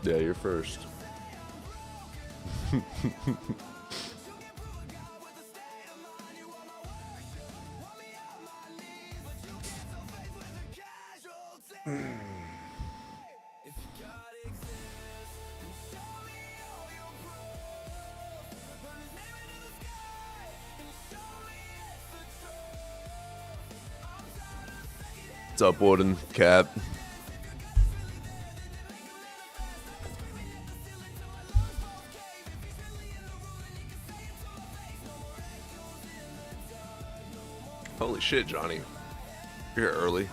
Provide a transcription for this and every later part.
Yeah, you're first. What's up, Warden? Cap. Holy shit, Johnny. You're here early.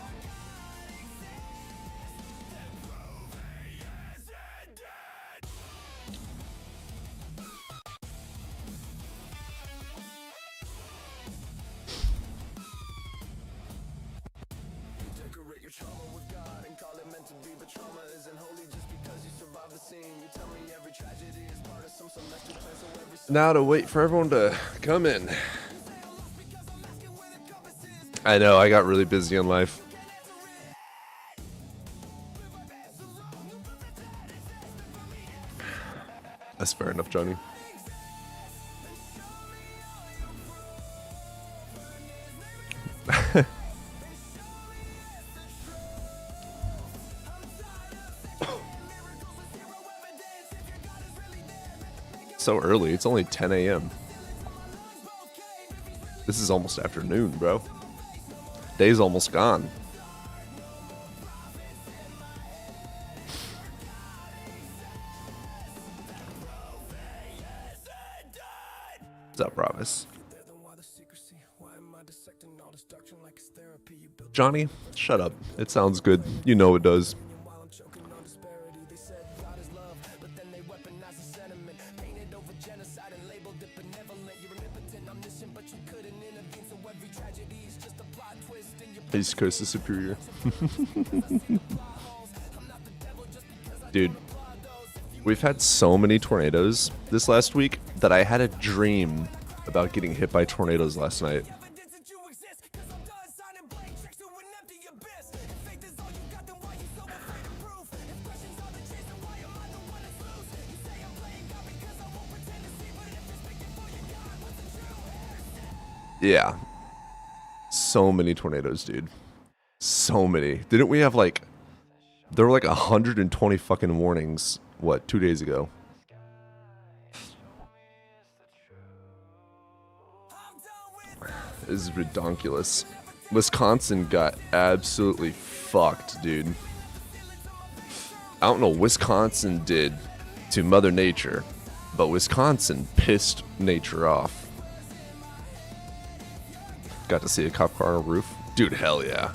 Now to wait for everyone to come in. I know, I got really busy in life. That's fair enough, Johnny. So early, it's only 10 a.m. This is almost afternoon, bro. Day's almost gone. What's up, Rovis? Johnny, shut up. It sounds good. You know it does. East Coast is superior. Dude, we've had so many tornadoes this last week that I had a dream about getting hit by tornadoes last night. Yeah. So many tornadoes, dude. So many. Didn't we have like... There were like 120 fucking warnings, what, 2 days ago? This is ridiculous. Wisconsin got absolutely fucked, dude. I don't know what Wisconsin did to Mother Nature, but Wisconsin pissed nature off. Got to see a cop car on a roof. Dude, hell yeah.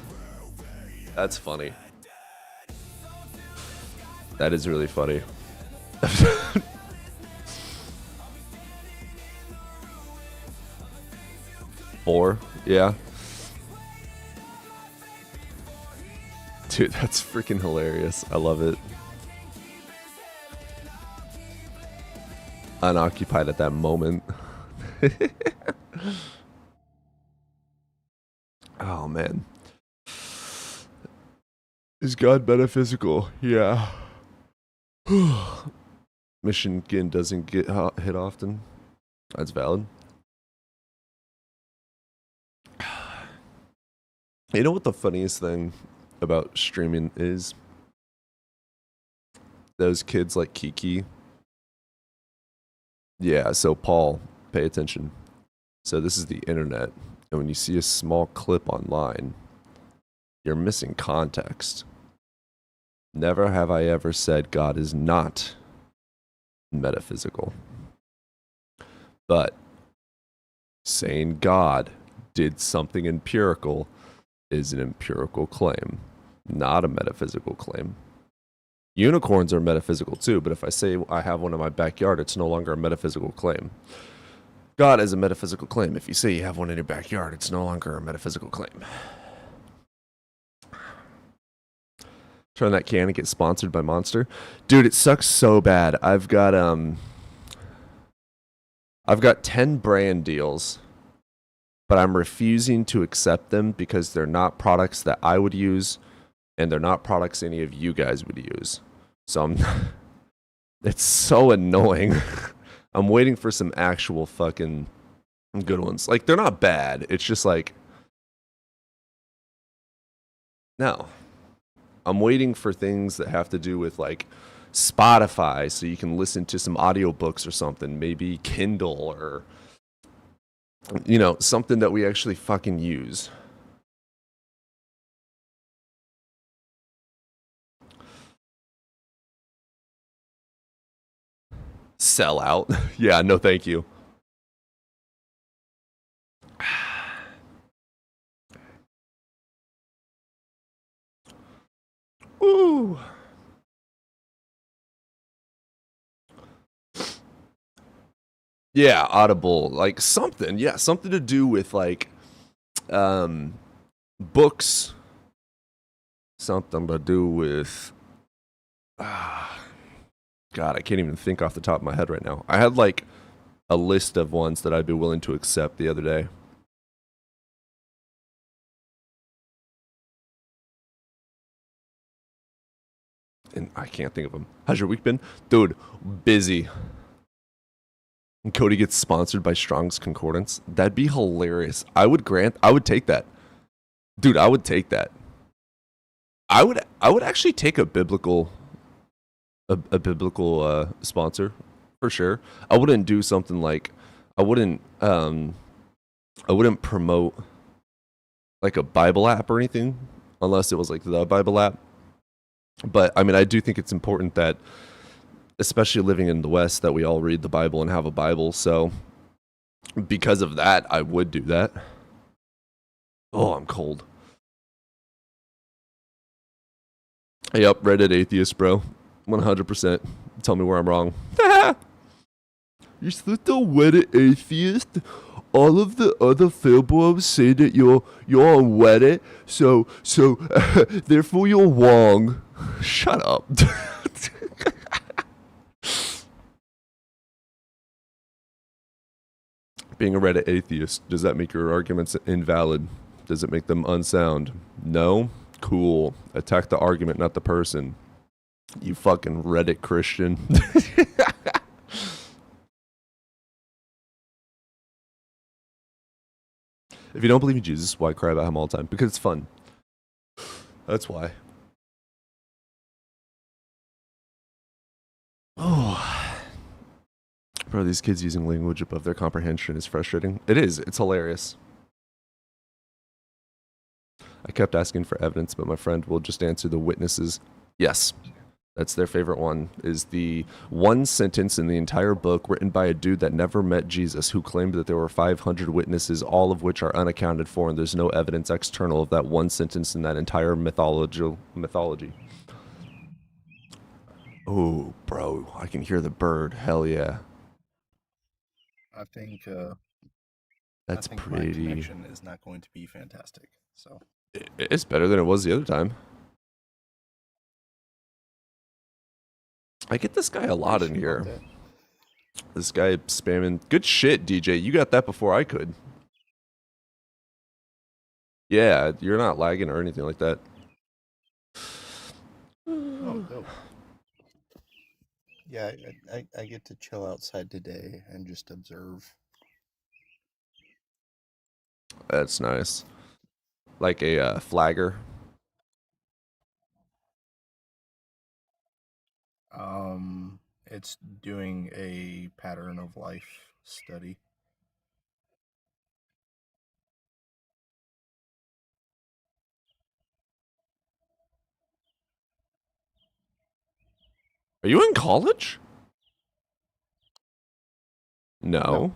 That's funny. That is really funny. Four, yeah. Dude, that's freaking hilarious. I love it. Unoccupied at that moment. Oh, man. Is God metaphysical? Yeah. Michigan doesn't get hit often. That's valid. You know what the funniest thing about streaming is? Those kids like Kiki. Yeah, so Paul, pay attention. So this is the internet. And when you see a small clip online, you're missing context. Never have I ever said God is not metaphysical. But saying God did something empirical is an empirical claim, not a metaphysical claim. Unicorns are metaphysical too, but if I say I have one in my backyard, it's no longer a metaphysical claim. God is a metaphysical claim. If you say you have one in your backyard, it's no longer a metaphysical claim. Trying that can and get sponsored by Monster. Dude, it sucks so bad. I've got 10 brand deals, but I'm refusing to accept them because they're not products that I would use, and they're not products any of you guys would use. So it's so annoying. I'm waiting for some actual fucking good ones. Like, they're not bad. It's just like, no. I'm waiting for things that have to do with like Spotify so you can listen to some audiobooks or something, maybe Kindle or something that we actually fucking use. Sell out. Yeah, no thank you. Ooh. Yeah, Audible, like something. Yeah, something to do with like books. Something to do with God, I can't even think off the top of my head right now. I had like a list of ones that I'd be willing to accept the other day. And I can't think of them. How's your week been? Dude, busy. And Cody gets sponsored by Strong's Concordance. That'd be hilarious. I would take that. Dude, I would take that. I would actually take a biblical sponsor for sure. I wouldn't do something like I wouldn't promote like a Bible app or anything unless it was like the Bible app. But I mean, I do think it's important that, especially living in the West, that we all read the Bible and have a Bible. So because of that, I would do that. Oh, I'm cold. Yep, Reddit atheist, bro. 100%. Tell me where I'm wrong. You're such a Reddit atheist. All of the other Philbros say that you're on Reddit, so therefore you're wrong. Shut up. Being a Reddit atheist, does that make your arguments invalid? Does it make them unsound? No? Cool. Attack the argument, not the person. You fucking Reddit Christian. If you don't believe in Jesus, why cry about him all the time? Because it's fun. That's why. Oh. Bro, these kids using language above their comprehension is frustrating. It is. It's hilarious. I kept asking for evidence, but my friend will just answer the witnesses. Yes. That's their favorite one, is the one sentence in the entire book written by a dude that never met Jesus who claimed that there were 500 witnesses, all of which are unaccounted for, and there's no evidence external of that one sentence in that entire mythology. Oh, bro, I can hear the bird. Hell yeah. I think That's my pretty. connection is not going to be fantastic. So It's better than it was the other time. I get this guy a lot in here. This guy spamming. Good shit, DJ. You got that before I could. Yeah, you're not lagging or anything like that. Oh, dope. Yeah, I get to chill outside today and just observe. That's nice. Like a flagger. It's doing a pattern of life study. Are you in college? No.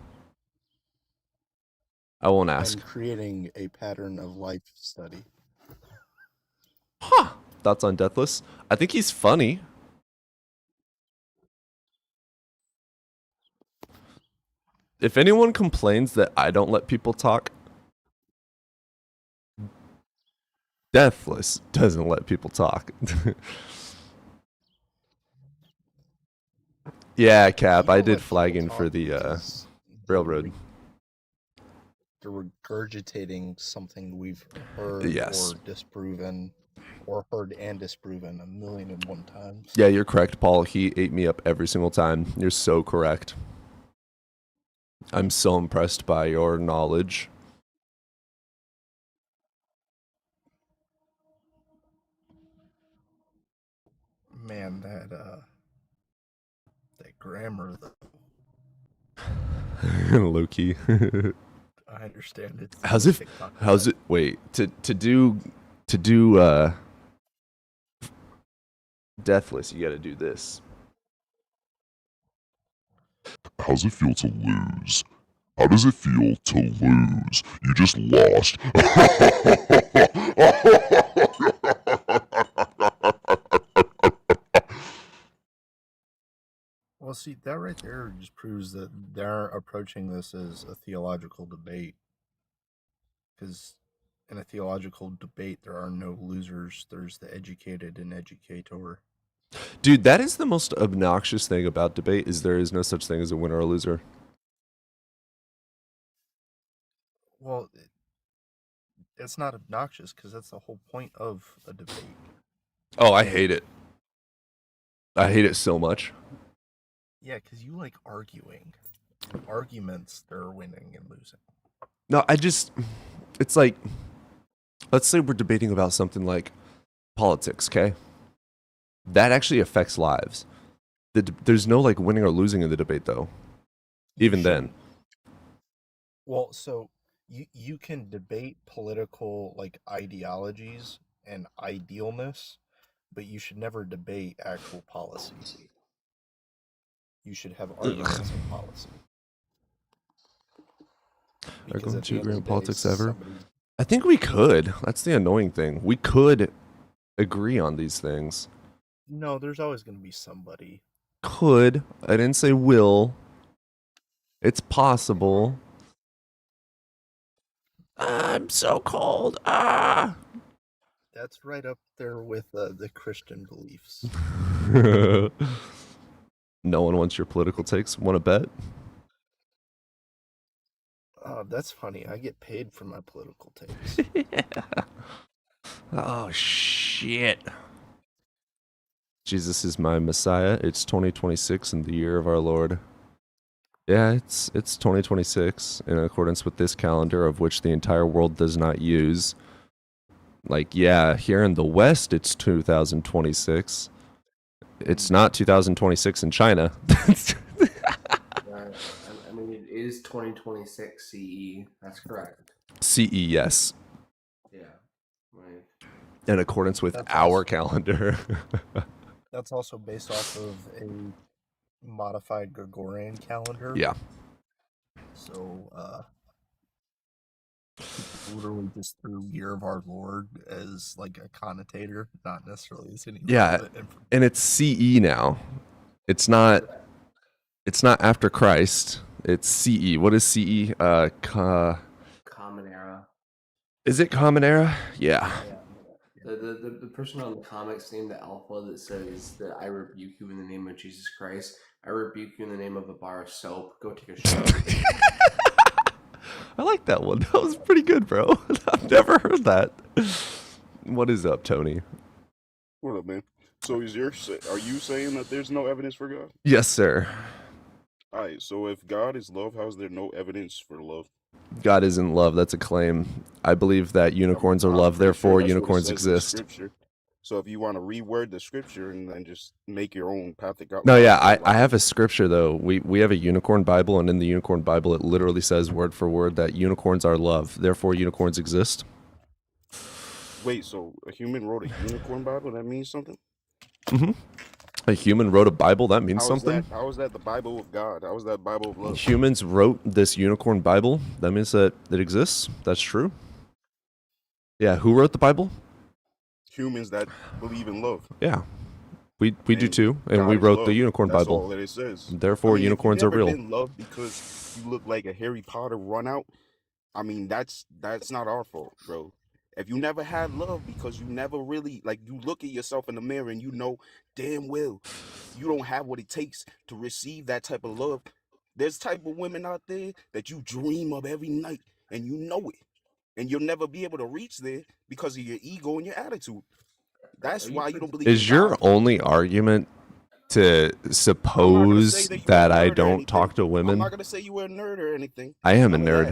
I won't ask. I'm creating a pattern of life study. Huh. Thoughts on Deathless? I think he's funny. If anyone complains that I don't let people talk, Deathless doesn't let people talk. Yeah, Cap, We I don't did let people flagging talk for the because railroad. they're regurgitating something we've heard Yes. or disproven, or heard and disproven 1,000,001 times. Yeah, you're correct, Paul. He ate me up every single time. You're so correct. I'm so impressed by your knowledge. Man, that grammar though. Low-key. I understand it's How's the it? TikTok How's effect. it? Wait, to do Deathless, you got to do this. How's it feel to lose? How does it feel to lose? You just lost. Well, see, that right there just proves that they're approaching this as a theological debate. Because in a theological debate, there are no losers. There's the educated and educator. Dude, that is the most obnoxious thing about debate is there is no such thing as a winner or loser. Well, it's not obnoxious because that's the whole point of a debate. Oh, I hate it. I hate it so much. Yeah, because you like arguing. Arguments, they're winning and losing. No, it's like, let's say we're debating about something like politics, okay? That actually affects lives. There's no like winning or losing in the debate, though. Even then. Well, so you can debate political like ideologies and idealness, but you should never debate actual policy. You should have arguments in policy. Are Because going at to the end agree of on the day, politics ever? somebody's I think we could. That's the annoying thing. We could agree on these things. no, there's always going to be somebody. Could. I didn't say will. It's possible. I'm so cold. Ah. That's right up there with the Christian beliefs. No one wants your political takes. Want to bet? That's funny. I get paid for my political takes. Oh shit. Jesus is my Messiah. It's 2026 in the year of our Lord. Yeah, it's 2026 in accordance with this calendar of which the entire world does not use. Like, yeah, here in the West it's 2026. It's not 2026 in China. I mean, it is 2026 CE. That's correct. CE, yes. Yeah. Like, In accordance with That's our also- calendar. That's also based off of a modified Gregorian calendar. Yeah. So, people literally just threw Year of Our Lord as like a connotator, not necessarily as any Yeah, relevant information. and it's CE now. It's not after Christ. It's CE. What is CE? Common Era. Is it Common Era? Yeah. The person on the comics named the Alpha that says that I rebuke you in the name of Jesus Christ. I rebuke you in the name of a bar of soap. Go take a shower. I like that one. That was pretty good, bro. I've never heard that. What is up, Tony? What up, man? So are you saying that there's no evidence for God? Yes, sir. All right. So if God is love, how is there no evidence for love? God isn't love. That's a claim. I believe that unicorns are love, pretty therefore that's what it unicorns says in exist. Scripture. So if you want to reword the scripture and then just make your own path to God. No, yeah, I have a scripture though. We have a unicorn Bible, and in the unicorn Bible, it literally says word for word that unicorns are love, therefore unicorns exist. Wait, so a human wrote a unicorn Bible? That means something? Mm-hmm. A human wrote a Bible. That means something. How is that the Bible of God? How is that Bible of love? Humans wrote this unicorn Bible. That means that it exists. That's true. Yeah, who wrote the Bible? Humans that believe in love. Yeah. We do And too, and God we is wrote the love. Unicorn That's Bible. all that it says. Therefore, If unicorns you are never real. been loved because you look like a Harry Potter run out, I mean, that's not our fault, bro. If you never had love because you never really, like, you look at yourself in the mirror and you know damn well you don't have what it takes to receive that type of love. There's type of women out there that you dream of every night and you know it. And you'll never be able to reach there because of your ego and your attitude. That's Are you why you don't believe in Is your God. only argument to I'm not gonna say suppose that you were a that I nerd or don't talk anything. to I'm women? not gonna say you were a nerd or anything. I am a None of nerd.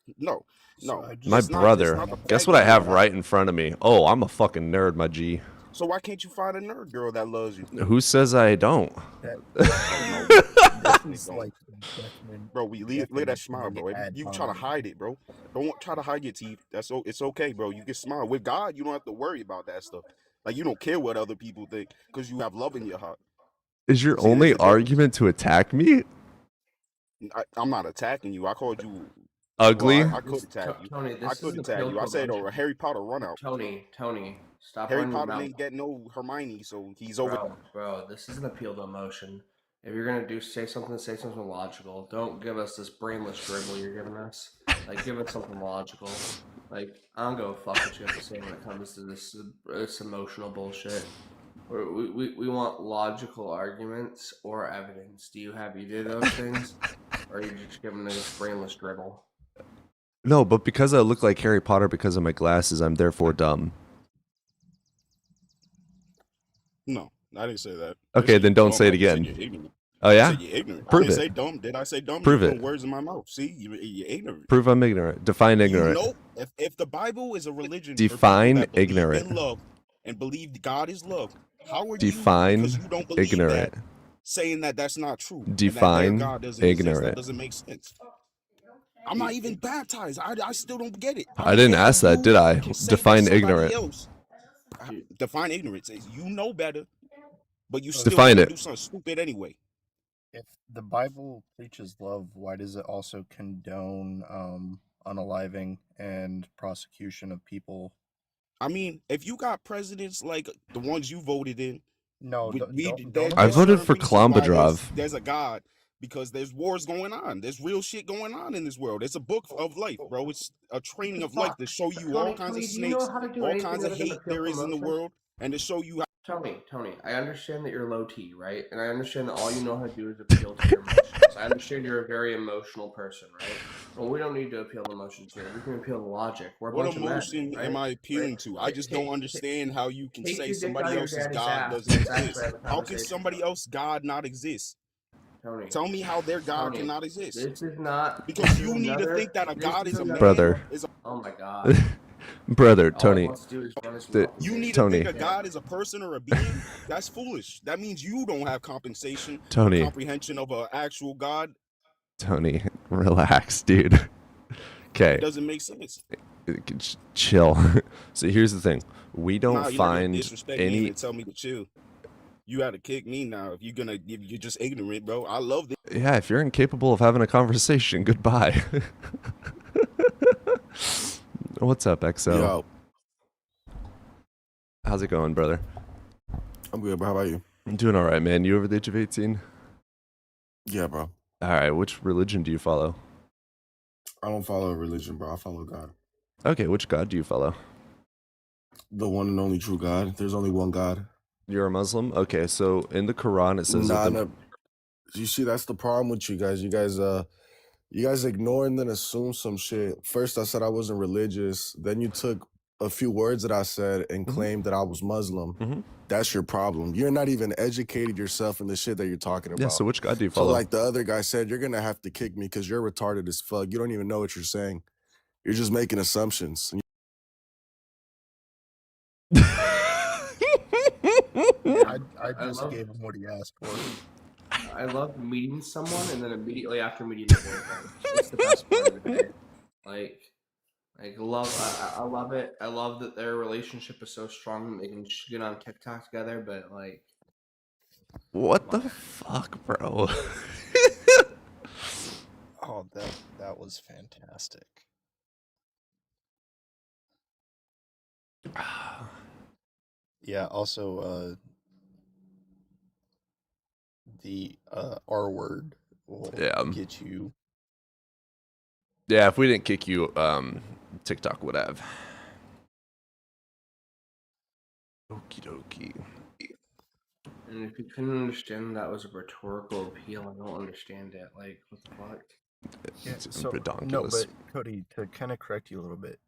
that. No, So no. I just My It's brother. not the Guess fact what that I you're have not. right in front of me? Oh, I'm a fucking nerd, my G. So why can't you find a nerd girl that loves you? Who says I don't? that Oh no, this you definitely is don't, like bro. Look at that smile, definitionally bro. ad You try to hominem. hide it, bro. Don't try to hide your teeth. It's okay, bro. You can smile with God. You don't have to worry about that stuff. Like you don't care what other people think because you have love in your heart. Is your See, there's only a difference. argument to attack me? I'm not attacking you. I called you. Ugly? I could attack you. Tony, I this could isn't attack appeal you. to I said, emotion. a Harry Potter run out. Tony, stop Harry running your Potter mouth. didn't get no Hermione, so he's over. Bro, this isn't appeal to emotion. If you're gonna say something logical. Don't give us this brainless dribble you're giving us. Like, give us something logical. Like, I don't give a fuck what you have to say when it comes to this emotional bullshit. We want logical arguments or evidence. Do you have either of those things, or are you just giving us brainless dribble? No, but because I look like Harry Potter because of my glasses, I'm therefore dumb. No, I didn't say that. Okay, then don't say it I just said again. you're ignorant. Oh I yeah? said you're ignorant. I Prove didn't it. say dumb. Did I say dumb? Prove You're it. putting words in my mouth. See, you're ignorant. Prove I'm ignorant. Define ignorant. You know, if the Bible is a religion Define for people that believe ignorant. in love and believe God is love, how are Define you, because you don't believe ignorant. that, saying that that's not true and that their Define God doesn't exist? That ignorant. doesn't make sense. I'm not even baptized. I still don't get it. I didn't ask that, did I? Define ignorant. Else. Define ignorance. You know better, but you So still Define gonna it. do something stupid anyway. if the Bible preaches love, why does it also condone unaliving and prosecution of people? I mean, if you got presidents like the ones you voted in, No, don't there's I voted certain for reasons why Klombadrov. there's a God, because there's wars going on. There's real shit going on in this world. It's a book of life, bro. It's a training of life to show you all kinds of Tony, do you know snakes, how to do all anything kinds of other than hate appeal there to is in the emotion? world, and to show you how. Tony, I understand that you're low T, right? And I understand that all you know how to do is appeal to your emotions. I understand you're a very emotional person, right? Well, we don't need to appeal to emotions here. We can appeal to logic. We're a What bunch emotion of men, right? am I appealing to? I just don't understand how you can say somebody else's God doesn't exist. How can somebody else God not exist? Tony, Tell me how their God cannot exist. this is not Because you need to think that a God is a man. Brother. Oh my god. Brother, All he Tony. wants to do is run his the- mouth. You need Tony. to think a God is a person or a being? That's foolish. That means you don't have compensation Tony. or comprehension of an actual God. Tony, relax, dude. Okay. It doesn't make sense. Chill. So here's the thing. We don't Nah, you're not gonna find disrespect me any. and tell me to chill. You had to kick me now. If you're just ignorant, bro. I love this. Yeah, if you're incapable of having a conversation, goodbye. What's up, XO? Yo, How's it going, brother? I'm good, bro. How about you? I'm doing all right, man. You over the age of 18? Yeah, bro. All right. Which religion do you follow? I don't follow a religion, bro. I follow God. Okay, which God do you follow? The one and only true God. There's only one God. You're a Muslim? Okay, so in the Quran it says that the... You see, that's the problem with you guys. You guys ignore and then assume some shit. First, I said I wasn't religious. Then you took a few words that I said and claimed that I was Muslim. Mhm. That's your problem. You're not even educated yourself in the shit that you're talking about. Yeah, so which God do you So follow? like the other guy said, you're going to have to kick me because you're retarded as fuck. You don't even know what you're saying. You're just making assumptions. I just gave him what he asked for. I love meeting someone and then immediately after meeting the boyfriend. It's the best part of the day. Like I love it. I love that their relationship is so strong that they can get on TikTok together, but like What the fuck, bro? Oh, that was fantastic. Yeah, also the R word will Yeah. get you. Yeah, if we didn't kick you, TikTok would have. Okie dokie. And if you couldn't understand that was a rhetorical appeal, I don't understand it. Like, what the fuck? Yeah, It's so no, redonkulous. but Cody, to kind of correct you a little bit,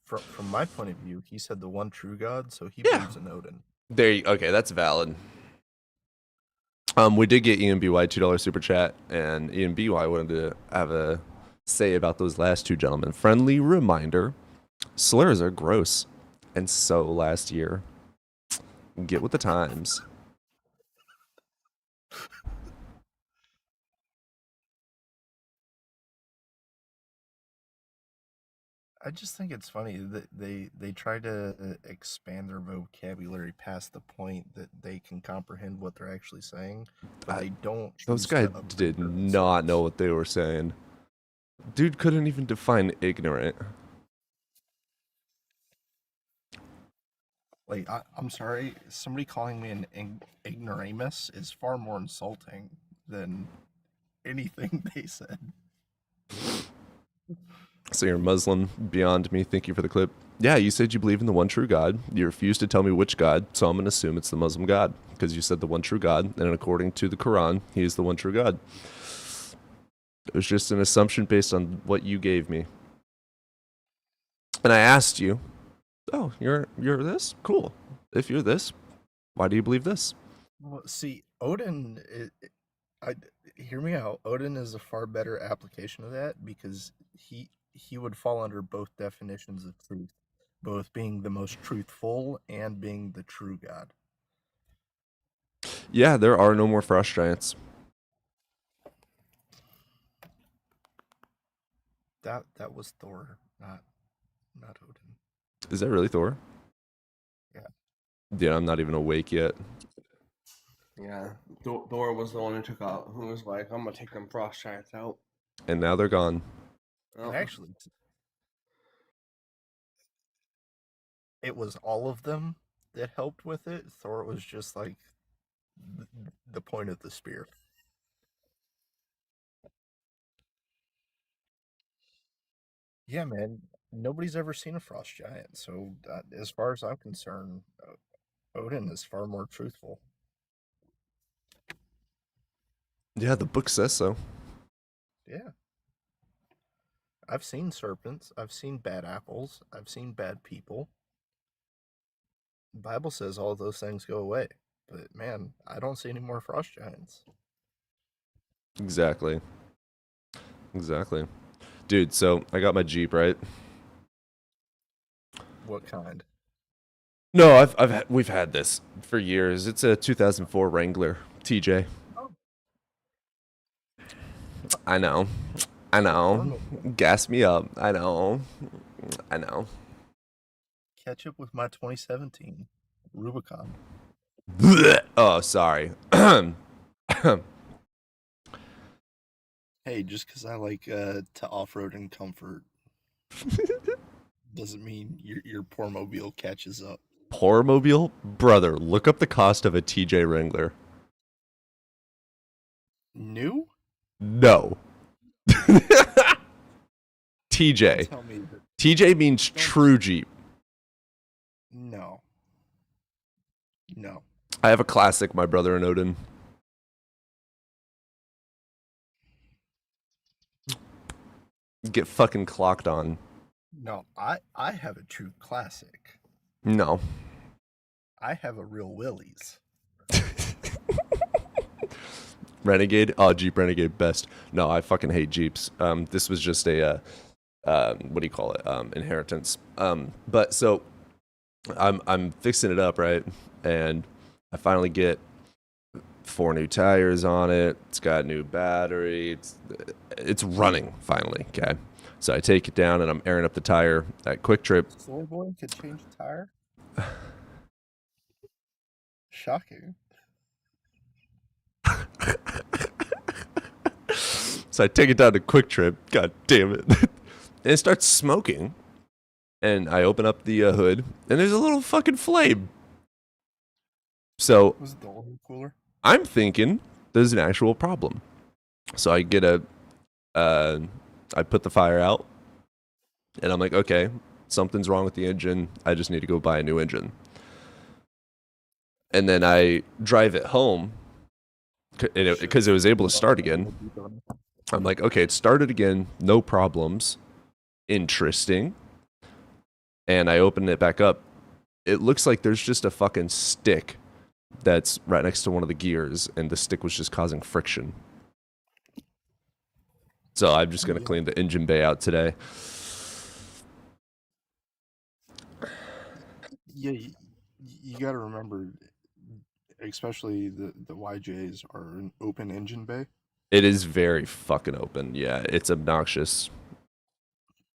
from my point of view, he said the one true God, so he Yeah. believes in Odin. Okay, that's valid. We did get EMBY $2 super chat, and EMBY wanted to have a say about those last two gentlemen. Friendly reminder: slurs are gross, and so last year. Get with the times. I just think it's funny that they try to expand their vocabulary past the point that they can comprehend what they're actually saying, but they don't. Those choose to guys upgrade did their not know themselves. what they were saying. Dude couldn't even define ignorant. Like, I'm sorry, somebody calling me an ignoramus is far more insulting than anything they said. So you're Muslim beyond me. Thank you for the clip. Yeah, you said you believe in the one true God. You refused to tell me which God, so I'm going to assume it's the Muslim God because you said the one true God, and according to the Quran, he is the one true God. It was just an assumption based on what you gave me. And I asked you, "Oh, you're this? Cool. If you're this, why do you believe this?" Well, see, Odin, hear me out. Odin is a far better application of that because he would fall under both definitions of truth, both being the most truthful and being the true God. Yeah, there are no more frost giants. That was Thor, not Odin. Is that really Thor? Yeah. Yeah, I'm not even awake yet. Yeah, Thor was the one who took out. Who was like, "I'm gonna take them frost giants out." And now they're gone. Oh. And actually, it was all of them that helped with it. Thor was just like the point of the spear. Yeah, man. Nobody's ever seen a frost giant, so as far as I'm concerned, Odin is far more truthful. Yeah, the book says so. Yeah. I've seen serpents. I've seen bad apples. I've seen bad people. The Bible says all those things go away. But man, I don't see any more frost giants. Exactly. Dude, so I got my Jeep, right? What kind? No, we've had this for years. It's a 2004 Wrangler TJ. Oh. I know. Gas me up. I know. Catch up with my 2017 Rubicon. Oh, sorry. Hey, just because I like to off-road in comfort doesn't mean your poor mobile catches up. Poor mobile? Brother, look up the cost of a TJ Wrangler. New? No. TJ. Tell me that. TJ means true Jeep. No. I have a classic, my brother and Odin. Get fucking clocked on. No, I have a true classic. No. I have a real Willys. Renegade? Oh, Jeep Renegade best. No, I fucking hate Jeeps. This was just a what do you call it? Inheritance. But so I'm fixing it up, right? And I finally get 4 new tires on it. It's got a new battery. It's running finally. Okay. So I take it down and I'm airing up the tire at Quick Trip. Soy Boy could change a tire? Shocking. So I take it down to Quick Trip. God damn it. And it starts smoking. And I open up the hood and there's a little fucking flame. So Was it the oil cooler? I'm thinking there's an actual problem. So I get I put the fire out, and I'm like, okay, something's wrong with the engine. I just need to go buy a new engine. And then I drive it home because it was able to start again. I'm like, okay, it started again, no problems. Interesting. And I open it back up. It looks like there's just a fucking stick that's right next to one of the gears, and the stick was just causing friction. So I'm just going to clean the engine bay out today. Yeah, you got to remember, especially the YJs are an open engine bay. It is very fucking open. Yeah, it's obnoxious.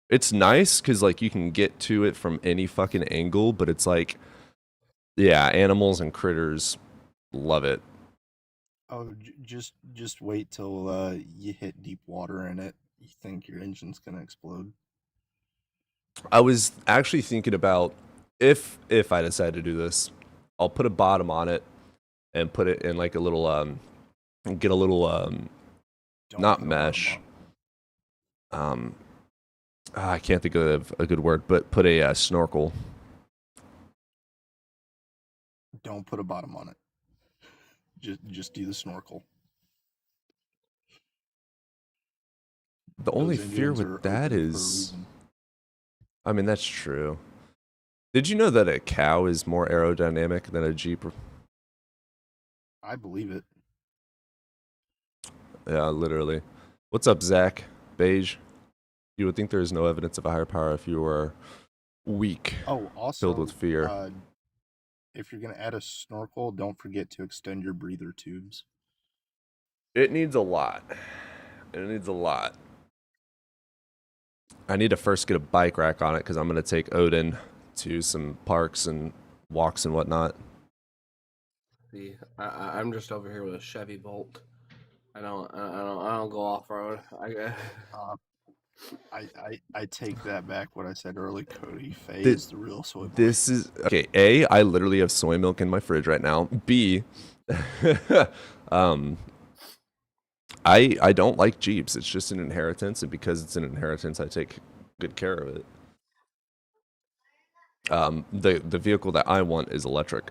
It's nice because, like, you can get to it from any fucking angle, but it's like, yeah, animals and critters love it. Oh, just wait till you hit deep water in it. You think your engine's gonna explode? I was actually thinking about if I decide to do this, I'll put a bottom on it and put it in like a little get a little Don't not put a bottom mesh. on. I can't think of a good word, but put a snorkel. Don't put a bottom on it. Just do the snorkel. The only Those fear engines are with that open for a is, reason. I mean, that's true. Did you know that a cow is more aerodynamic than a Jeep? I believe it. Yeah, literally. What's up, Zach? Beige? You would think there is no evidence of a higher power if you were weak, Oh, also, filled with fear. if you're gonna add a snorkel, don't forget to extend your breather tubes. It needs a lot. It needs a lot. I need to first get a bike rack on it because I'm going to take Odin to some parks and walks and whatnot. See, I'm just over here with a Chevy Bolt. I don't go off road. I take that back. What I said earlier, Cody. Faye Thi- is the real soy boy. This is okay. A, I literally have soy milk in my fridge right now. B, I don't like Jeeps. It's just an inheritance, and because it's an inheritance, I take good care of it. The vehicle that I want is electric.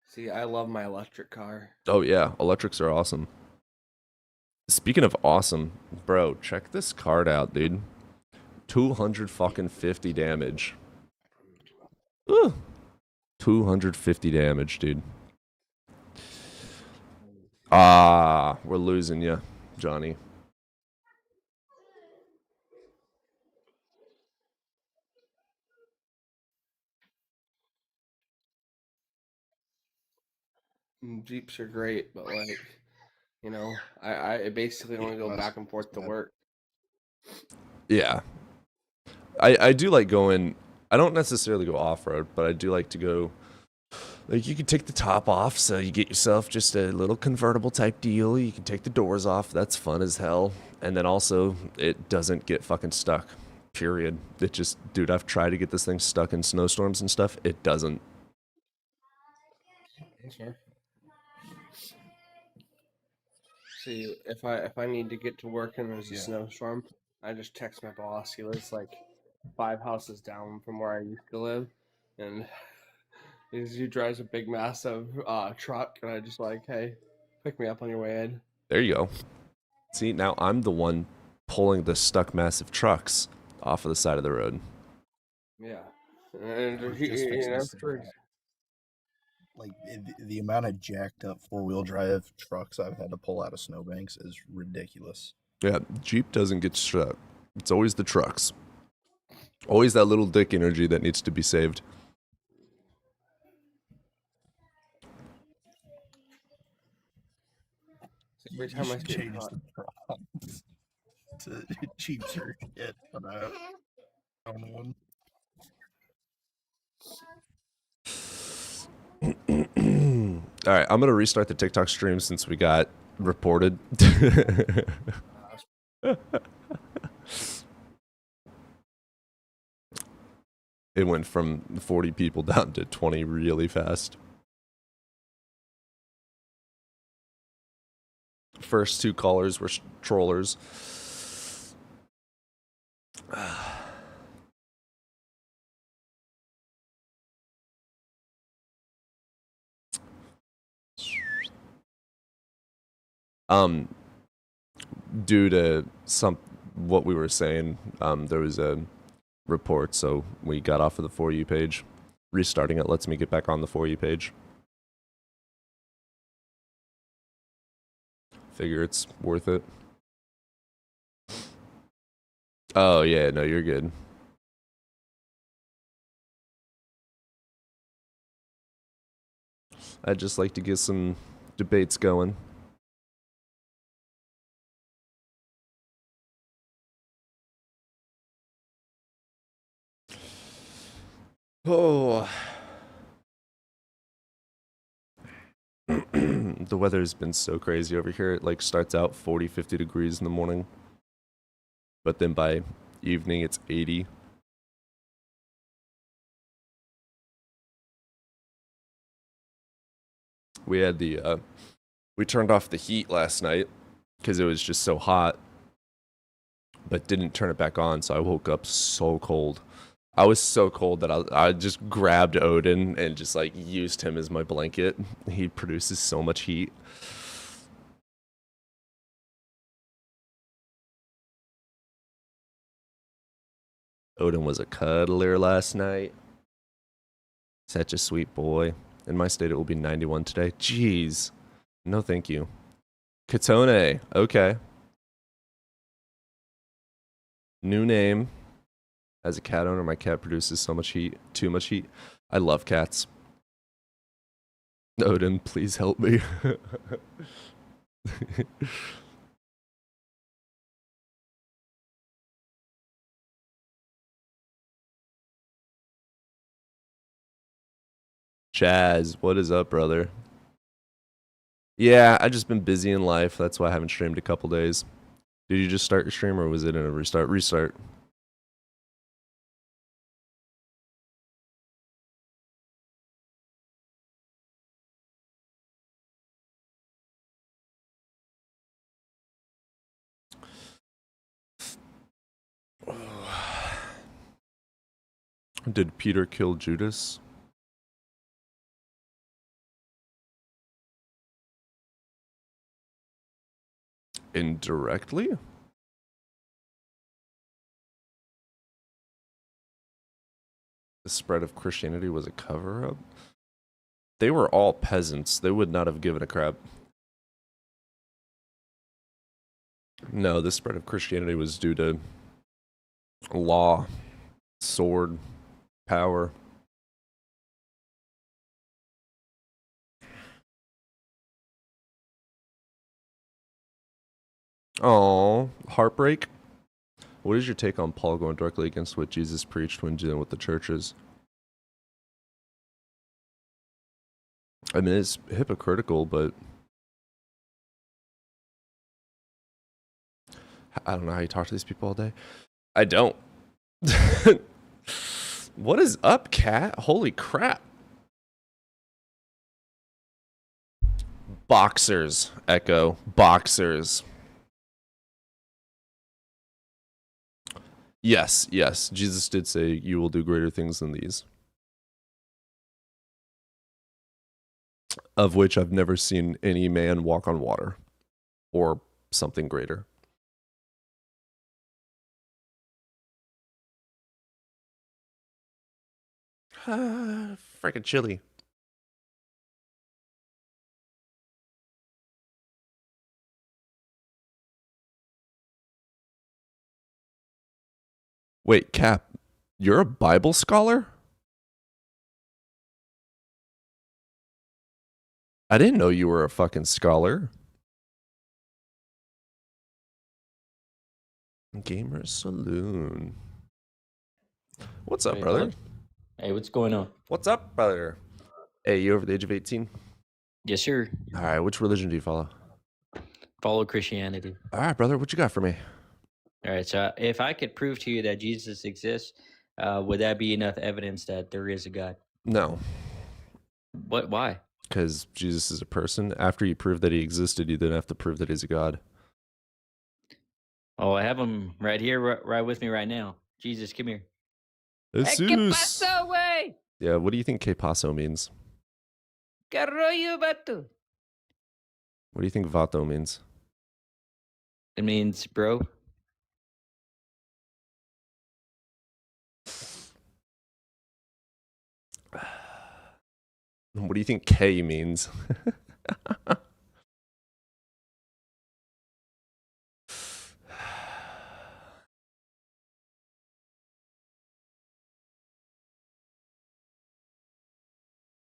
See, I love my electric car. Oh yeah, electrics are awesome. Speaking of awesome, bro, check this card out, dude. 250 damage. Ooh. 250 damage, dude. Ah, we're losing you, Johnny. Jeeps are great, but like, you know, I basically only go back and forth to work. Yeah. I do like going, I don't necessarily go off-road, but I do like to go, like, you can take the top off, so you get yourself just a little convertible type deal. You can take the doors off. That's fun as hell. And then also, it doesn't get fucking stuck. Period. It just, dude, I've tried to get this thing stuck in snowstorms and stuff. It doesn't. Sure. See, if I need to get to work and there's a snowstorm, I just text my boss. He lives like 5 houses down from where I used to live, and he drives a big, massive truck, and I just like, hey, pick me up on your way in. There you go. See, now I'm the one pulling the stuck massive trucks off of the side of the road. Yeah, and I was just fixing to say true. that. Like the amount of jacked up 4-wheel drive trucks I've had to pull out of snowbanks is ridiculous. Yeah, Jeep doesn't get stuck. It's always the trucks. Always that little dick energy that needs to be saved. Every time I get change caught. the trucks to Jeeps or shit, but I own one. All right, I'm gonna restart the TikTok stream since we got reported. It went from 40 people down to 20 really fast. first two callers were trollers. Due to what we were saying, there was a report, so we got off of the For You page. Restarting it lets me get back on the For You page. Figure it's worth it. Oh yeah, no, you're good. I'd just like to get some debates going. Oh. The weather's been so crazy over here. It like starts out 40, 50 degrees in the morning. But then by evening it's 80. We had we turned off the heat last night because it was just so hot, but didn't turn it back on, so I woke up so cold. I was so cold that I just grabbed Odin and just like used him as my blanket. He produces so much heat. Odin was a cuddler last night. Such a sweet boy. In my state, it will be 91 today. Jeez. No, thank you. Katone. Okay. New name. As a cat owner, my cat produces so much heat. Too much heat. I love cats. Odin, please help me. Chaz, what is up, brother? Yeah, I've just been busy in life. That's why I haven't streamed a couple days. Did you just start your stream or was it in a restart? Restart. Did Peter kill Judas? Indirectly? The spread of Christianity was a cover-up? They were all peasants. They would not have given a crap. No, the spread of Christianity was due to law, sword, power. Oh, heartbreak. What is your take on Paul going directly against what Jesus preached when dealing with the churches? I mean, it's hypocritical, but I don't know how you talk to these people all day. I don't. What is up, cat? Holy crap. Boxers, Echo. Boxers. Yes, yes. Jesus did say, you will do greater things than these. Of which I've never seen any man walk on water. Or something greater. Freaking chilly. Wait, Cap, you're a Bible scholar? I didn't know you were a fucking scholar. Gamer Saloon. What's up, Hey, brother? hello. Hey, what's going on? What's up, brother? Hey, you over the age of 18? Yes, sir. All right, which religion do you follow? Follow Christianity. All right, brother, what you got for me? All right. So, if I could prove to you that Jesus exists, would that be enough evidence that there is a God? No. What? Why? Because Jesus is a person. After you prove that he existed, you then have to prove that he's a god. Oh, I have him right here, right with me right now. Jesus, come here. Jesus. Güey! Yeah, what do you think que paso means? ¿Qué rollo, vato? What do you think vato means? It means bro. What do you think K means?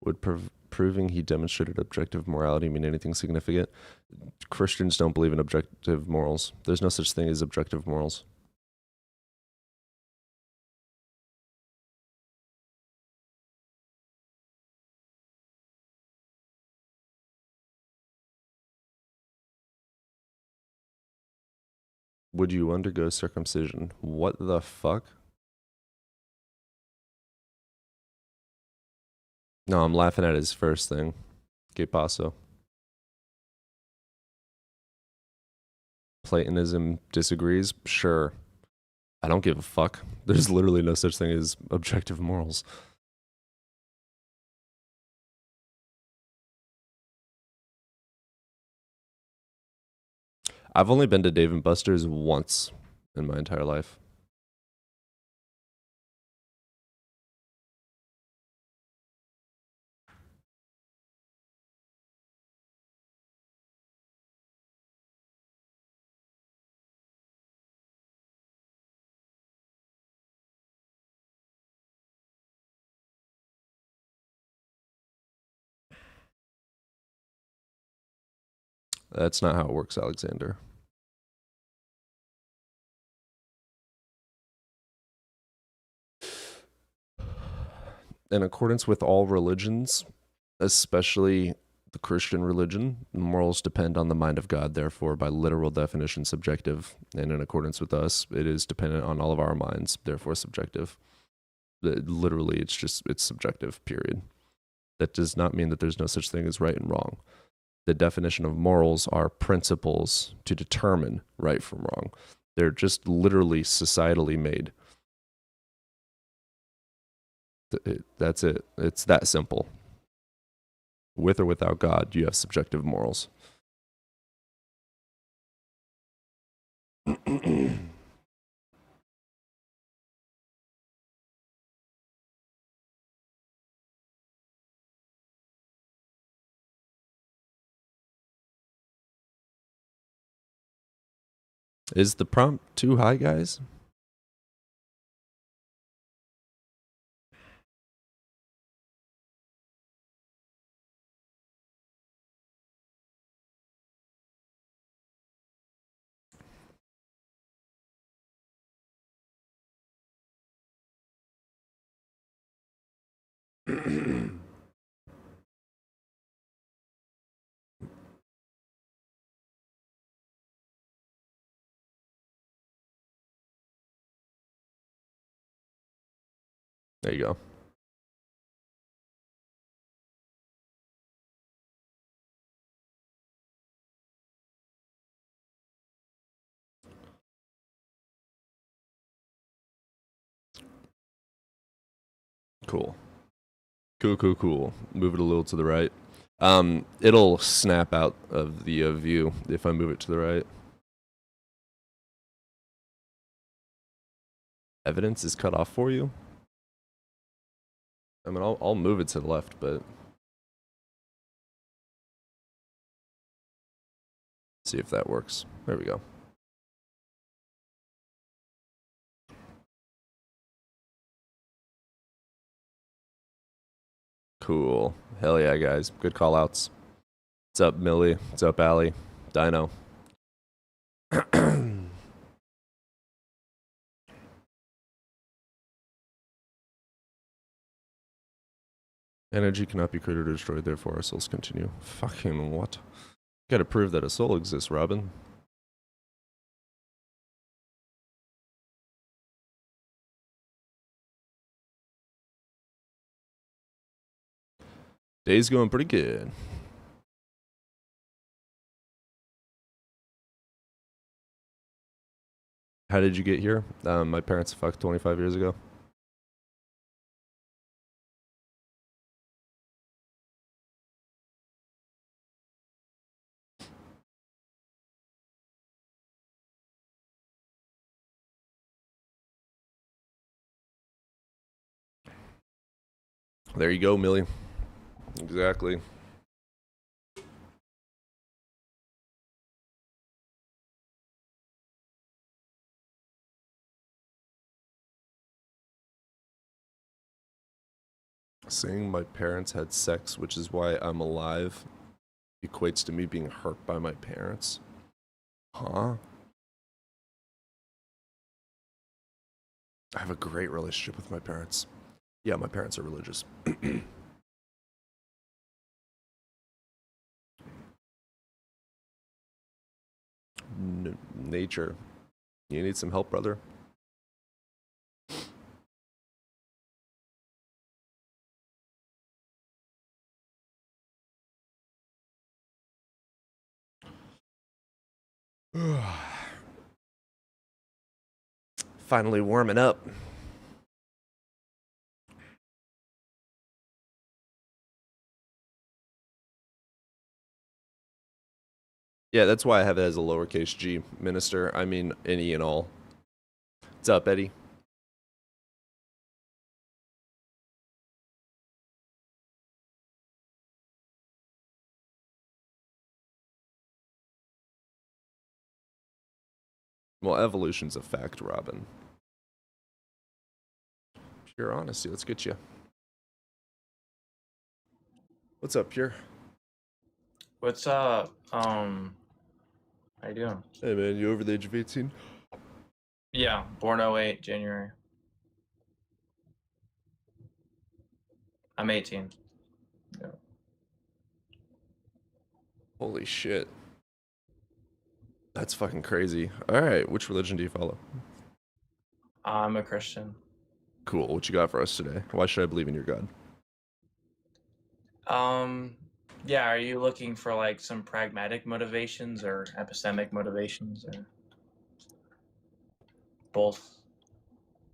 Would proving he demonstrated objective morality mean anything significant? Christians don't believe in objective morals. There's no such thing as objective morals. Would you undergo circumcision? What the fuck? No, I'm laughing at his first thing. Que paso? Platonism disagrees? Sure. I don't give a fuck. There's literally no such thing as objective morals. I've only been to Dave & Buster's once in my entire life. That's not how it works, Alexander. In accordance with all religions, especially the Christian religion, morals depend on the mind of God, therefore, by literal definition, subjective. And in accordance with us, it is dependent on all of our minds, therefore, subjective. Literally, it's subjective, period. That does not mean that there's no such thing as right and wrong. The definition of morals are principles to determine right from wrong. They're just literally societally made. That's it. It's that simple. With or without God, you have subjective morals. Is the prompt too high, guys? There you go. Cool. Cool. Move it a little to the right. It'll snap out of the view if I move it to the right. Evidence is cut off for you? I mean, I'll move it to the left, but see if that works. There we go. Cool. Hell yeah, guys. Good call outs. What's up, Millie? What's up, Allie? Dino. Energy cannot be created or destroyed, therefore our souls continue. Fucking what? Gotta prove that a soul exists, Robin. Day's going pretty good. How did you get here? My parents fucked 25 years ago. There you go, Millie. Exactly. Saying my parents had sex, which is why I'm alive, equates to me being hurt by my parents. Huh? I have a great relationship with my parents. Yeah, my parents are religious. Nature. You need some help, brother? Finally warming up. Yeah, that's why I have it as a lowercase g, minister. I mean, any and all. What's up, Eddie? Well, evolution's a fact, Robin. Pure honesty, let's get you. What's up, Pure? What's up? How you doing? Hey, man, you over the age of 18? Yeah, born 08, January. I'm 18. Yeah. Holy shit. That's fucking crazy. All right, which religion do you follow? I'm a Christian. Cool. What you got for us today? Why should I believe in your God? Yeah, are you looking for like some pragmatic motivations or epistemic motivations or both?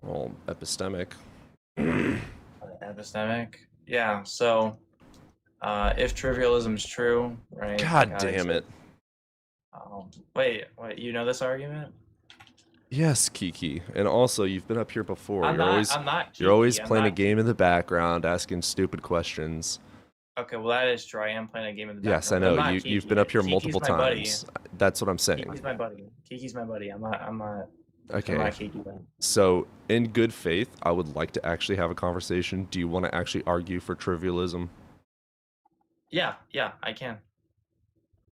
Well, epistemic. Epistemic? Yeah, so if trivialism is true, right? God damn it. Wait, you know this argument? Yes, Kiki. And also, you've been up here before. I'm not Kiki. You're always I'm playing a not game in the background, asking stupid questions. Okay, well that is true. I am playing a game in the background. Yes, I but I'm know. not You've Kiki. been up here Kiki's multiple my buddy. times. That's what I'm saying. Kiki's my buddy. Kiki's my buddy. I'm not Okay. I'm not Kiki then. So, in good faith, I would like to actually have a conversation. Do you want to actually argue for trivialism? Yeah, I can.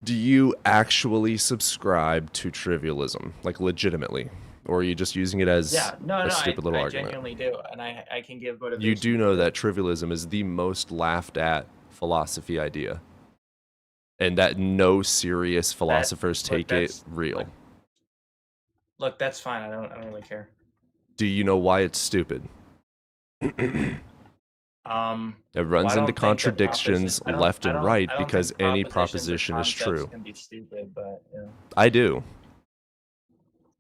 Do you actually subscribe to trivialism, like legitimately? Or are you just using it as a stupid little I argument? genuinely do, and I can give motivation. You do know that trivialism is the most laughed at philosophy idea, and that no serious philosophers take it real. Look, that's fine. I don't really care. Do you know why it's stupid? It runs into contradictions left and right because any proposition is true. Can be stupid, but yeah. I do.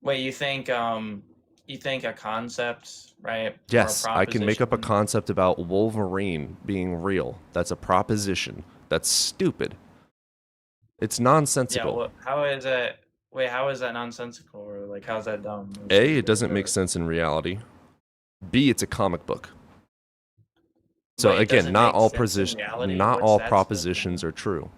Wait, you think a concept, right? Yes, I can make up a concept about Wolverine being real. That's a proposition. That's stupid. It's nonsensical. Yeah, well, how is it? Wait, how is that nonsensical? Or like, how's that dumb? A, it doesn't make sense in reality. B, it's a comic book. So Wait, again, not all What's propositions are true.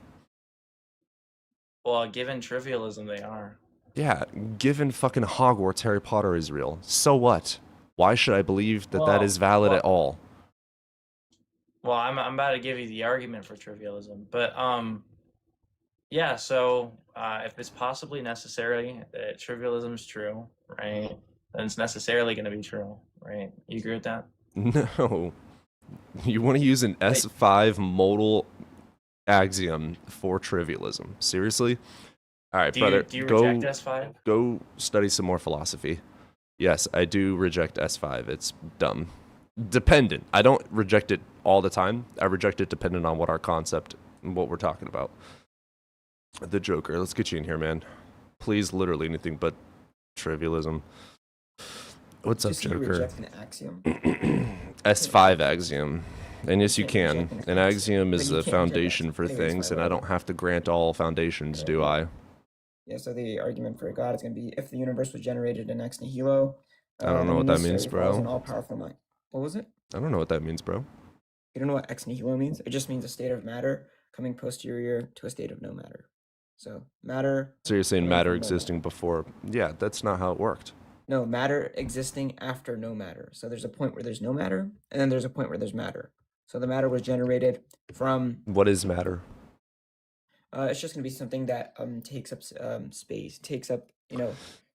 Well, given trivialism, they are. Yeah, given fucking Hogwarts, Harry Potter is real. So what? Why should I believe that that is valid at all? Well, I'm about to give you the argument for trivialism, but yeah. So if it's possibly necessary that trivialism is true, right? Then it's necessarily going to be true, right? You agree with that? No. You want to use an S5 modal axiom for trivialism? Seriously? All right, brother. Do you reject S5? Go study some more philosophy. Yes, I do reject S5. It's dumb. Dependent. I don't reject it all the time. I reject it dependent on what our concept and what we're talking about. The Joker. Let's get you in here, man. Please, literally anything but trivialism. What's up, Just you Joker? reject an axiom. S5 axiom. And yes, you can't can. reject An axiom but is you a can't reject foundation axioms. for Anyways, things, fine, and I whatever. don't have to grant all foundations, do Yeah. I? Yeah, so the argument for God is going to be if the universe was generated in ex nihilo, I don't know then what it that means, necessarily follows an bro. all-powerful mind. What was it? I don't know what that means, bro. You don't know what ex nihilo means? It just means a state of matter coming posterior to a state of no matter. So matter. So you're saying coming matter from no existing before? Yeah, that's not how it worked. No, matter existing after no matter. So there's a point where there's no matter, and then there's a point where there's matter. So the matter was generated from. What is matter? It's just gonna be something that takes up space, takes up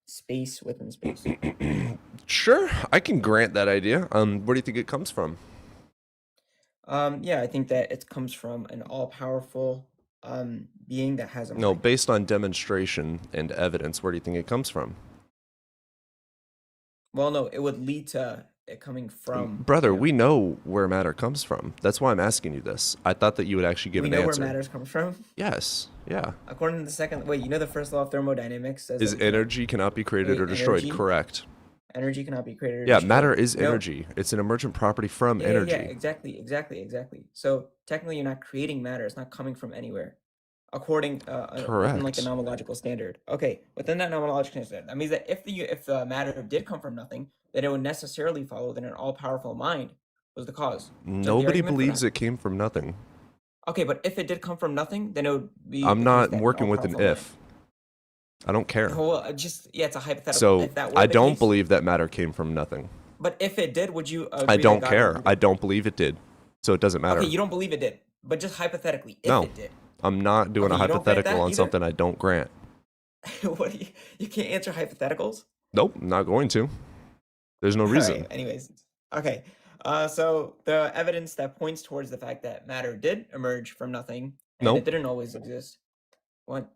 space within space. Sure, I can grant that idea. Where do you think it comes from? Yeah, I think that it comes from an all-powerful being that has a No, mind. based on demonstration and evidence, where do you think it comes from? Well, no, it would lead to it coming from. Brother, we know where matter comes from. That's why I'm asking you this. I thought that you would actually give We an know answer. where matter comes from. Yes, yeah. According to the second, wait, the first law of thermodynamics says Is that we cannot- energy cannot be created or destroyed? energy? Correct. energy cannot be created. Or Yeah, destroyed. matter is No. energy. It's an emergent property from Yeah, energy. Yeah, exactly. So technically, you're not creating matter; it's not coming from anywhere, according within like the Correct. nomological standard. Okay, within that nomological standard, that means that if the matter did come from nothing, then it would necessarily follow that an all-powerful mind was the cause. Nobody believes it came from nothing. Okay, but if it did come from nothing, then it would be. I'm the case not that an working with an all-powerful if. I don't care. mind- Well, it's a hypothetical. So If that were I the don't case- believe that matter came from nothing. But if it did, would you? Agree I that don't God care. would- I don't believe it did. So it doesn't matter. Okay, you don't believe it did, but just hypothetically, if No. it did. I'm not doing Okay, a you don't grant hypothetical that on either? something I don't grant. What you can't answer hypotheticals? Nope, I'm not going to. There's no reason. Alright, anyways, okay. So the evidence that points towards the fact that matter did emerge from nothing and Nope. it didn't always exist. What?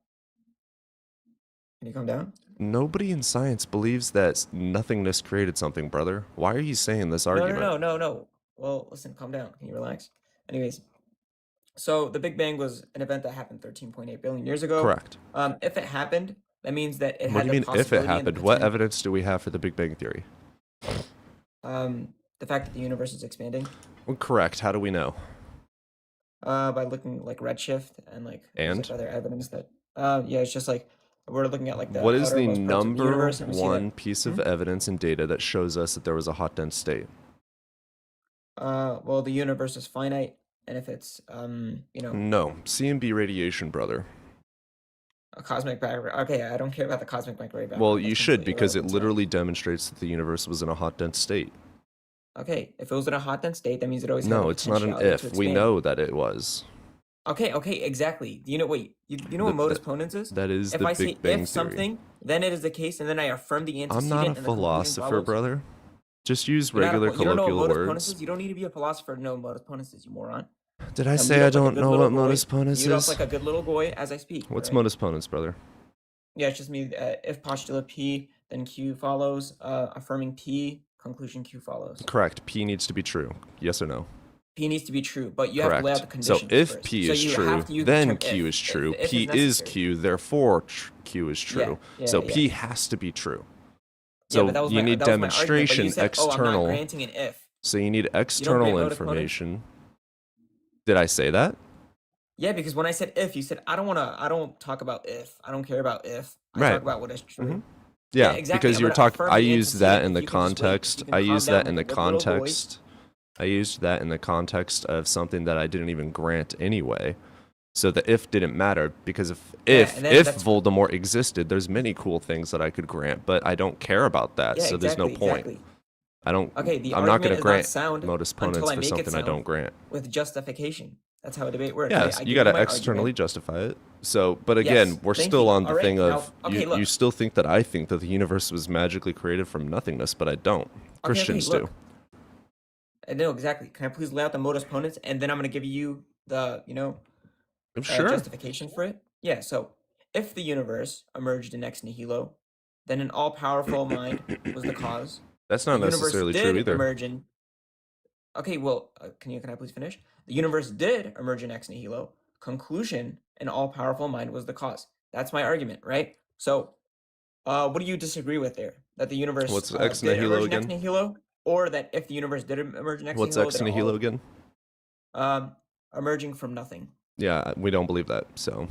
Can you calm down? Nobody in science believes that nothingness created something, brother. Why are you saying this argument? No. Well, listen, calm down. Can you relax? Anyways, so the Big Bang was an event that happened 13.8 billion years ago. Correct. If it happened, that means that it What had do you the mean if it possibility and the happened? What poten- evidence do we have for the Big Bang Theory? The fact that the universe is expanding. Well, correct. How do we know? By looking like redshift and like there's, And? like, other evidence that yeah, it's just like we're looking at like the What is the outermost parts of the number universe and we see that- one piece of evidence and data that shows us that there was a hot dense state? well, the universe is finite, and if it's No. CMB radiation, brother. a cosmic background. Okay, I don't care about the cosmic microwave background. Well, that's you should, completely because it irrelevant to literally demonstrates that the universe was in a hot dense state. Okay, if it was in a hot dense state, that means it always had No, the it's not an potentiality if. to We expand. know that it was. Okay, exactly. You know what modus ponens is? That is If the I Big say Bang if theory. something, then it is the case, and then I affirm the antecedent. I'm not a and the conclusion philosopher, follows. brother. Just use You're not a- regular you don't know what colloquial modus ponens words. is? You don't need to be a philosopher to know what modus ponens is, you moron. Did I Now, say mute I up like a don't good know little what boy. modus ponens Mute up is? like a good little boy as I speak. What's alright? modus ponens, brother? Yeah, it's just me. If postulate P, then Q follows. Affirming P, conclusion Q follows. Correct. P needs to be true. Yes or no? P needs to be true, but you have to lay out the Correct. So conditions if first. P So is you true, have to use the then term Q if. is true. If P is is necessary. Q, therefore Q is true. Yeah, So yeah. P has to be true. Yeah, So but that was you my, need that was my argument, but demonstration you said, Oh, I'm external. not granting an if. So you need external grant modus ponens? information. Did I say that? Yeah, because when I said if, you said I don't talk about if. I don't care about if. I Right. talk about what is true. Mhm. Yeah, exactly. because I'm you were gonna talking. affirm I the used that antecedent in the if you can just wait. context. You can I calm used down that in the like a good little boy. context. I used that in the context of something that I didn't even grant anyway. So the if didn't matter because if and then if that's- Voldemort existed, there's many cool things that I could grant, but I don't care about that. Yeah, so there's no point. Exactly. I don't. Okay, the I'm not argument going to is grant sound modus until ponens I for make it something I sound don't grant. with justification. That's how a debate works. Yes, I you give got to my externally argument. justify it. So, but again, Yes, we're thank still you. on the All right, thing now- of okay, you look. still think that I think that the universe was magically created from nothingness, but I don't. Christians do. look. No, exactly. Can I please lay out the modus ponens, and then I'm going to give you the Sure. justification for it? Yeah. So if the universe emerged in ex nihilo, then an all-powerful mind was the cause. That's not The universe necessarily did true either. emerge in. Okay, well, can I please finish? The universe did emerge in ex nihilo. Conclusion, an all-powerful mind was the cause. That's my argument, right? So, what do you disagree with there? That the universe What's ex did nihilo emerge in ex again? nihilo, or that if the universe did emerge in ex What's nihilo, ex then nihilo again? emerging from nothing. Yeah, we don't believe that. So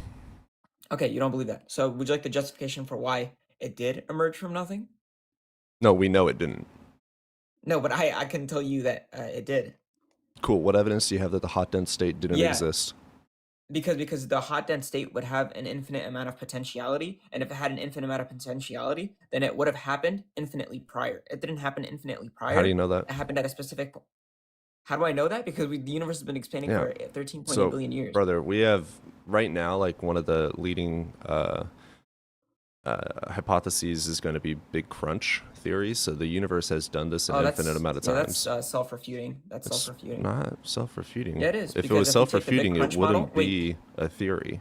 Okay, you don't believe that. So, would you like the justification for why it did emerge from nothing? no, we know it didn't. No, but I can tell you that it did. Cool. What evidence do you have that the hot dense state didn't Yeah. exist? Because the hot dense state would have an infinite amount of potentiality, and if it had an infinite amount of potentiality, then it would have happened infinitely prior. It didn't happen infinitely prior. How do you know that? It happened at a specific point. How do I know that? Because the universe has been expanding Yeah. for 13.8 So, billion years. brother, we have right now like one of the leading hypotheses is going to be Big Crunch theory. So the universe has done this an infinite amount of times. That's self-refuting. That's It's self-refuting. not self-refuting. Yeah, it is, If it because was if you take the Big self-refuting, it Crunch wouldn't model- be a theory.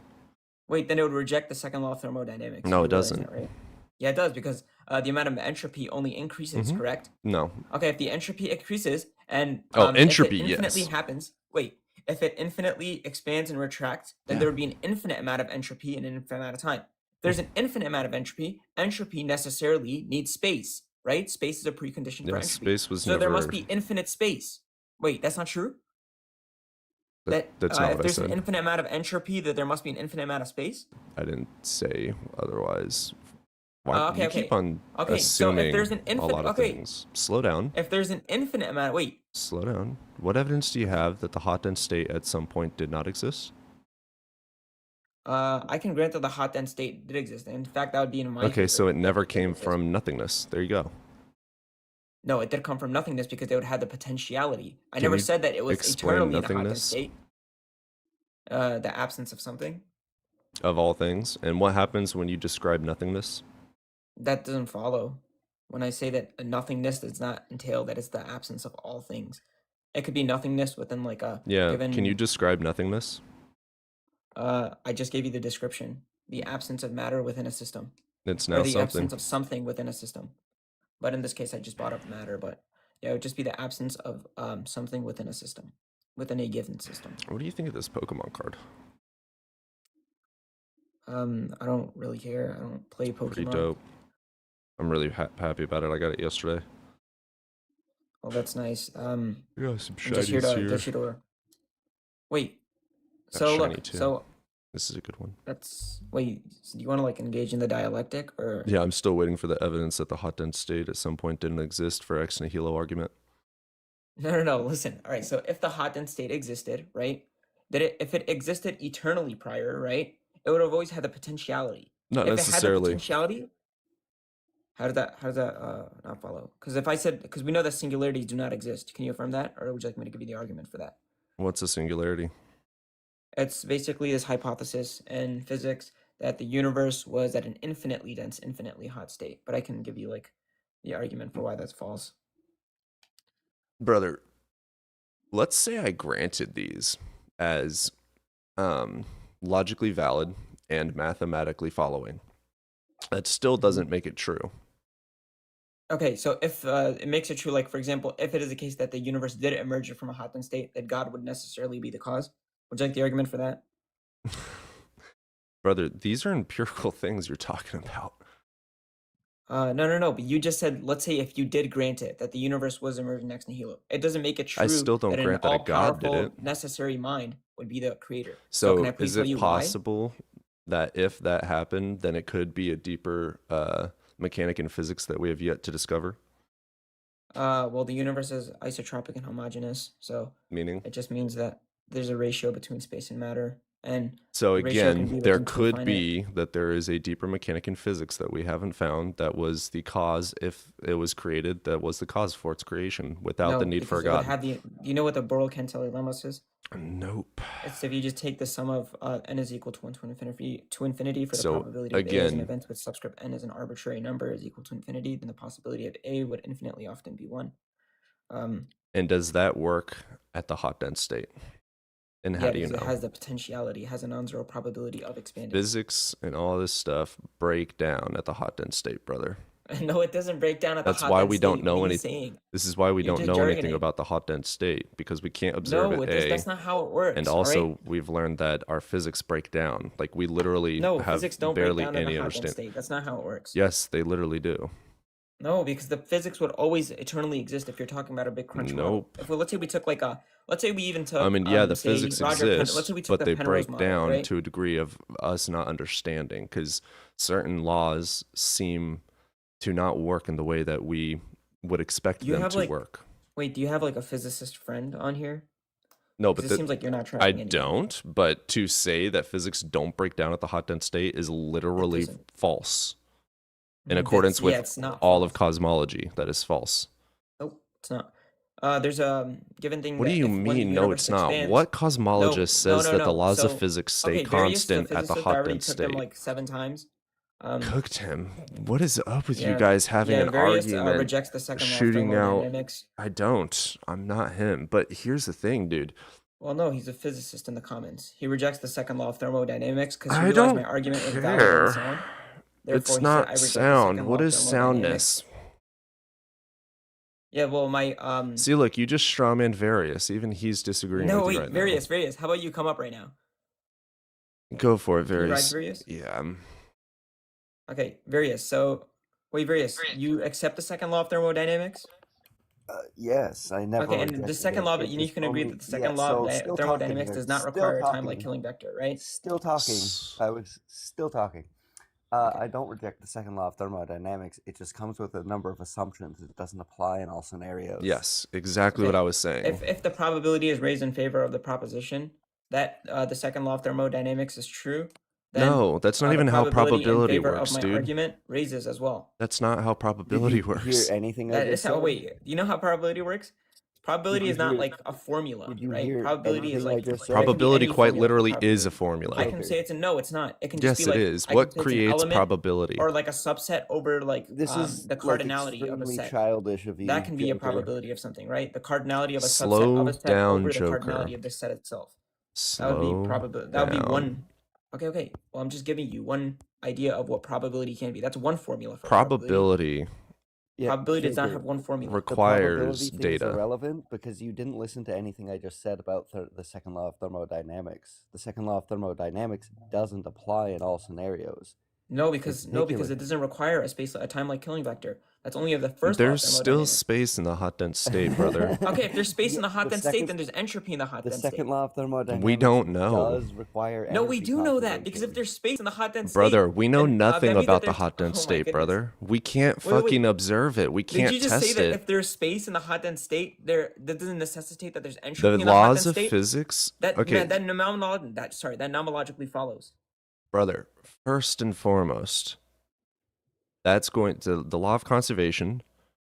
Wait, then it would reject the second law of thermodynamics. No, You it realize doesn't. that, right? Yeah, it does, because the amount of entropy only increases, Mhm. correct? No. Okay, if the entropy increases and Entropy, if it infinitely yes. happens, wait, if it infinitely expands and retracts, then Yeah. there would be an infinite amount of entropy in an infinite amount of time. There's an infinite amount of entropy. Entropy necessarily needs space, right? Space is a precondition for Yeah, entropy. space was So never. there must be infinite space. Wait, that's not true? That's not if what I there's an said. infinite amount of entropy, that there must be an infinite amount of space? I didn't say otherwise. Why Okay, you okay. keep on Okay, so if assuming there's an a infinite- lot of okay. things? Slow down. If there's an infinite amount, wait, Slow down. What evidence do you have that the hot dense state at some point did not exist? I can grant that the hot dense state did exist. In fact, that would be in my Okay, favor so it that never it did came exist. from nothingness. There you go. No, it did come from nothingness because they would have the potentiality. I Can never you said that it was explain eternally in a hot dense nothingness? state. The absence of something. Of all things. And what happens when you describe nothingness? That doesn't follow. When I say that a nothingness does not entail that it's the absence of all things. It could be nothingness within like a Yeah, given. can you describe nothingness? I just gave you the description. The absence of matter within a system. It's Or now the something. absence of something within a system. But in this case, I just brought up matter. But yeah, it would just be the absence of something within a system, within a given system. What do you think of this Pokemon card? I don't really care. I don't play Pokemon. Pretty dope. I'm really happy about it. I got it yesterday. Oh, that's nice. Yeah, some I'm just shinies here here. to wait. Got So shiny look, too. so This is a good one. that's wait. So do you want to like engage in the dialectic or? Yeah, I'm still waiting for the evidence that the hot dense state at some point didn't exist for ex nihilo argument. No. Listen. All right. So if the hot dense state existed, right? If it existed eternally prior, right? It would have always had the potentiality. Not If it had the necessarily. potentiality, how does that not follow? Because if I said, because we know that singularities do not exist, can you affirm that, or would you like me to give you the argument for that? What's a singularity? It's basically this hypothesis in physics that the universe was at an infinitely dense, infinitely hot state. But I can give you like the argument for why that's false. Brother, let's say I granted these as logically valid and mathematically following. That still doesn't make it true. Okay, so if it makes it true, like for example, if it is the case that the universe did emerge from a hot dense state, that God would necessarily be the cause. Would you like the argument for that? Brother, these are empirical things you're talking about. No. But you just said, let's say if you did grant it, that the universe was emerging ex nihilo. It doesn't make it true I still don't that grant an that a God did all-powerful, it. necessary mind would be the creator. So can I please is tell it you why? possible that if that happened, then it could be a deeper mechanic in physics that we have yet to discover? Well, the universe is isotropic and homogeneous, so Meaning? it just means that there's a ratio between space and matter, and So the ratio can again, be there within two could finite- be that there is a deeper mechanic in physics that we haven't found that was the cause, if it was created, that was the cause for its creation without the need for a because it would God. have you know what the Borel-Cantelli lemma is? Nope. It's if you just take the sum of n is equal to 1 to infinity for the So, probability of A as an again- event with subscript n as an arbitrary number is equal to infinity, then the possibility of A would infinitely often be 1. And does that work at the hot dense state? And how Yeah, do you because know? it has the potentiality, it has a non-zero probability of expanding. Physics and all this stuff break down at the hot dense state, brother. No, it doesn't break down at the That's hot why dense we state. don't What know are you anything. saying? This is why we You're don't just know anything jargoning. about the hot dense state, because we can't observe No, it. that's not how it works. And all also right? we've learned that our physics break down. Like we literally No, have physics don't break barely down in any a hot dense understanding. state. That's not how it works. Yes, they literally do. No, because the physics would always eternally exist if you're talking about a big crunch model. Nope. If let's say we took let's say we even took I mean, yeah, the say physics Roger Penrose. exists, Let's say we took but the they Penrose break model, down right? to a degree of us not understanding, because certain laws seem to not work in the way that we would expect You them have to like work. wait, do you have like a physicist friend on here? No, Because but it seems like you're not I tracking anything. don't. But to say that physics don't break down at the hot dense state is literally doesn't. false. In That's- accordance yeah, with it's not all of false. cosmology, that is false. Nope, it's not. There's a given thing. What do that you when the mean? No, universe it's not. expands- What cosmologist says that the no. laws of So, physics stay okay, Various, constant the at the physicist, I hot already dense took them state? like 7 times. Cooked him. What is up with you Yeah, guys having an Various argument? rejects the second law of shooting out. thermodynamics. I don't. I'm not him. But here's the thing, dude. Well, no, he's a physicist in the comments. He rejects the second law of thermodynamics because he I realized don't my argument was valid care. and sound. Therefore, It's he said, not I reject the sound. second law What of is thermodynamics. soundness? Yeah, well, my See, look, you just strawman Various. Even he's disagreeing no, with wait, you right Various. How about you come up right now? now. Go for it, Can you ride Various. Various? Yeah. Okay, Various. So, wait, Various, you accept the second law of thermodynamics? Yes, I never. Okay, and the rejected second it. law, It you just can agree only- that the second yeah, law so of still thermodynamics talking does here, not still require a talking. time-like killing vector, right? Still talking. I was still talking. I don't reject the second law of thermodynamics. It just comes with a number of assumptions. It doesn't apply in all scenarios. Yes, exactly what Okay. I was saying. If the probability is raised in favor of the proposition that the second law of thermodynamics is true, then No, that's not the even how probability in probability favor works, of my dude. argument raises as well. That's not how Did probability you works. hear anything I That just is how. said? Wait, you know how probability works? Probability you is not hear- like a formula, did you right? hear Probability is anything I like just said? there can be Probability any quite formula for literally is a probability. formula. I can Okay. say it's a no, it's not. It can Yes, just be it like is. I can What say it's an creates element probability? or like a subset over like This is the cardinality of a extremely set. childish of you. That can be a Joker. probability of something, right? The cardinality of a subset Slow of a set down, over the Joker. cardinality of the set itself. That Slow would be probability. That would be down. one. Okay. Well, I'm just giving you one idea of what probability can be. That's one formula for Probability. Yeah, Probability does not Joker, have one formula. the probability requires thing is data. irrelevant because you didn't listen to anything I just said about the second law of thermodynamics. The second law of thermodynamics doesn't apply in all scenarios. No, because ridiculous. it doesn't require a time-like killing vector. That's only of the first law of There's still thermodynamics. space in the hot dense state, brother. Okay, if there's space in Yeah, the hot the dense second- state, then there's entropy in the hot The dense second state. law of thermodynamics We don't know. does require No, we energy do know that because if conservation. there's space in the hot dense Brother, state, we know then, nothing that means that about the there's- hot dense oh my state, goodness. brother. We can't Wait, wait. fucking observe it. We Did can't you just say test that it. if there's space in the hot dense state, that doesn't necessitate that there's entropy The in the hot laws dense of state? physics. That Okay, that nomologically follows. brother. First and foremost, that's going to the law of conservation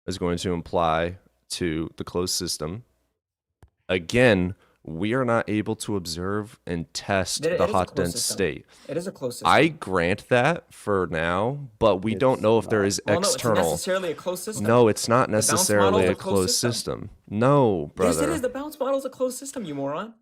is going to imply to the closed system. Again, we are not able to observe and test It the is a hot closed dense system. state. It is a closed system. I grant that for now, but we don't It's know if there not. is well, no, it's external. necessarily a closed system. No, it's not bounce model's necessarily a a closed closed system. system. No, Yes, brother. it is. The bounce model is a closed system, you moron.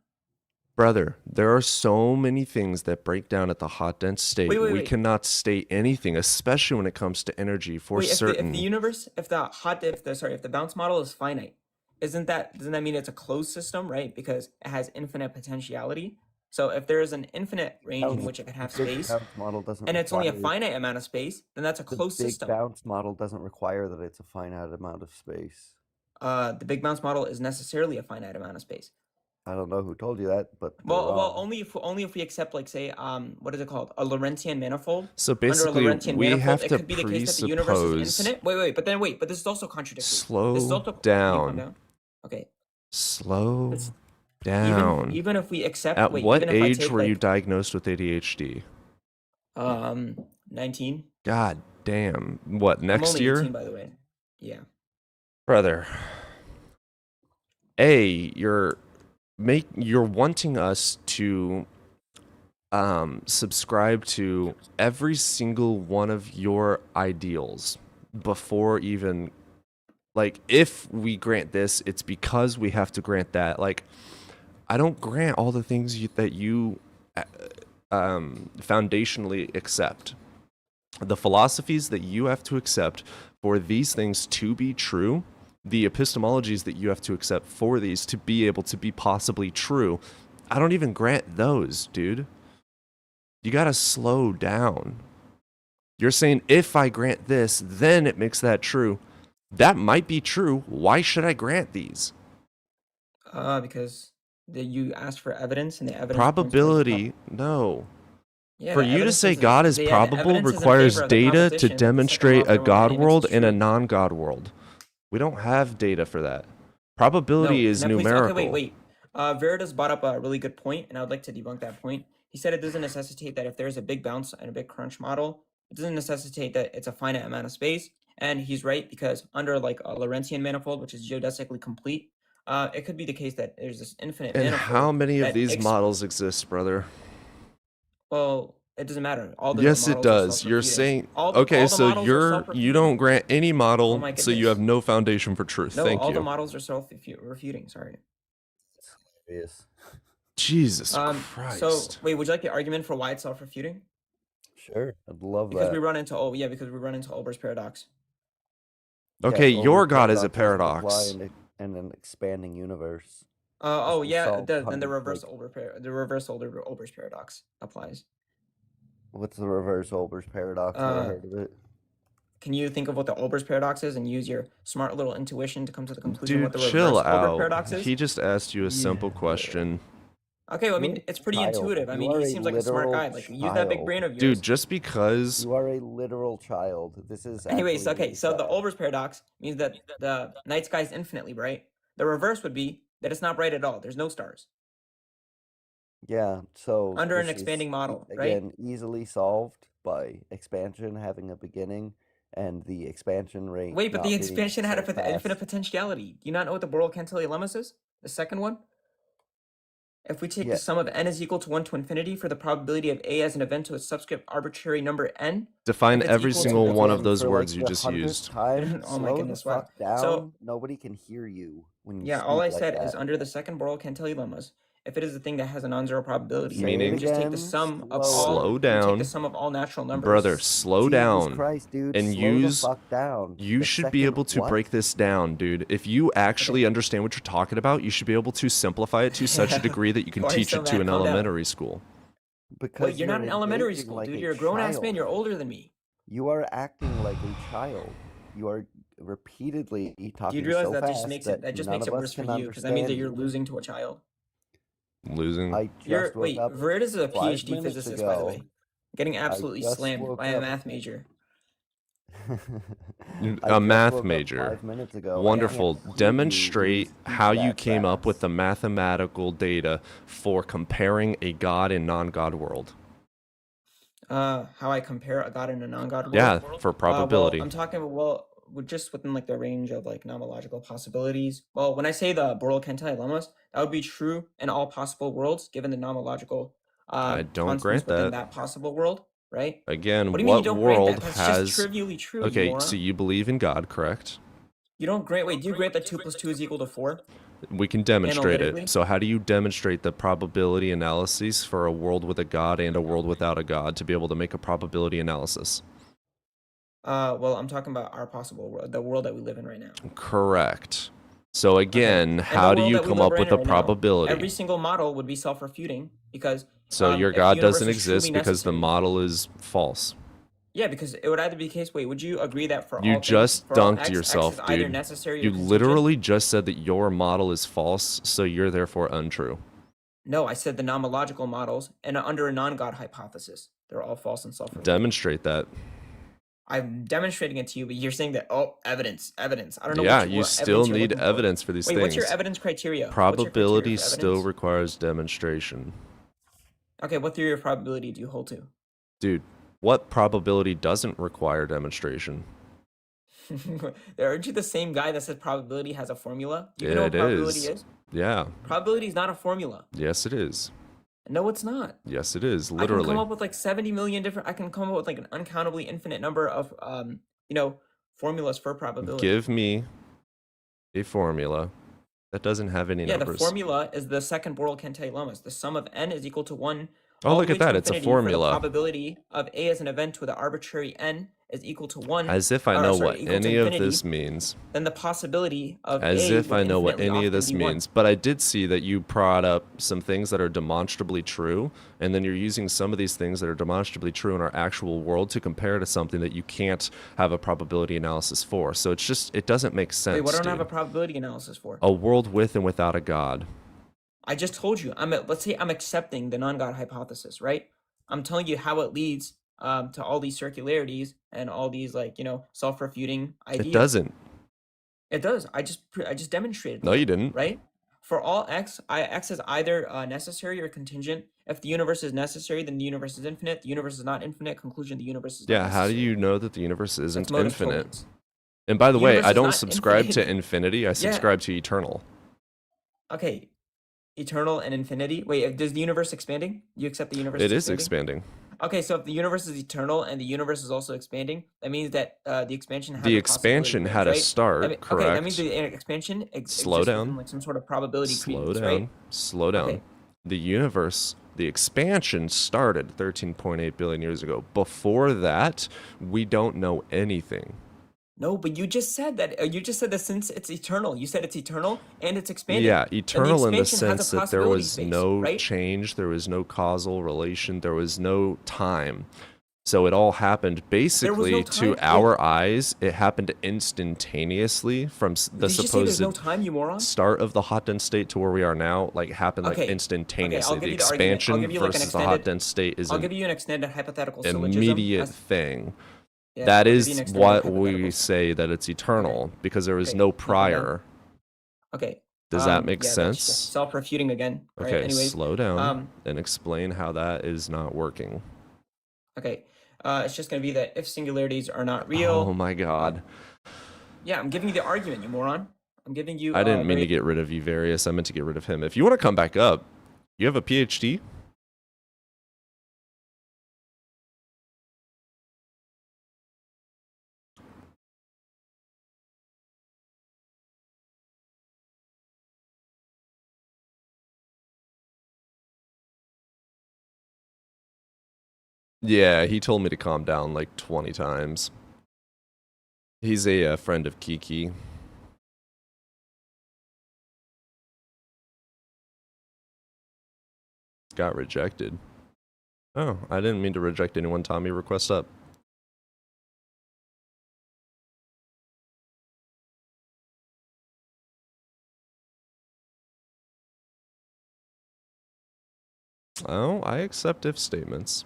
Brother, there are so many things that break down at the hot dense state. Wait, we wait. cannot state anything, especially when it comes to energy for Wait, certain. if the universe, if the bounce model is finite, doesn't that mean it's a closed system, right? Because it has infinite potentiality. So if there is an infinite range in which it can have The big space, bounce model doesn't and it's only a require- finite amount of space, then that's a The closed big system. bounce model doesn't require that it's a finite amount of space. The big bounce model is necessarily a finite amount of space. I don't know who told you that, but they're Well, wrong. only if we accept, like, say, what is it called, a Lorentzian manifold. So Under a basically, Lorentzian we manifold, have it to could be the case that the universe is presuppose. infinite. But this is also contradictory. Slow This is also, can you calm down. Okay. Slow It's- down. Even if we accept. At wait, what even if I age take, were you like, diagnosed with ADHD? 19. God damn. What, I'm next only year? 18, by the way. Yeah. Brother. You're wanting us to subscribe to every single one of your ideals before even, like, if we grant this, it's because we have to grant that. Like, I don't grant all the things that you foundationally accept. The philosophies that you have to accept for these things to be true, the epistemologies that you have to accept for these to be able to be possibly true, I don't even grant those, dude. You gotta slow down. You're saying if I grant this, then it makes that true. That might be true. Why should I grant these? Because you asked for evidence, and the evidence Probability, no. Yeah, For the you to evidence say is God is the probable evidence is in requires favor of the data to proposition that the second law demonstrate of a God thermodynamics world is and a true. non-God world. We don't have data for that. Probability No, is can I please? numerical. Okay, wait. Veritas brought up a really good point, and I would like to debunk that point. He said it doesn't necessitate that if there's a big bounce and a big crunch model, it doesn't necessitate that it's a finite amount of space. And he's right, because under like a Lorentzian manifold, which is geodesically complete, it could be the case that there's this infinite And manifold. how many of that these models exist, brother? Well, it doesn't matter. All the Yes, it models are does. You're self-refuting. saying all okay, the so models are you self-refuting. don't grant any model, my so you goodness. have no foundation for truth. No, Thank all you. the models are self-refuting. Sorry. Yes. Jesus Christ. So wait, would you like the argument for why it's self-refuting? Sure, I'd love Because that. we run into Olber's paradox. Okay, Yes, your Olber's God is a paradox doesn't paradox. apply in an expanding universe. Oh we yeah, it solved does. Then the hundreds, reverse Olber's paradox applies. What's the reverse Olber's paradox? Never heard of it. Can you think of what the Olber's paradox is and use your smart little intuition to come to the conclusion what Dude, the chill reverse Olber out. paradox is? He just asked you a simple question. Okay, well, I You're mean, a it's pretty child. intuitive. I You mean, are he a seems like a smart literal guy. Like, use that big brain of yours. Dude, just because You are a literal child. This is Anyways, actually okay, so the Olber's paradox means that the night sky is infinitely bright. The reverse would be that it's not bright at all. There's no stars. Yeah, so Under an this is, expanding model, right? again, easily solved by expansion having a beginning and the expansion rate. Wait, but not the being expansion had so an infinite fast. potentiality. Do you not know what the Borel-Cantilli lemmas is? The second one? If we take Yeah. the sum of n is equal to 1 to infinity for the probability of A as an event to a subscript arbitrary number n. define if it's every equal to single the one one- of those For, like, words you the just 100th used. Time, Oh my slow goodness, the fuck wow. down. So- Nobody can hear you when you Yeah, speak all I like said that. is under the second Borel-Cantilli lemmas, if it is a thing that has a non-zero probability, Say Meaning- we just take the again, sum of all. Slow We take down. the sum of all natural numbers. Brother, slow Jesus down. Christ, dude, and slow use- the fuck down. You The should be second able to what? break this down, dude. If you actually understand what you're talking about, you should be able to simplify it to such a degree that you can Why are you teach so it to mad? an Calm down. elementary school. Because Wait, you're not in elementary engaging school, like dude. a You're a grown-ass man. child. You're older than me. You are acting like a child. You are repeatedly Do talking you realize so that fast just makes that it none of us worse for can you? Because that means that understand you're you. losing to a child. Losing. I just woke up. Veritas is a 5 PhD minutes physicist, by the ago. way. Getting absolutely just slammed woke by a up. math major. I A just math woke up major. 5 minutes ago. I Wonderful. can't hear you Demonstrate speak how you that came up fast. with the mathematical data for comparing a God and non-God world. How I compare a god and a non-god world? Yeah, for probability. I'm talking about, just within like the range of like nomological possibilities. Well, when I say the Borel-Cantilli lemmas, that would be true in all possible worlds, given the nomological I don't constants grant within that. possible world, right? Again, What do you mean you what don't grant world that? That's has... just trivially true. Okay, you moron. so you believe in God, correct? You don't grant. Wait, do you grant that 2 + 2 is equal to 4? We can demonstrate Analytically? it. So how do you demonstrate the probability analyses for a world with a God and a world without a God to be able to make a probability analysis? Well, I'm talking about our possible world, the world that we live in right now. Correct. So again, And the how do world you that we come live up with in a right now, probability? Every single model would be self-refuting because So your if God the universe doesn't is truly exist because the necessary- model is false. Yeah, because it would either be the case. Wait, would you agree that for You all just things, for all dunked X yourself, is either dude. necessary or You contingent? literally just said that your model is false, so you're therefore untrue. No, I said the nomological models and under a non-God hypothesis, they're all false and self-refuting. Demonstrate that. I'm demonstrating it to you, but you're saying that evidence. I don't know. Yeah, what you still evidence you're need looking for. evidence for these Wait, things. what's your evidence criteria? What's your criteria Probability for still evidence? requires demonstration. Okay, what theory of probability do you hold to? Dude, what probability doesn't require demonstration? Aren't you the same guy that said probability has a formula? Do you Yeah, know what it probability is. is? Yeah. Probability is not a formula. Yes, it is. No, it's not. Yes, it is. I can Literally. come up with like 70 million different. I can come up with like an uncountably infinite number of formulas for probability. Give me a formula that doesn't have any Yeah, numbers. the formula is the second Borel-Cantilli lemmas. The sum of n is equal to 1 Oh, all look the at way to that. It's a infinity for the formula. probability of A as an event with an arbitrary n is equal to 1. As if I or, know sorry, what equal to any of infinity, this means. then the possibility of As A if would I know what infinitely any of often this be 1. means. But I did see that you brought up some things that are demonstrably true, and then you're using some of these things that are demonstrably true in our actual world to compare to something that you can't have a probability analysis for. So it's just, it doesn't make sense. Wait, what don't I dude. have a probability analysis for? A world with and without a god. I just told you. Let's say I'm accepting the non-God hypothesis, right? I'm telling you how it leads to all these circularities and all these self-refuting ideas. It doesn't. It does. I just demonstrated. No, that, you didn't. Right? For all x, x is either necessary or contingent. If the universe is necessary, then the universe is infinite. The universe is not infinite. Conclusion: the universe is not Yeah, how do necessary. you know that the universe isn't That's modus infinite? ponens. And by the The way, universe I is don't not subscribe to infinite. infinity. I Yeah. subscribe to eternal. Okay, eternal and infinity. Wait, does the universe expanding? You accept the universe? It is expanding? expanding. Okay, so if the universe is eternal and the universe is also expanding, that means that the expansion has The a possibility expansion range, had a right? start, Okay, that correct? means the expansion Slow exists down. within like some sort of probability Slow credence, down. right? Slow down. Okay. The universe, the expansion started 13.8 billion years ago. Before that, we don't know anything. No, but you just said that. You just said that since it's eternal, you said it's eternal and it's expanding. Yeah, Then eternal in the expansion has a sense that there possibility was space, no right? change, there was no causal relation, there was no time. So it all happened basically to time? our eyes. It happened instantaneously from the Did you say there's supposed no time, you moron? start of the hot dense state to where we are now. Like happened like Okay, instantaneously. give The you the argument. I'll expansion give you, like, an versus the hot extended- dense state is I'll an give you an extended hypothetical syllogism. immediate thing. Yeah, That I'll give you is an extended what we hypothetical. say that it's eternal because there is Okay, no you can, prior. Okay. Does that make yeah, sense? That's self-refuting again. All right, Okay, anyways, slow down and explain how that is not working. Okay. It's just going to be that if singularities are not real. Oh my god. Yeah, I'm giving you the argument, you moron. I'm giving you. I didn't mean to get rid of you, Various. I meant to get rid of him. If you want to come back up, you have a PhD? Yeah, he told me to calm down like 20 times. He's a friend of Kiki. Got rejected. Oh, I didn't mean to reject anyone. Tommy, request up. Oh, I accept if statements.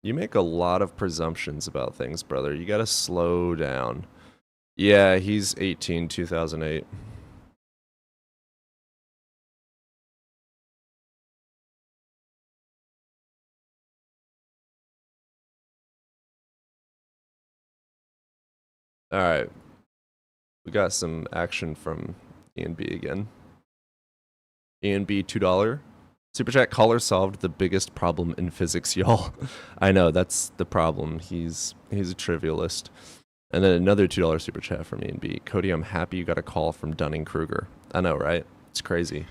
You make a lot of presumptions about things, brother. You gotta slow down. Yeah, he's 18, 2008. Alright. We got some action from Ian B again. Ian B, $2. Super chat caller solved the biggest problem in physics, y'all. I know, that's the problem. He's a trivialist. And then another $2 super chat from Ian B. Cody, I'm happy you got a call from Dunning-Kruger. I know, right? It's crazy.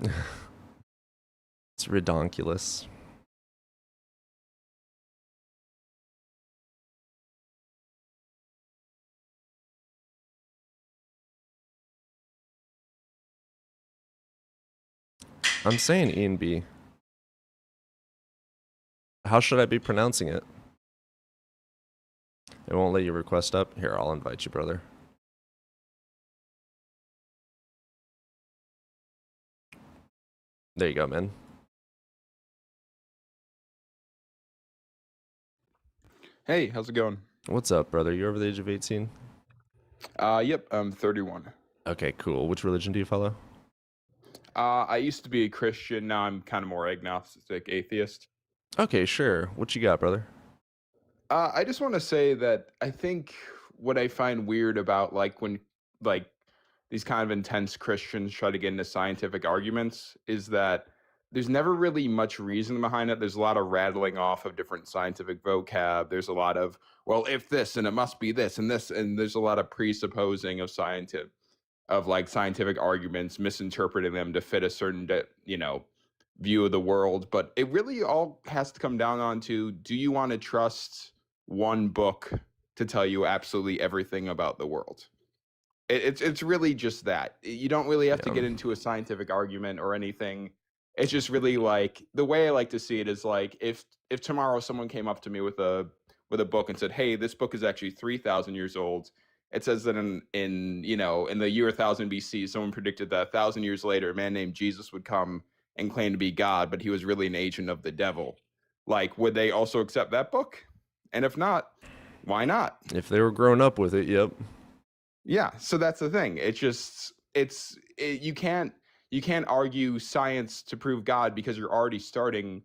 It's redonkulous. I'm saying Ian B. How should I be pronouncing it? It won't let you request up? Here, I'll invite you, brother. There you go, man. Hey, how's it going? What's up, brother? You over the age of 18? Yep, I'm 31. Okay, cool. Which religion do you follow? I used to be a Christian, now I'm kind of more agnostic, atheist. Okay, sure. What you got, brother? I just want to say that I think what I find weird about when these kind of intense Christians try to get into scientific arguments is that there's never really much reason behind it. There's a lot of rattling off of different scientific vocab. There's a lot of, well, if this and it must be this, and there's a lot of presupposing of of like scientific arguments, misinterpreting them to fit a certain, view of the world. But it really all has to come down onto, do you want to trust one book to tell you absolutely everything about the world? It's really just that. You don't really have to get into a scientific argument or anything. It's just really like, the way I like to see it is like, if tomorrow someone came up to me with a book and said, "Hey, this book is actually 3,000 years old." It says that in the year 1000 BC, someone predicted that 1,000 years later, a man named Jesus would come and claim to be God, but he was really an agent of the devil. Like, would they also accept that book? And if not, why not? If they were grown up with it, yep. Yeah, so that's the thing. You can't argue science to prove God, because you're already starting.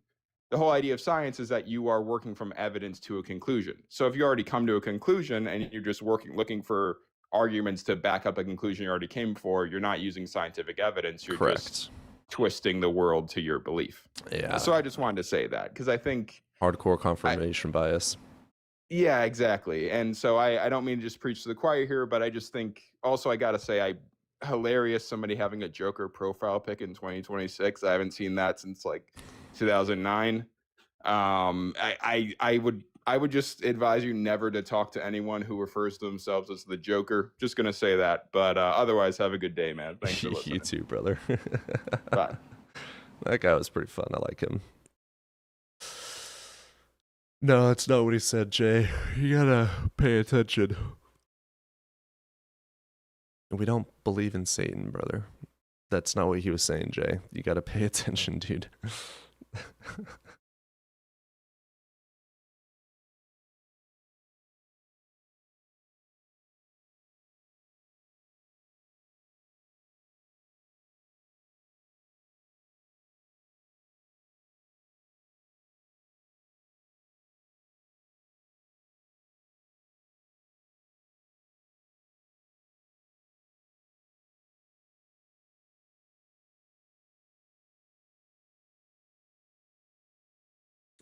The whole idea of science is that you are working from evidence to a conclusion. So if you already come to a conclusion and you're just looking for arguments to back up a conclusion you already came for, you're not using scientific evidence. You're just twisting the world to your belief. Yeah. So I just wanted to say that, because I think hardcore confirmation bias. Yeah, exactly. And so I don't mean to just preach to the choir here, but I just think also, I got to say, hilarious somebody having a Joker profile pic in 2026. I haven't seen that since like 2009. I would just advise you never to talk to anyone who refers to themselves as the Joker. Just gonna say that. But otherwise, have a good day, man. Thanks for listening. You too, brother. Bye. That guy was pretty fun. I like him. No, that's not what he said, Jay. You gotta pay attention. We don't believe in Satan, brother. That's not what he was saying, Jay. You gotta pay attention, dude.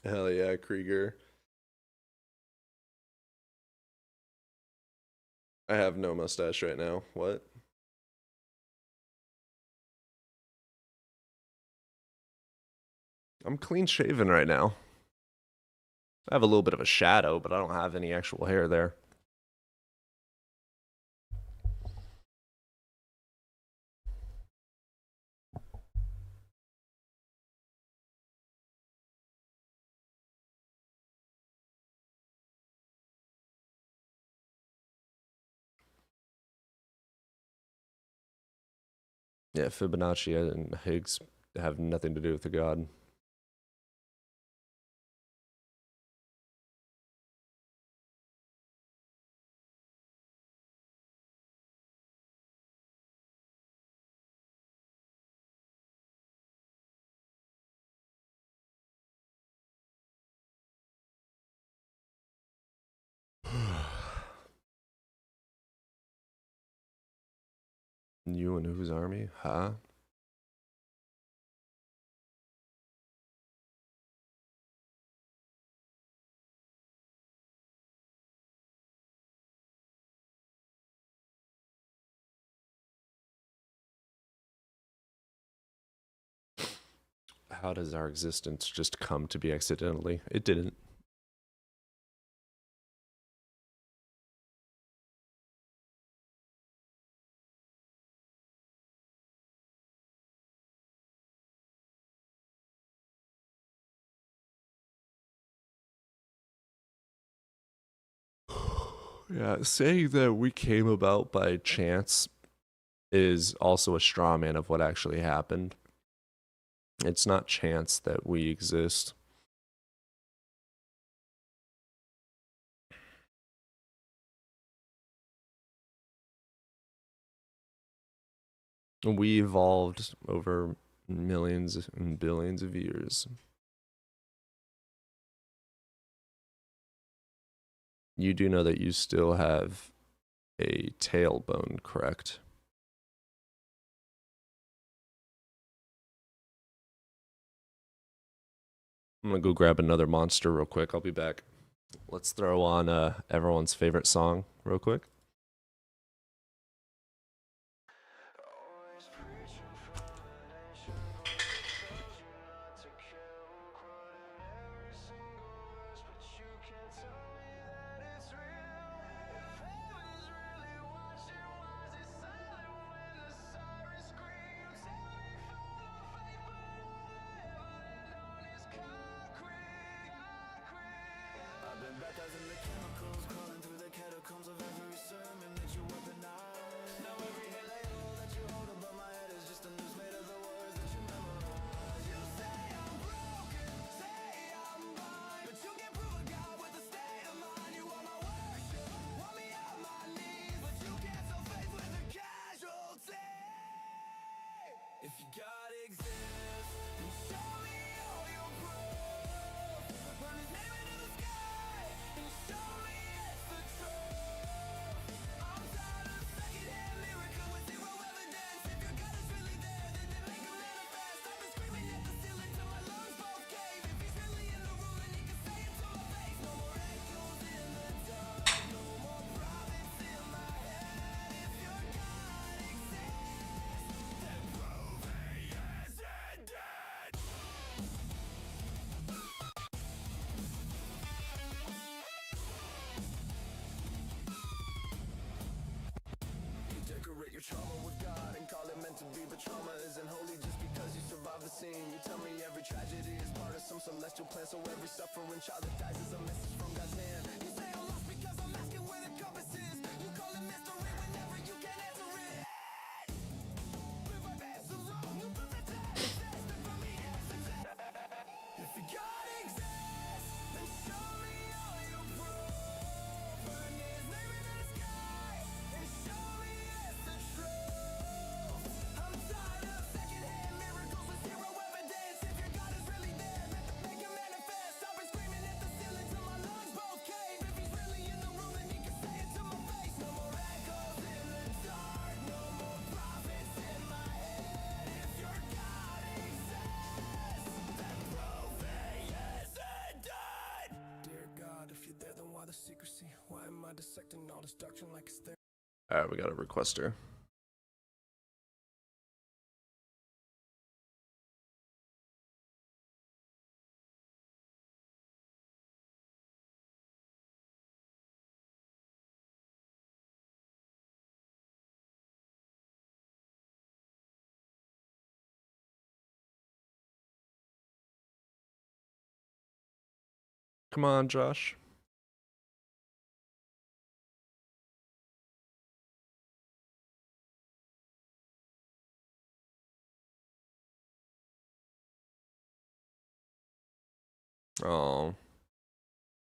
Hell yeah, Krieger. I have no mustache right now. What? I'm clean shaven right now. I have a little bit of a shadow, but I don't have any actual hair there. Yeah, Fibonacci and Higgs have nothing to do with the God. You and whose army? Huh? How does our existence just come to be accidentally? It didn't. Yeah, saying that we came about by chance is also a straw man of what actually happened. It's not chance that we exist. We evolved over millions and billions of years. You do know that you still have a tailbone, correct? I'm gonna go grab another monster real quick. I'll be back. Let's throw on everyone's favorite song real quick. celestial plan, so every suffering child that dies is a message from God's hand. You say I'm lost because I'm asking where the compass is. You call it mystery whenever you can answer it. If I've answered wrong, you prove it to exist, and for me answers it. If God exists, then show me all you prove. Put his name in the sky, and show me it's the truth. I'm tired of secondhand miracles with zero evidence. If your God is really there, make him manifest. I've been screaming at the ceiling till my lungs both cave. If he's really in the room, then he can say it to my face. No more echoes in the dark, no more prophets in my head. If your God exists, then prove he isn't dead. Dear God, if you're there, then why the secrecy? Why am I dissecting all this doctrine like it's there? All right, we got a requester. Come on, Josh. Oh,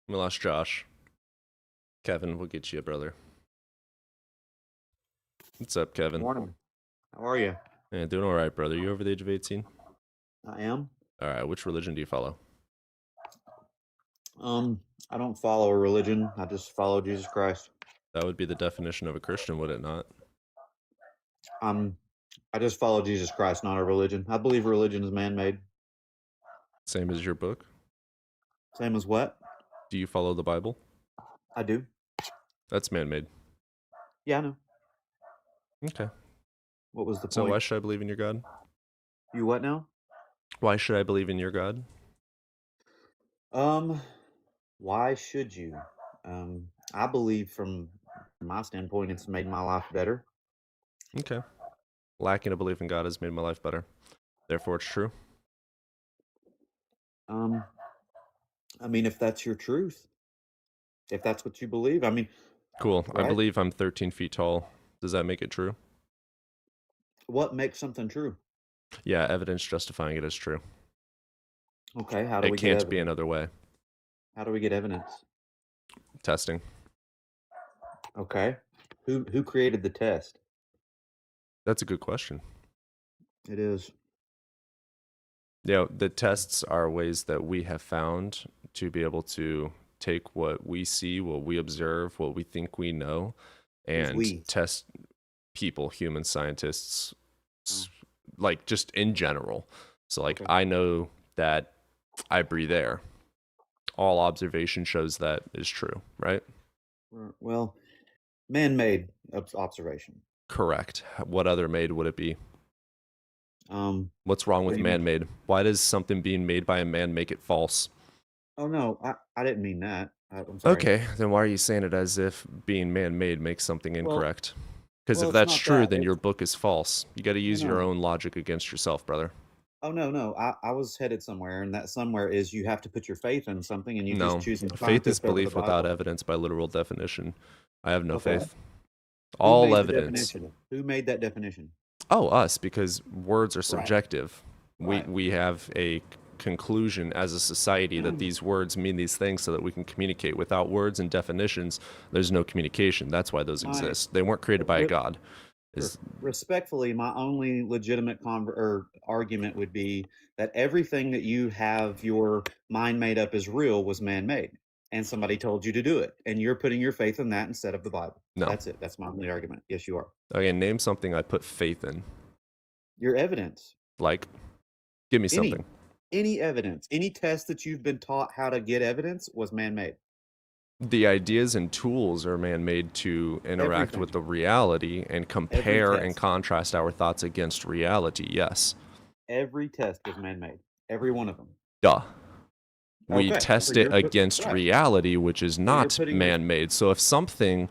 we lost Josh. Kevin, we'll get you, brother. What's up, Kevin? Morning. How are you? Yeah, doing all right, brother. You over the age of 18? I am. All right, which religion do you follow? I don't follow a religion. I just follow Jesus Christ. That would be the definition of a Christian, would it not? I just follow Jesus Christ, not a religion. I believe religion is man-made. Same as your book? Same as what? Do you follow the Bible? I do. That's man-made. Yeah, I know. Okay. What was the So point? why should I believe in your God? You what now? Why should I believe in your God? Why should you? I believe from my standpoint, it's made my life better. Okay. Lacking a belief in God has made my life better. Therefore, it's true. I mean, if that's your truth, if that's what you believe, I mean, Cool. I right? believe I'm 13 feet tall. Does that make it true? What makes something true? Yeah, evidence justifying it as true. Okay, how do It we get can't evidence? be another way. How do we get evidence? Testing. Okay. Who created the test? That's a good question. It is. Yeah, the tests are ways that we have found to be able to take what we see, what we observe, what we think we know, Who's and we? test people, human scientists, like just in general. So like Okay. I know that I breathe air. All observation shows that is true, right? Well, man-made observation. Correct. What other made would it be? What's wrong what with do you mean? man-made? Why does something being made by a man make it false? Oh no, I didn't mean that. I'm sorry. Okay, then why are you saying it as if being man-made makes something Well, incorrect? Because well, if it's that's not true, that. then your It's book is false. You got to use your no. own logic against yourself, brother. Oh no. I was headed somewhere, and that somewhere is you have to put your faith in something, and you No, just choosing faith is scientist over the belief without Bible. evidence by literal definition. I have no Okay. faith. Who All made the evidence. definition? Who made that definition? Oh, us, because words are Right. subjective. Right. We have a conclusion as a society that these words mean these things so that we can communicate. Without words and definitions, there's no communication. That's why those My exist. They weren't created by a re- god. respectfully, my only legitimate argument would be that everything that you have your mind made up as real was man-made, and somebody told you to do it, and you're putting your faith in that instead of the Bible. No. That's it. That's my only argument. Yes, you are. Okay, name something I put faith in. Your evidence. Like, give me something. Any evidence, any test that you've been taught how to get evidence was man-made. The ideas and tools are man-made to interact Everything. with the reality and compare and test. contrast our thoughts against reality. Yes. Every test was man-made. Every one of them. Duh. We Okay, test so it you're against right. reality, which is you're not putting your- man-made. So if something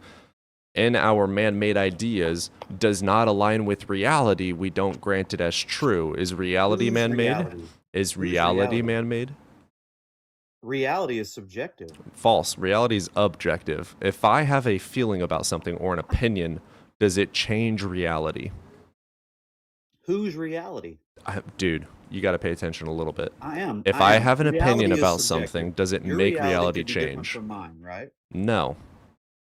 in our man-made ideas does not align with reality, we don't grant it as true. Is reality Whose man-made? reality? Is Whose reality reality? man-made? Reality is subjective. False. Reality is objective. If I have a feeling about something or an opinion, does it change reality? Whose reality? Dude, you got to pay attention a little bit. I am. If I am. have an opinion Reality is about subjective. something, does it Your make reality could be different change? from mine, right? No.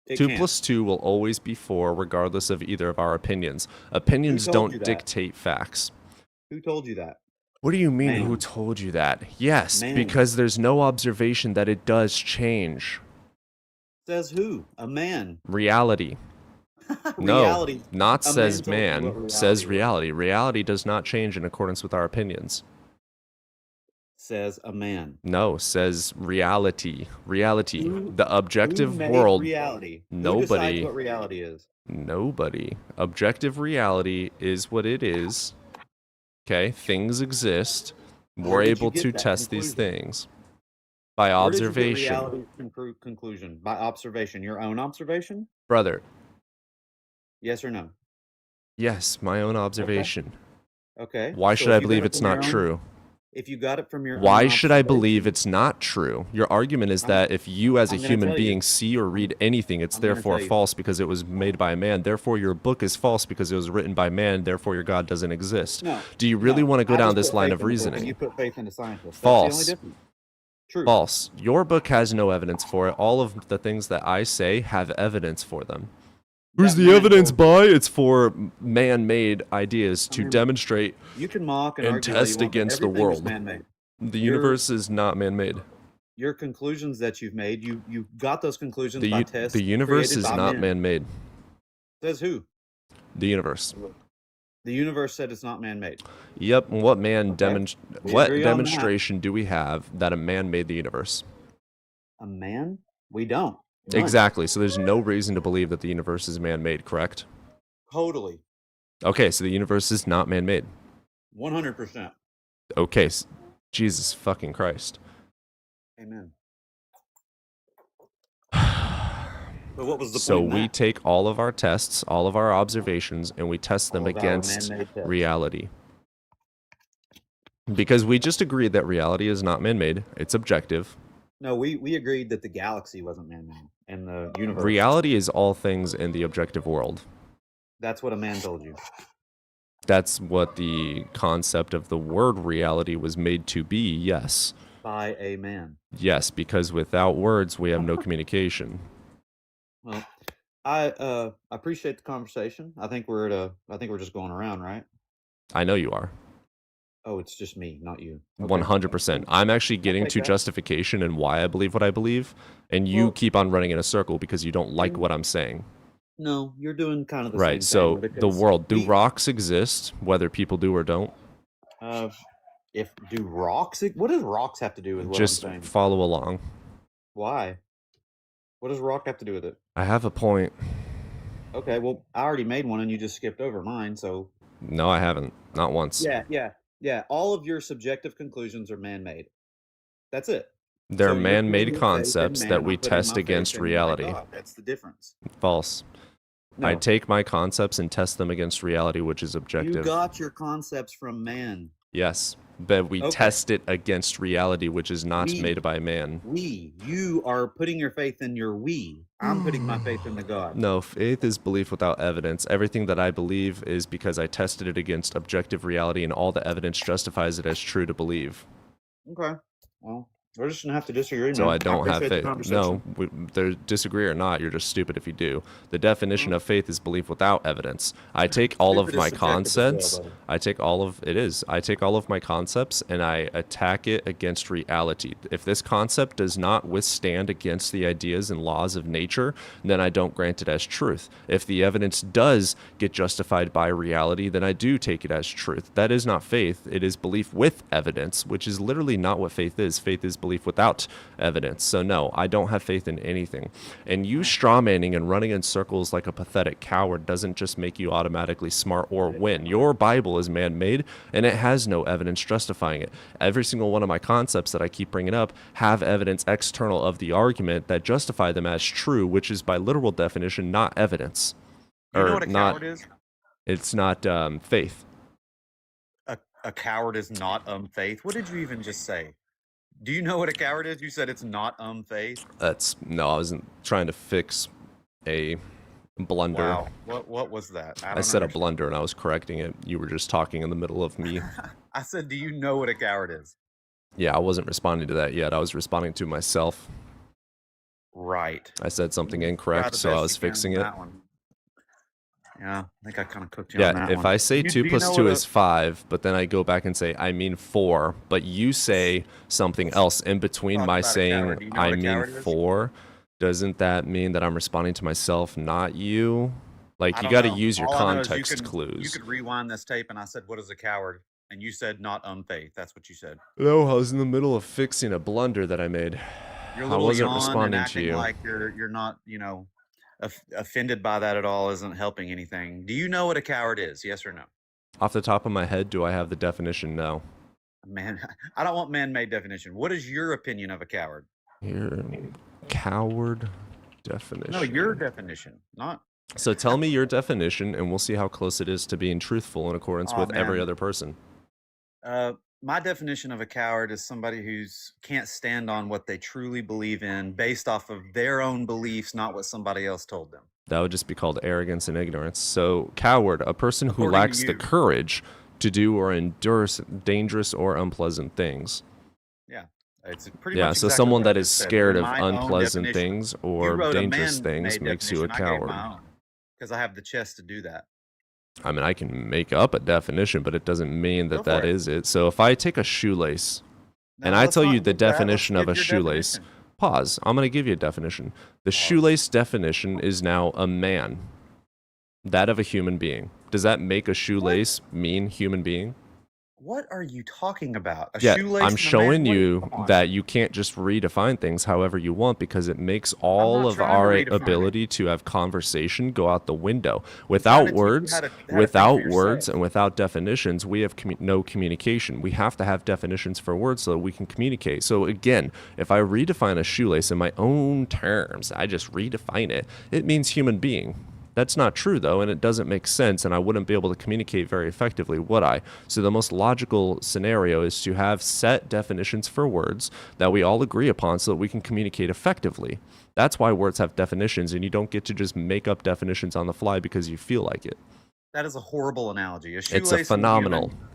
It 2 can't. + 2 will always be 4, regardless of either of our opinions. Opinions Who told you don't that? dictate facts. Who told you that? What do you mean, who Man. told you that? Yes, Man. because there's no observation that it does change. Says who? A man. Reality. Reality. No, not A man says told you man, what reality says was. reality. Reality does not change in accordance with our opinions. Says a man. No, says reality. Reality. Who- The objective Who made world. reality? Who Nobody. decides what reality is? Nobody. Objective reality is what it is. Okay, things exist. Where We're did you able get to that test these conclusion? things by Where did you get observation. reality's conclusion? By observation. Your own observation? Brother, Yes or no? yes, my own observation. Okay. Why So should if I you got believe it it's from your not own- true? If you got it from your Why own should I observation- believe it's not true? Your argument is I'm- that if you as a I'm gonna human tell you. being see or read anything, it's I'm gonna therefore tell you. false because it was made by man. Therefore, your book is false because it was written by man. Therefore, your God doesn't exist. No. Do you really no. want to go I down just this put line faith of in the book, reasoning? And you put faith in a scientist. False. That's the only difference. True. False. Your book has no evidence for it. All of the things that I say have evidence for them. Who's That the man evidence told by? It's for man-made ideas to I mean, demonstrate You can mock and, and argue all you test want, but against the everything is world. man-made. The Your- universe is not man-made. Your conclusions that you've made, you got those conclusions The, by u- tests. the universe created is by not men. man-made. Says who? The universe. The universe said it's not man-made. Yep. and What man Okay. We what agree on that. demonstration do we have that a man made the universe? A man? We don't. None. Exactly. So there's no reason to believe that the universe is man-made, correct? Totally. Okay, so the universe is not man-made. 100%. Okay, Jesus fucking Christ. Amen. But what was the So point in we that? take all of our tests, all of our observations, and we test them All of our against man-made tests. reality. Because we just agreed that reality is not man-made, it's objective. No, we agreed that the galaxy wasn't man-made and the universe. Reality is all things in the objective world. That's what a man told you. That's what the concept of the word reality was made to be, yes. By a man. Yes, because without words, we have no communication. Well, I appreciate the conversation. I think we're just going around, right? I know you are. Oh, it's just me, not you. 100%. I'm actually getting take to that. justification and why I believe what I believe, and you Well- keep on running in a circle because you don't like what I'm saying. No, you're doing kind of the Right, same so thing. the world, do we- rocks exist, whether people do or don't? Do rocks? What does rocks have to do with what Just I'm saying? follow along. Why? What does rock have to do with it? I have a point. Okay, well, I already made one and you just skipped over mine, so No, I haven't. Not once. yeah. All of your subjective conclusions are man-made. That's it. They're So you're putting man-made your faith in concepts man, that I'm we putting test my faith against in my reality. God. That's the difference. False. No, I take my concepts and test them against reality, which is you objective. got your concepts from man. Yes, but we Okay. test it against reality, which is not We- made by man. You are putting your faith in your we. I'm putting my faith in the God. No, faith is belief without evidence. Everything that I believe is because I tested it against objective reality, and all the evidence justifies it as true to believe. Okay. Well, we're just gonna have to disagree. So man. I don't have appreciate the faith. No, conversation. disagree or not, you're just stupid if you do. The definition of faith is belief without evidence. I take all of Stupid is my subjective as well, concepts. buddy. I take all of my concepts and I attack it against reality. If this concept does not withstand against the ideas and laws of nature, then I don't grant it as truth. If the evidence does get justified by reality, then I do take it as truth. That is not faith. It is belief with evidence, which is literally not what faith is. Faith is belief without evidence. So no, I don't have faith in anything. And you strawmanning and running in circles like a pathetic coward doesn't just make you automatically smart or win. Your Bible is man-made and it has no evidence justifying it. Every single one of my concepts that I keep bringing up have evidence external of the argument that justify them as true, which is by literal definition not evidence. You know what a coward is? It's not faith. A coward is not faith. What did you even just say? Do you know what a coward is? You said it's not faith. No, I wasn't trying to fix a blunder. Wow. What was that? I don't said a understand. blunder and I was correcting it. You were just talking in the middle of me. I said, do you know what a coward is? Yeah, I wasn't responding to that yet. I was responding to myself. Right. I said something Try incorrect, the so I best was you can fixing on it. that one. Yeah, I think I kind of cooked you on Yeah, that if one. I say Do 2 you plus know 2 what is 5, but then I go back and say I mean 4, but you say something else in between Talk my about a saying coward. Do you know I what a mean coward is? 4, doesn't that mean that I'm responding to myself, not you? Like, I you don't got to know. use your All I know is context you clues. could rewind this tape, and I said, "What is a coward?" And you said, "Not faith." That's what you said. No, I was in the middle of fixing a blunder that I made. You're a I little wasn't yawn and responding to acting you. like you're not, offended by that at all. Isn't helping anything. Do you know what a coward is? Yes or no? Off the top of my head, do I have the definition? No. Man, I don't want man-made definition. What is your opinion of a coward? Your coward definition. No, your definition, not. So tell me your definition, and we'll see how close it is to being truthful in accordance Aw, with every man. other person. My definition of a coward is somebody who's can't stand on what they truly believe in based off of their own beliefs, not what somebody else told them. That would just be called arrogance and ignorance. So, coward, a person who According to lacks the you. courage to do or endure dangerous or unpleasant things. Yeah, it's pretty Yeah, much so exactly someone what I that is just said. scared In of my own unpleasant definition. things You or wrote a dangerous things man-made makes you a definition. I gave coward. my own because I have the chest to do that. I mean, I can make up a definition, but it doesn't mean Go that for that it. is it. So if I take a shoelace and No, I let's tell not you the do that. Let's definition of give a your shoelace, definition. pause. I'm going to give you a definition. The Pause. shoelace definition is now a man, that of a human being. Does that make a shoelace mean human being? What are you talking about? A Yeah, shoelace I'm and a showing man? you Come on. that you can't just redefine things however you want because it makes all not of trying to our redefine it. ability to have conversation go out the window. trying to Without teach you words, how to think for without yourself. words, and without definitions, we have no communication. We have to have definitions for words so that we can communicate. So again, if I redefine a shoelace in my own terms, I just redefine it, it means human being. That's not true, though, and it doesn't make sense, and I wouldn't be able to communicate very effectively, would I? So the most logical scenario is to have set definitions for words that we all agree upon so that we can communicate effectively. That's why words have definitions, and you don't get to just make up definitions on the fly because you feel like it. That is a horrible analogy. It's shoelace a and phenomenal. human-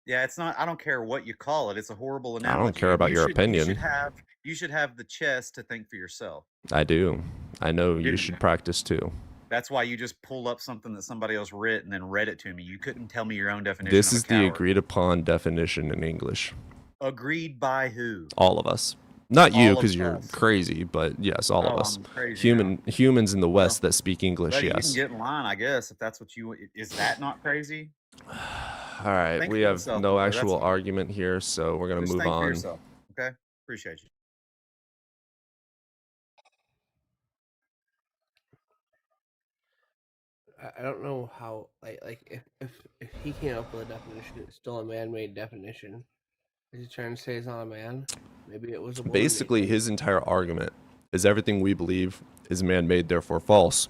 Yeah, it's not. I don't care what you call it. It's a horrible analogy. I don't care about your opinion. You should have the chest to think for yourself. I do. I know you Didn't should you? practice too. That's why you just pulled up something that somebody else writ and then read it to me. You couldn't tell me your own definition. This of is a the coward. agreed upon definition in English. Agreed by who? All of us. Not you, All of because you're us. crazy, but yes, all of Oh, us. I'm crazy now. Humans in the West that speak English, Buddy, yes. You can get in line, I guess, if that's what you. Is that not crazy? All right, Think we for have yourself, no brother. actual That's- argument here, so we're gonna Just move think for on. yourself. Okay, appreciate you. I don't know how if he came up with a definition, it's still a man-made definition. Is he trying to say it's not a man? Maybe it was a woman. Basically, his entire argument is everything we believe is man-made, therefore false.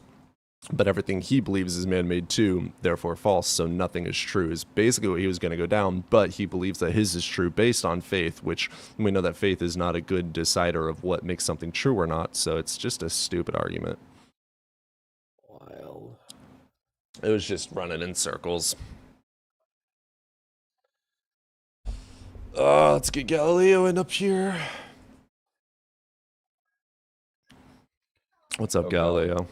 But everything he believes is man-made too, therefore false. So nothing is true is basically what he was going to go down. But he believes that his is true based on faith, which we know that faith is not a good decider of what makes something true or not. So it's just a stupid argument. Wild. It was just running in circles. Let's get Galileo in up here. What's up, Okay. Galileo?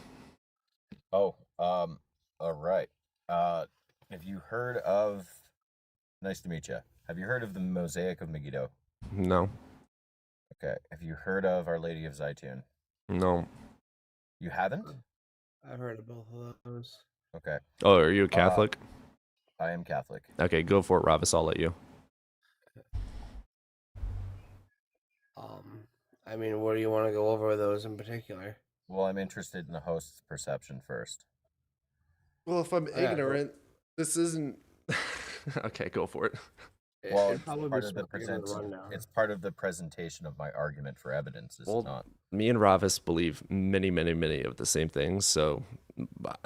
Oh, all right. Have you heard of? Nice to meet you. Have you heard of the Mosaic of Megiddo? No. Okay. Have you heard of Our Lady of Zaytun? No. You haven't? I've heard of both of those. Okay. Oh, are you a Catholic? I am Catholic. Okay, go for it, Ravis. I'll let you. I mean, where do you want to go over those in particular? Well, I'm interested in the host's perception first. Well, if I'm Yeah, ignorant, this isn't. Okay, go for it. Well, It'd it's probably part be of the smart to give it a present. rundown. It's part of the presentation of my argument for evidence. Is Well, it not? Me and Ravis believe many of the same things, so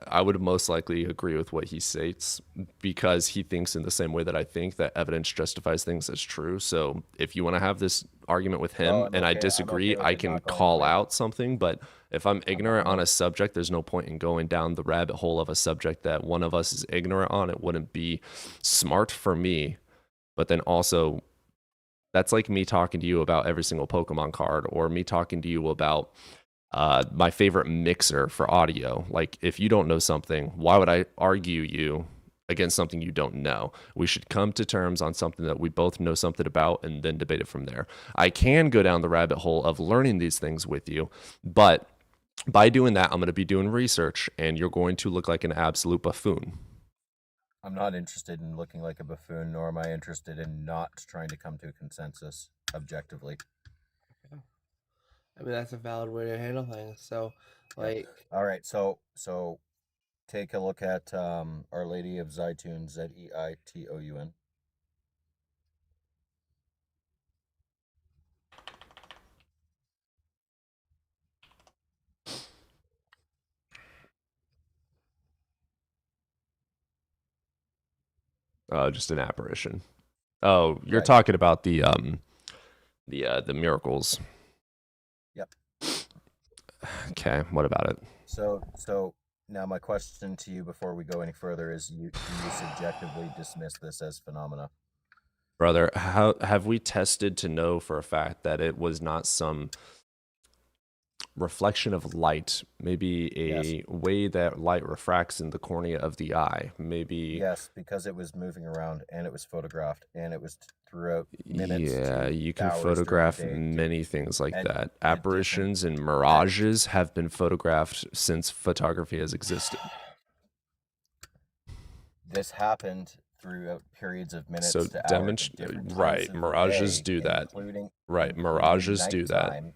I would most likely agree with what he states because he thinks in the same way that I think, that evidence justifies things as true. So if you want to have this argument with him Well, I'm and I okay. I'm disagree, okay with I it can not going call the way. out something. But if I'm ignorant on no. a subject, there's no point in going down the rabbit hole of a subject that one of us is ignorant on. It wouldn't be smart for me. But then also, that's like me talking to you about every single Pokemon card, or me talking to you about my favorite mixer for audio. Like, if you don't know something, why would I argue you against something you don't know? We should come to terms on something that we both know something about and then debate it from there. I can go down the rabbit hole of learning these things with you, but by doing that, I'm going to be doing research and you're going to look like an absolute buffoon. I'm not interested in looking like a buffoon, nor am I interested in not trying to come to a consensus objectively. I mean, that's a valid way to handle things. So, like, all right, so take a look at Our Lady of Zeitun, Zeitoun. Just an apparition. Oh, you're Right. talking about the miracles. Yep. Okay, what about it? So now my question to you before we go any further is: do you subjectively dismiss this as phenomena? Brother, how have we tested to know for a fact that it was not some reflection of light, maybe a way that light refracts in the cornea of the eye, maybe? Yes, because it was moving around and it was photographed and it was throughout minutes. Yeah, to you can hours during the photograph day. many things like and that. Apparitions and mirages have been photographed since photography has existed. This happened throughout periods of minutes So to hours at different times right, of the mirages day, do that. including Mirages do that.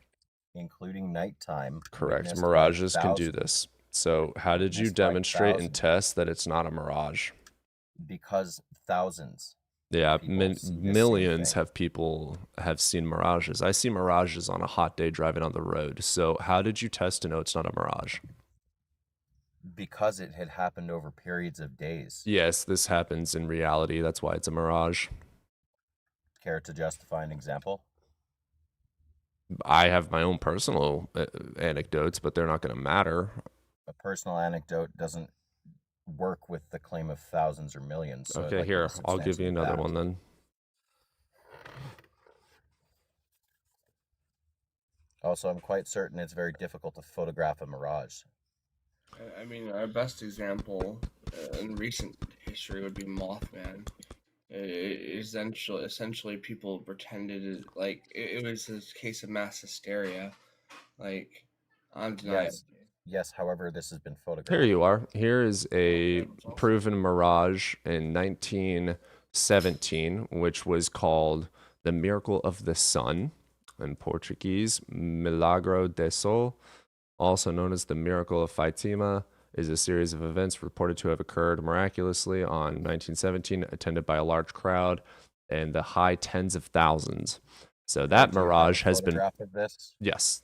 Including nighttime. Correct. witnessed by Mirages can do thousands. this. So how did you Witnessed by demonstrate and thousands. test that it's not a mirage? Because thousands. Yeah, people have seen this same millions thing. have seen mirages. I see mirages on a hot day driving on the road. So how did you test to know it's not a mirage? Because it had happened over periods of days. Yes, this happens in reality. That's why it's a mirage. Care to justify an example? I have my own personal anecdotes, but they're not going to matter. A personal anecdote doesn't work with the claim of thousands or millions. So I'd Okay, like to here, I'll give you substantiate another that. one then. Also, I'm quite certain it's very difficult to photograph a mirage. I mean, our best example in recent history would be Mothman. Essentially, people pretended like it was a case of mass hysteria. Like, undeniable. Yes. However, this has been photographed. Here you are. Here is a proven mirage in 1917, which was called the Miracle of the Sun, in Portuguese, Milagro de Sol, also known as the Miracle of Fatima, is a series of events reported to have occurred miraculously on 1917, attended by a large crowd and the high tens of thousands. So that mirage has been. Of this? Yes,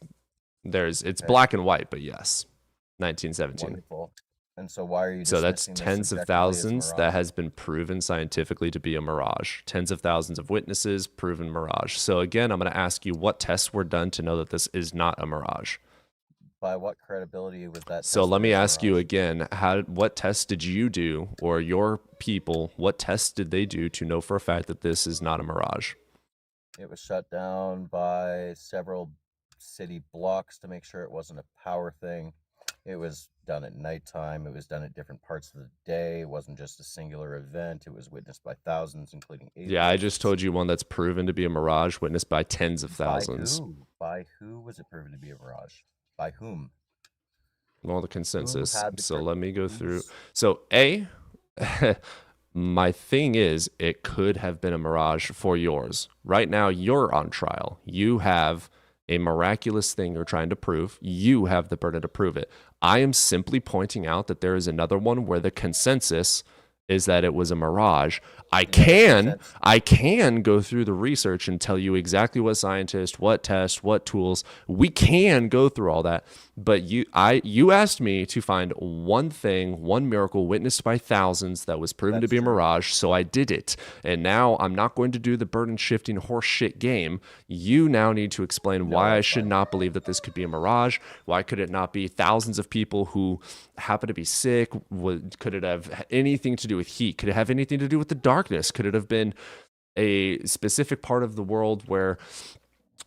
it's black and white, but yes, 1917. Wonderful. And so why are you? So that's dismissing this tens of subjectively as thousands mirage? that has been proven scientifically to be a mirage. Tens of thousands of witnesses, proven mirage. So again, I'm going to ask you what tests were done to know that this is not a mirage. By what credibility was that? So let me ask you again, what tests did you do, or your people, what tests did they do to know for a fact that this is not a mirage? It was shut down by several city blocks to make sure it wasn't a power thing. It was done at nighttime. It was done at different parts of the day. It wasn't just a singular event. It was witnessed by thousands, including atheists. Yeah, I just told you one that's proven to be a mirage, witnessed by tens of thousands. By who was it proven to be a mirage? By whom? Well, the consensus. had the So let me go through. So A, my thing is, it could have been a mirage for yours. Right now, you're on trial. You have a miraculous thing you're trying to prove. You have the burden to prove it. I am simply pointing out that there is another one where the consensus is that it was a mirage. I Yeah, that makes can go through the research and tell you exactly what scientists, what tests, what tools. We can go through all that. But you asked me to find one thing, one miracle witnessed by thousands that was proven to That's be a true. mirage, so I did it. And now I'm not going to do the burden shifting horse shit game. You now need to explain No, why I that's should fine. not believe that this could be a mirage. Why could it not be thousands of people who happen to be sick? Could it have anything to do with heat? Could it have anything to do with the darkness? Could it have been a specific part of the world where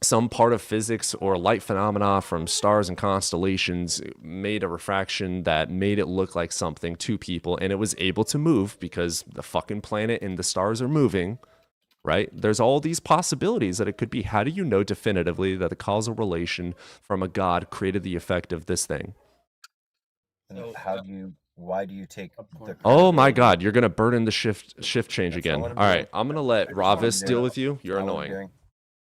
some part of physics or light phenomena from stars and constellations made a refraction that made it look like something to people, and it was able to move because the fucking planet and the stars are moving, right? There's all these possibilities that it could be. How do you know definitively that the causal relation from a god created the effect of this thing? And So, why do you take the Oh my credibility? god, you're gonna burden the shift change That's again. not what I'm All doing. right, I'm gonna let I just wanna Ravis point deal out- with you. You're Not what I'm annoying. doing.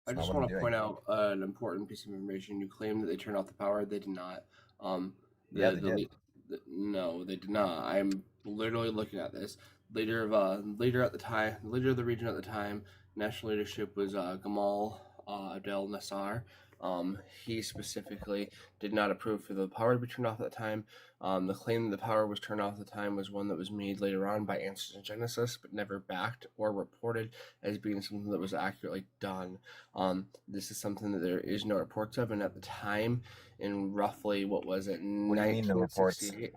I It's just not what want I'm to doing. point out an important piece of information. You claim that they turned off the power. They did not. Yeah, they did. No, they did not. I'm literally looking at this. Leader of the region at the time, national leadership was Gamal Abdel Nasser. He specifically did not approve for the power to be turned off at the time. The claim that the power was turned off at the time was one that was made later on by Answers in Genesis, but never backed or reported as being something that was accurately done. This is something that there is no reports of, and at the time, in roughly, what was it, What do you mean the reports? 1968,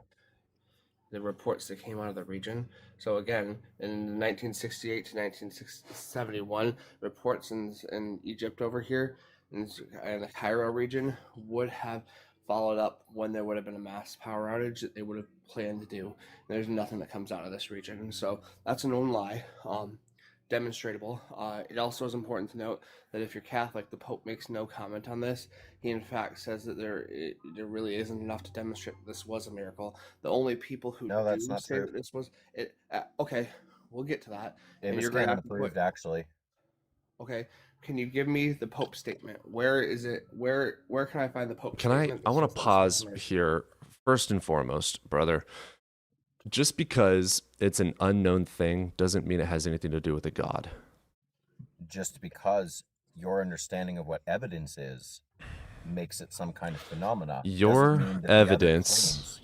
the reports that came out of the region. So again, in 1968 to 1971, reports in Egypt over here, in the Cairo region, would have followed up when there would have been a mass power outage that they would have planned to do. There's nothing that comes out of this region, so that's a known lie. Demonstratable. It also is important to note that if you're Catholic, the Pope makes no comment on this. He, in fact, says that there really isn't enough to demonstrate that this was a miracle. The only people who No, that's do not say true. that this was it. Okay, we'll get to that. It And was you're gonna canon have to approved, put. actually. Okay, can you give me the Pope statement? Where is it? Where can I find the Pope Can I statement? that want says to that this was pause a miracle? here first and foremost, brother. Just because it's an unknown thing doesn't mean it has anything to do with a god. Just because your understanding of what evidence is makes it some kind of phenomena. Your evidence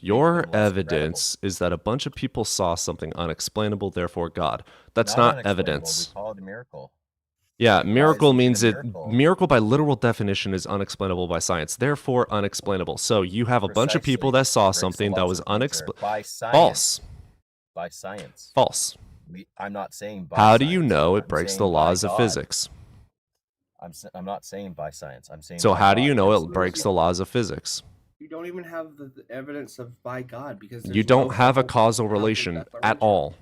is that a bunch of people saw something unexplainable, therefore God. That's not evidence. We call it a miracle. Yeah, Why miracle is it means a it. miracle? Miracle by literal definition is unexplainable by science, therefore unexplainable. So you have a bunch of people that saw Breaks the something that laws was of nature unexplainable. by science. False. By science. False. I'm not saying by How do you science. know it I'm breaks saying the by laws of God. physics? I'm not saying by science. I'm saying So by how do God. you know That's it breaks the laws of physics? You don't even have the evidence of by God because You there's don't no have a physical causal grounded relation at declaration. all.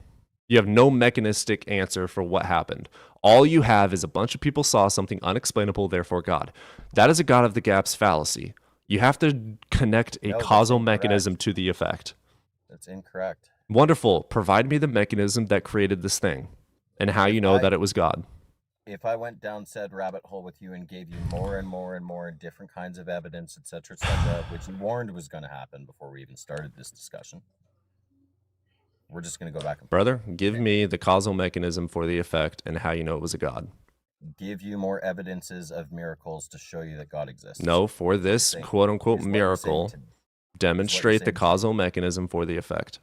You have no mechanistic answer for what happened. All you have is a bunch of people saw something unexplainable, therefore God. That is a God of the gaps fallacy. You have to connect a No, that's causal incorrect. mechanism to the effect. That's incorrect. Wonderful. Provide me the mechanism that created this thing and how you know that it was God. If I went down said rabbit hole with you and gave you more and more and more different kinds of evidence, etc., which you warned was going to happen before we even started this discussion, we're just going to go back and Brother, give me the causal mechanism for the effect and how you know it was a God. give you more evidences of miracles to show you that God exists. No, for this quote-unquote miracle, demonstrate the saying. causal mechanism for the effect.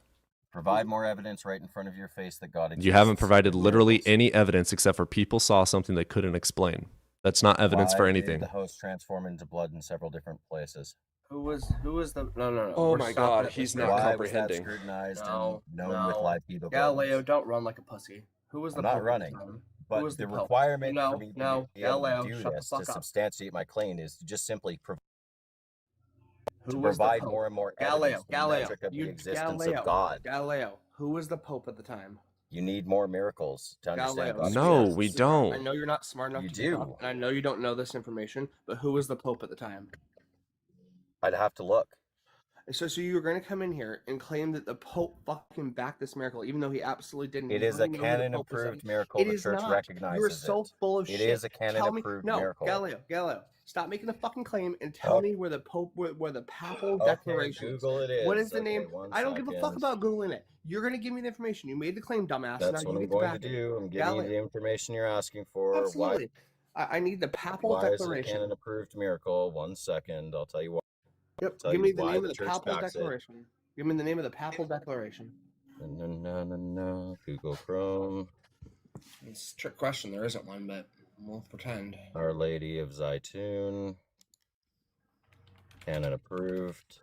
Provide more evidence right in front of your face that God exists. You haven't provided literally any evidence except for people saw something they couldn't explain. That's not evidence for Why anything. did the host transform into blood in several different places? Who was the no. Oh We're my stopping God, at he's this not right now. Why was that comprehending. scrutinized No, and known with live fetal Galileo, buildings? don't run like a pussy. Who was the I'm not Pope at the running, time? Who but was the Pope? requirement No, for me to no, be able Galileo, to do shut the this to fuck up. substantiate my claim is to just simply Who to was the provide Pope? more and more Galileo, evidence for the Galileo, metric of the you existence Galileo, of God. Galileo. Who was the Pope at the time? You need more miracles to understand Galileo. God No, exists. we I don't. know you're not smart enough You to keep up, do. and I know you don't know this information, but who was the Pope at the time? I'd have to look. So you were going to come in here and claim that the Pope fucking backed this miracle, even though he absolutely didn't. It You is don't a even know who the canon Pope was. approved miracle. It The is church not. You are recognizes so it. full of It shit. is a canon Tell me, approved no, miracle. Galileo, stop making the fucking claim and tell me where the Pope, where the papal Okay, declaration Google is. it is. What is the Okay, name? one I don't give a fuck second. about Googling it. You're going to give me the information. You made the claim, dumbass. That's Now what you I'm get to going to back it. do. I'm giving you the information you're asking for. Absolutely. I need the papal Why is it a declaration. canon approved miracle? 1 second. I'll tell you why. Yep. Tell Give you me the why name the of the church papal backs it. declaration. Give me the name of the papal declaration. No. Google Chrome. It's a trick question. There isn't one, but we'll pretend. Our Lady of Zaytun. Canon approved.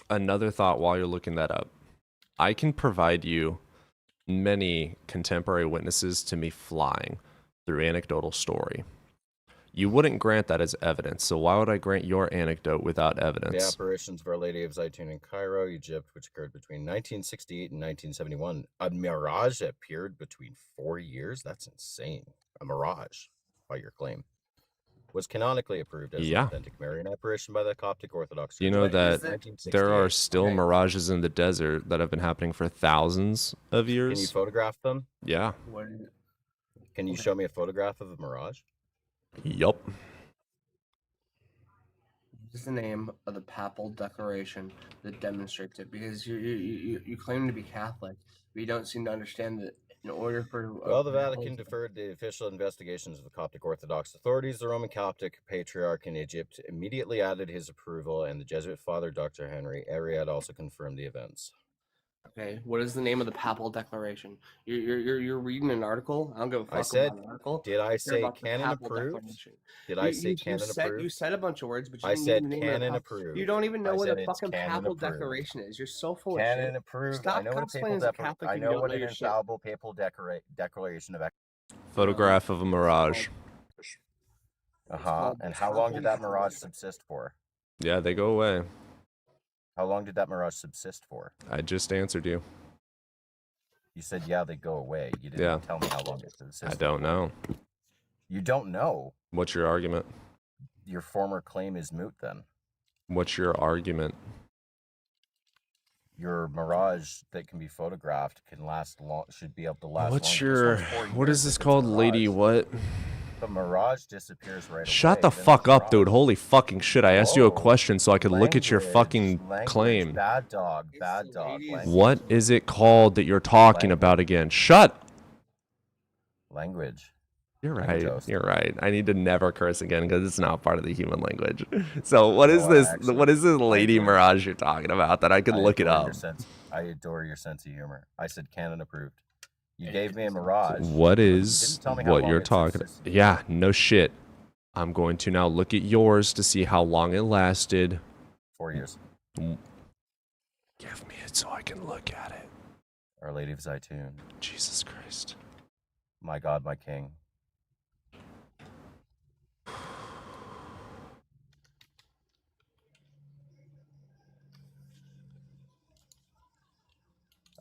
Another thought while you're looking that up. I can provide you many contemporary witnesses to me flying through anecdotal story. You wouldn't grant that as evidence, so why would I grant your anecdote without The evidence? apparitions of Our Lady of Zaytun in Cairo, Egypt, which occurred between 1968 and 1971. A mirage appeared between 4 years? That's insane. A mirage, by your claim. Was canonically approved as an authentic Marian apparition by the Coptic Orthodox Church. You know What is that it? there are 1968. still Okay. mirages in the desert that have been happening for thousands of years. Can you photograph them? Yeah. Can you show me a photograph of a mirage? Yup. What is the name of the papal declaration that demonstrates it? Because you claim to be Catholic, but you don't seem to understand that in order for Well, the Vatican deferred the official investigations of the Coptic Orthodox authorities. The Roman Coptic Patriarch in Egypt immediately added his approval, and the Jesuit father, Dr. Henry Ariad, also confirmed the events. Okay, what is the name of the papal declaration? You're reading an article. I don't give a fuck about an article. Did I care say about the canon papal approved? declaration. Did I say canon approved? You said a bunch of words, but you I didn't give said me the name of the canon papal. approved. You don't even know I what said a it's fucking canon papal approved. declaration is. You're so full of shit. Canon approved. Stop I know what a cosplaying papal as a Catholic. I and know don't what know an your shit. infallible papal declaration of. Photograph of a mirage. And how long did that mirage subsist for? Yeah, they go away. How long did that mirage subsist for? I just answered you. You said, yeah, they go away. You didn't tell me how long it subsisted. I don't know. You don't know? What's your argument? Your former claim is moot then. What's your argument? Your mirage that can be photographed can last long. Should be able to last. What's longer. your? What is this called, lady? What? The mirage disappears right away. Shut the fuck up, dude. Holy fucking shit. I asked you a question so I could look at your fucking claim. Bad dog. What is it called that you're talking about again? Shut. Language. You're right. You're right. I need to never curse again because it's not part of the human language. So what is this? What is this lady mirage you're talking about that I could look it up? I adore your sense of humor. I said canon approved. You gave me a mirage. What is what you're talking about? Yeah, no shit. I'm going to now look at yours to see how long it lasted. 4 years. Give me it so I can look at it. Our Lady of Zaytun. Jesus Christ. My God, my King.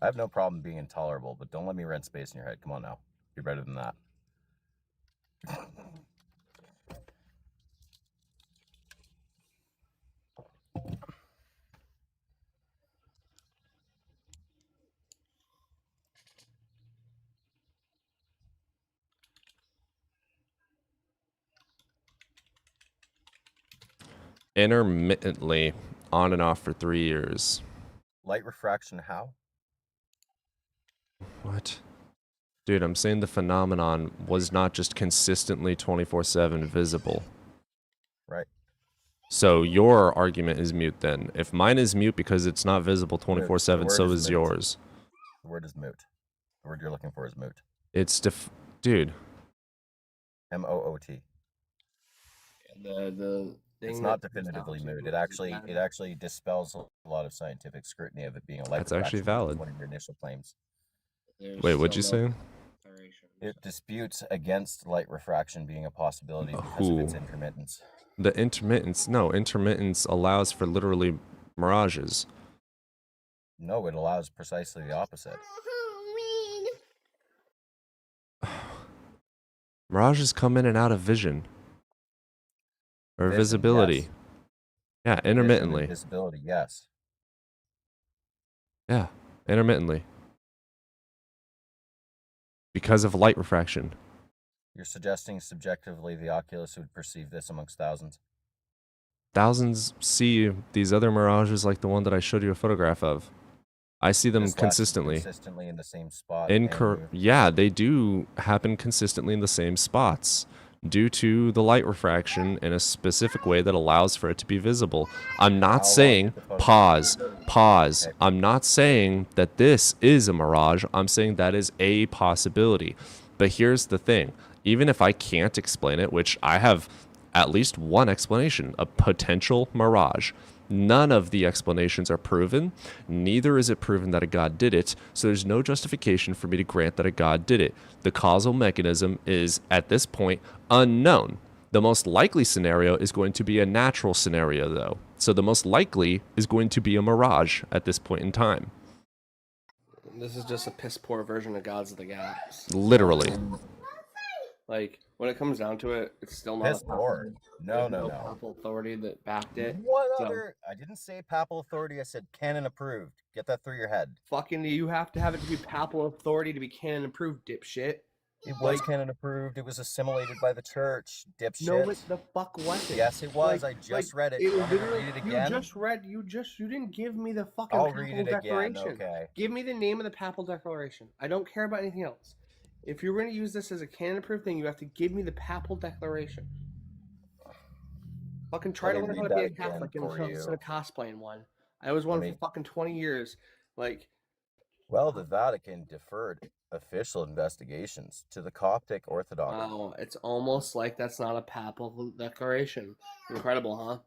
I have no problem being intolerable, but don't let me rent space in your head. Come on now. You're better than that. Intermittently, on and off for 3 years. Light refraction, how? What? Dude, I'm saying the phenomenon was not just consistently 24/7 visible. Right. So your argument is mute then. If mine is mute because it's not visible 24/7, so is yours. The word is moot. The word you're looking for is moot. It's dude. M-O-O-T. It's not definitively moot. It actually dispels a lot of scientific scrutiny of it being a light. That's actually valid. One of your initial claims. Wait, what'd you say? It disputes against light refraction being a possibility because of its intermittence. The intermittence? No, intermittence allows for literally mirages. No, it allows precisely the opposite. Mirages come in and out of vision. Or visibility. Yes. Yeah, Condition of intermittently. invisibility, yes. Yeah, intermittently. Because of light refraction. You're suggesting subjectively the oculist would perceive this amongst thousands. Thousands see these other mirages like the one that I showed you a photograph of. I see them This lasted consistently. consistently in the same spot. and moved. Yeah, they do happen consistently in the same spots due to the light refraction in a specific way that allows for it to be visible. I'm not How long saying did the photograph pause. Okay. I'm not saying that this is a mirage. I'm saying that is a possibility. But here's the thing. Even if I can't explain it, which I have at least one explanation, a potential mirage. None of the explanations are proven. Neither is it proven that a god did it. So there's no justification for me to grant that a god did it. The causal mechanism is, at this point, unknown. The most likely scenario is going to be a natural scenario, though. So the most likely is going to be a mirage at this point in time. This is just a piss poor version of Gods of the Gaps. Literally. Like, when it comes down to it, it's still not Piss poor. No, no, no. papal authority that backed it. What So, other? I didn't say papal authority. I said canon approved. Get that through your head. fucking, you have to have it to be papal authority to be canon approved, dipshit. It was canon approved. It was assimilated by the church. Dipshit. No, it the fuck wasn't. Yes, it was. I just read it. It Want me to literally, read it again? you didn't give me the fucking I'll papal read it declaration. again. Okay. Give me the name of the papal declaration. I don't care about anything else. If you're going to use this as a canon approved thing, you have to give me the papal declaration. Fucking try to Let me learn how read to be that a again Catholic for instead you. of cosplaying one. I was one Let me- for fucking 20 years. Like, Well, the Vatican deferred official investigations to the Coptic Orthodox. wow, it's almost like that's not a papal declaration. Incredible, huh?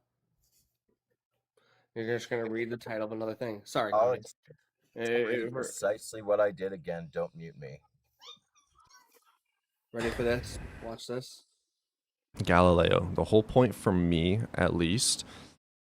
You're just going to read the title of another thing. Sorry, I'll Cody. explain precisely what I did again. Don't mute me. Ready for this? Watch this. Galileo. The whole point for me, at least,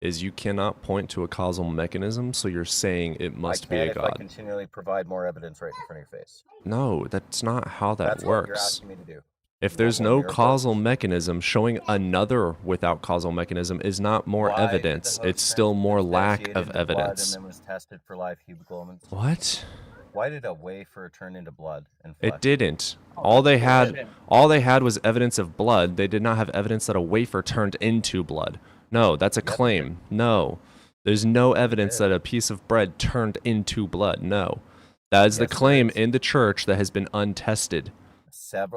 is you cannot point to a causal mechanism, so you're saying it must be I a can if I god. continually provide more evidence right in front of your face. No, that's not how that That's what you're works. asking me to do. If You there's want no more miracles? causal mechanism, showing another without causal mechanism is not more Why did the evidence. host It's still more lack transubstantiate of into blood evidence. And then was tested for live hemoglobin. What? Why did a wafer turn into blood and flesh? It didn't. All they had was evidence of blood. They did not have evidence that a wafer turned into blood. No, that's a claim. No. There's no evidence that a piece of bread turned into blood. No. That is the Yes, there claim is. in the church that has been untested.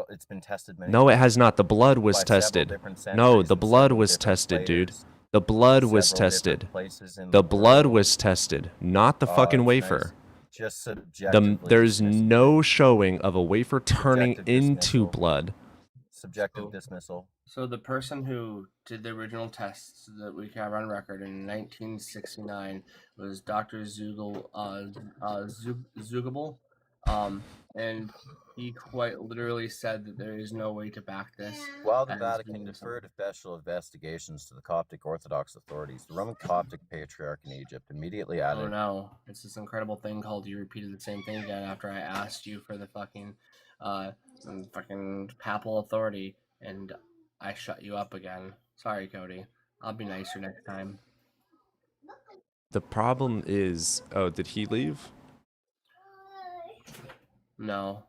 It's been tested many No, it times has not. The blood was by several tested. different No, centuries the and blood several was different tested, dude. players. The blood was Several different tested. places in The the blood world. was tested, not the Oh, fucking it's wafer. nice. Just subjectively. There's dismissing no showing of a wafer turning Subjective into dismissal. blood. Subjective dismissal. So the person who did the original tests that we have on record in 1969 was Dr. Zugable, and he quite literally said that there is no way to back this. While the as Vatican being deferred official investigations to the Coptic Orthodox authorities, the Roman Coptic Patriarch in Egypt immediately added. Oh no, it's this incredible thing called you repeated the same thing again after I asked you for the fucking papal authority and I shut you up again. Sorry, Cody. I'll be nicer next time. The problem is, oh, did he leave? No.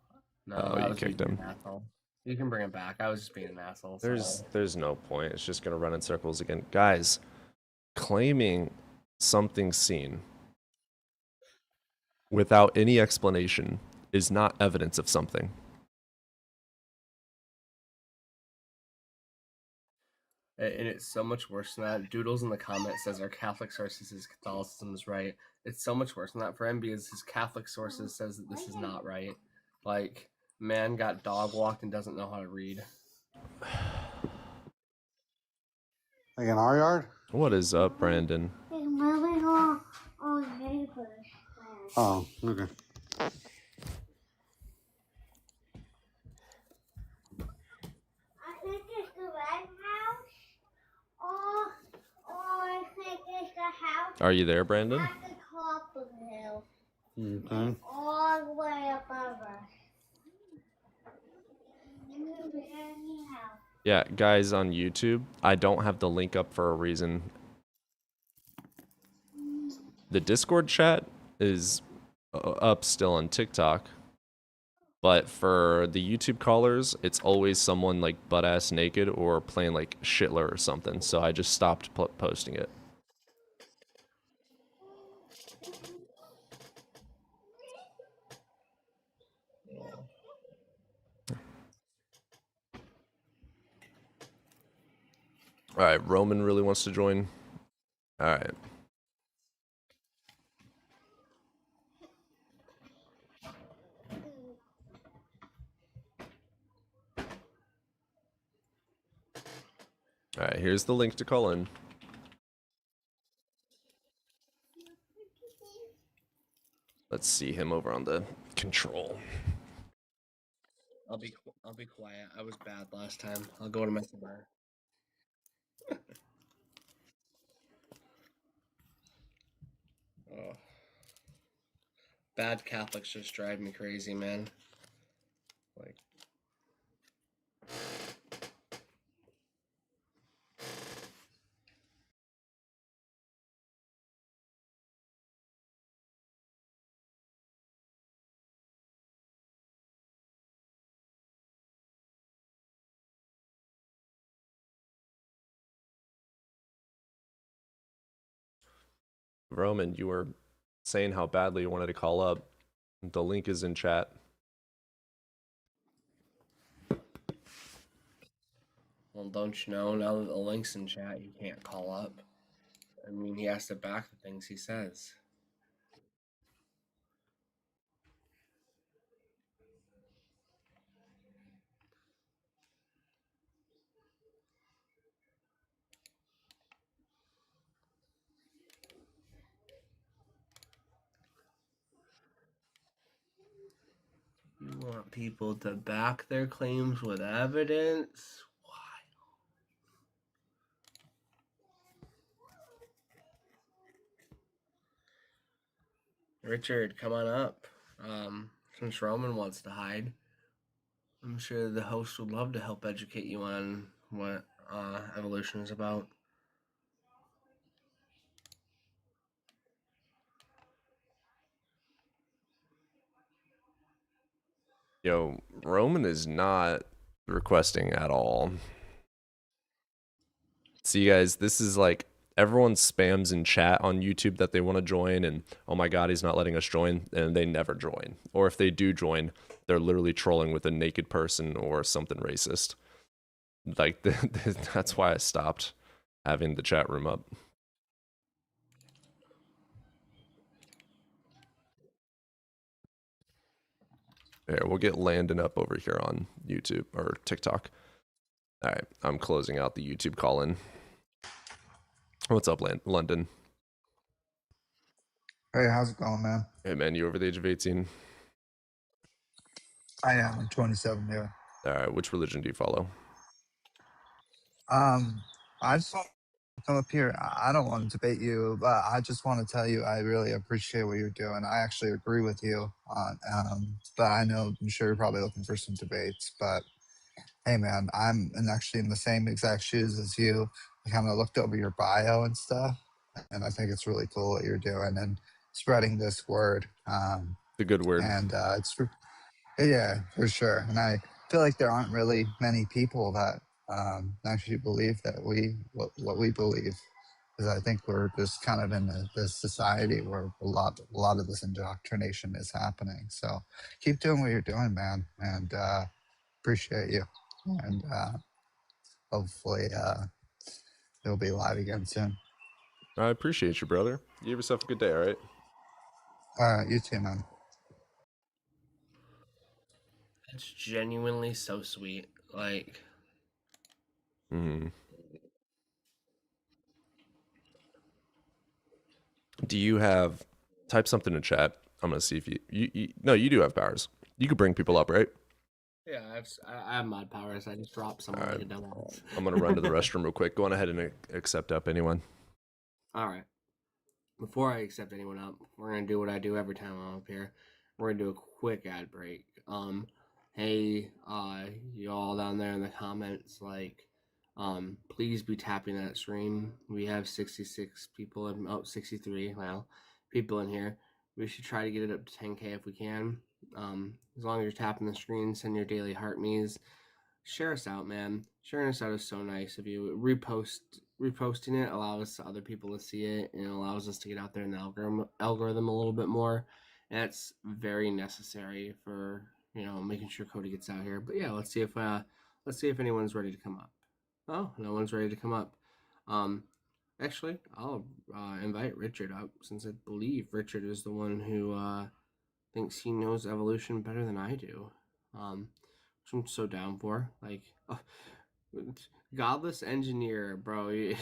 Oh, I you was kicked being him. an asshole. You can bring him back. I was just being an asshole. There's no point. It's just gonna run in circles again. Guys, claiming something seen without any explanation is not evidence of something. And it's so much worse than that. Doodles in the comment says our Catholic sources says Catholicism is right. It's so much worse than that for him because his Catholic sources says that this is not right. Like, man got dog walked and doesn't know how to read. Like in our yard? What is up, Brandon? Oh, okay. I think it's the red house, or I think it's the house Are you there, Brandon? at the top of the hill, Okay. all the way above us. It could be any house. Yeah, guys on YouTube, I don't have the link up for a reason. The Discord chat is up still on TikTok, but for the YouTube callers, it's always someone like butt ass naked or playing like Shitler or something. So I just stopped posting it. All right, Roman really wants to join. All right. All right, here's the link to call in. Let's see him over on the control. I'll be quiet. I was bad last time. I'll go to my bar. Oh. Bad Catholics just drive me crazy, man. Like, Roman, you were saying how badly you wanted to call up. The link is in chat. well, don't you know, now that the link's in chat, you can't call up. I mean, he has to back the things he says. You want people to back their claims with evidence? Richard, come on up. Since Roman wants to hide, I'm sure the host would love to help educate you on what evolution is about. Yo, Roman is not requesting at all. See, guys, this is like everyone spams in chat on YouTube that they want to join, and oh my god, he's not letting us join, and they never join. Or if they do join, they're literally trolling with a naked person or something racist. Like that's why I stopped having the chat room up. Here, we'll get Landon up over here on YouTube or TikTok. All right, I'm closing out the YouTube call-in. What's up, London? Hey, how's it going, man? Hey, man, you over the age of 18? I am. I'm 27. Yeah. All right, which religion do you follow? I just want to come up here. I don't want to debate you, but I just want to tell you I really appreciate what you're doing. I actually agree with you on, but I'm sure you're probably looking for some debates. But hey, man, actually in the same exact shoes as you. I kind of looked over your bio and stuff, and I think it's really cool what you're doing and spreading this word. The good word. And yeah, for sure. And I feel like there aren't really many people that actually believe that what we believe, because I think we're just kind of in this society where a lot of this indoctrination is happening. So keep doing what you're doing, man, and appreciate you. And hopefully you'll be live again soon. I appreciate you, brother. You have yourself a good day, all right? You too, man. That's genuinely so sweet. Like, Do you have type something in chat? I'm gonna see if you do have powers. You could bring people up, right? yeah, I have mod powers. I just dropped someone like a dumbass. I'm gonna run to the restroom real quick. Go on ahead and accept up anyone. All right. Before I accept anyone up, we're gonna do what I do every time I'm up here. We're gonna do a quick ad break. Hey, you all down there in the comments, like, please be tapping that stream. We have 66 people, 63. Well, people in here. We should try to get it up to 10K if we can. As long as you're tapping the screen, send your daily heart me's. Share us out, man. Sharing us out is so nice of you. Reposting it allows other people to see it, and it allows us to get out there in the algorithm a little bit more. And that's very necessary for making sure Cody gets out here. But yeah, let's see if anyone's ready to come up. Oh, no one's ready to come up. Actually, I'll invite Richard up, since I believe Richard is the one who thinks he knows evolution better than I do. Which I'm so down for. Like, godless engineer, bro.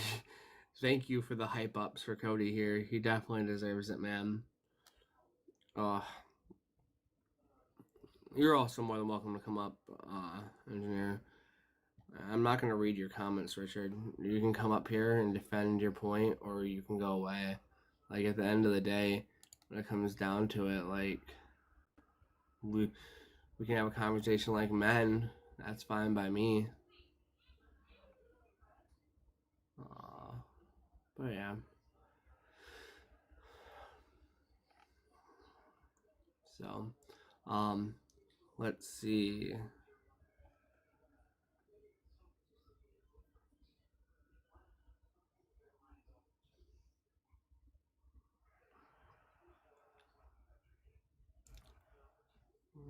Thank you for the hype ups for Cody here. He definitely deserves it, man. You're also more than welcome to come up, engineer. I'm not going to read your comments, Richard. You can come up here and defend your point, or you can go away. Like, at the end of the day, when it comes down to it, like, we can have a conversation like men. That's fine by me. But yeah. So, let's see.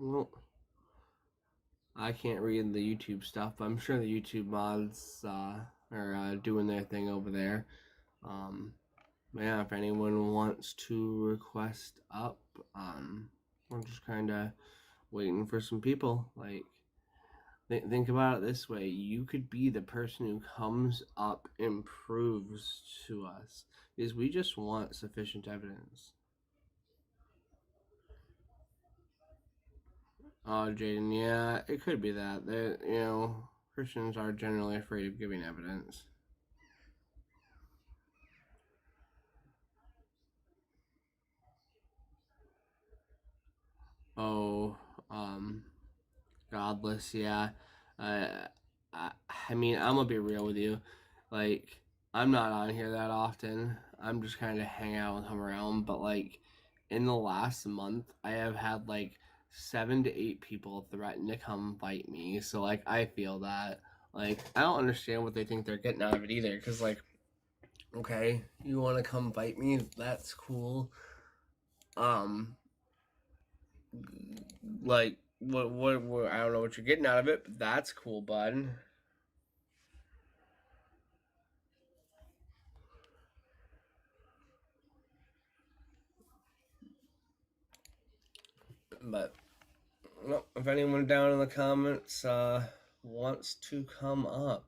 Well, I can't read the YouTube stuff, but I'm sure the YouTube mods are doing their thing over there. Yeah, if anyone wants to request up, we're just kind of waiting for some people. Like, think about it this way: you could be the person who comes up and proves to us, because we just want sufficient evidence. Oh, Jaden, yeah, it could be that. Christians are generally afraid of giving evidence. Oh, godless, yeah. I mean, I'm gonna be real with you. Like, I'm not on here that often. I'm just kind of hang out and come around. But like, in the last month, I have had like 7 to 8 people threaten to come fight me. So like, I feel that. Like, I don't understand what they think they're getting out of it either. Cause like, okay, you want to come fight me? That's cool. Like, what, I don't know what you're getting out of it, but that's cool, bud. But, well, if anyone down in the comments wants to come up,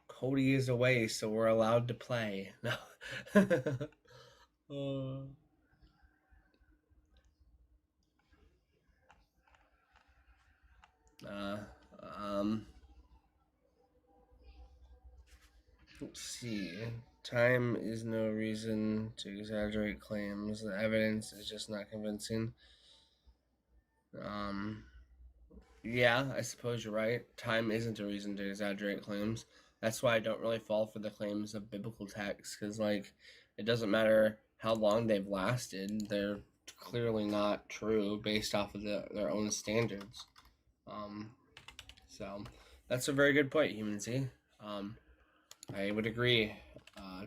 Cody is away, so we're allowed to play. No. Let's see. Time is no reason to exaggerate claims. The evidence is just not convincing. Yeah, I suppose you're right. Time isn't a reason to exaggerate claims. That's why I don't really fall for the claims of biblical texts, because, like, it doesn't matter how long they've lasted. They're clearly not true based off of their own standards. So that's a very good point, Human Z. I would agree.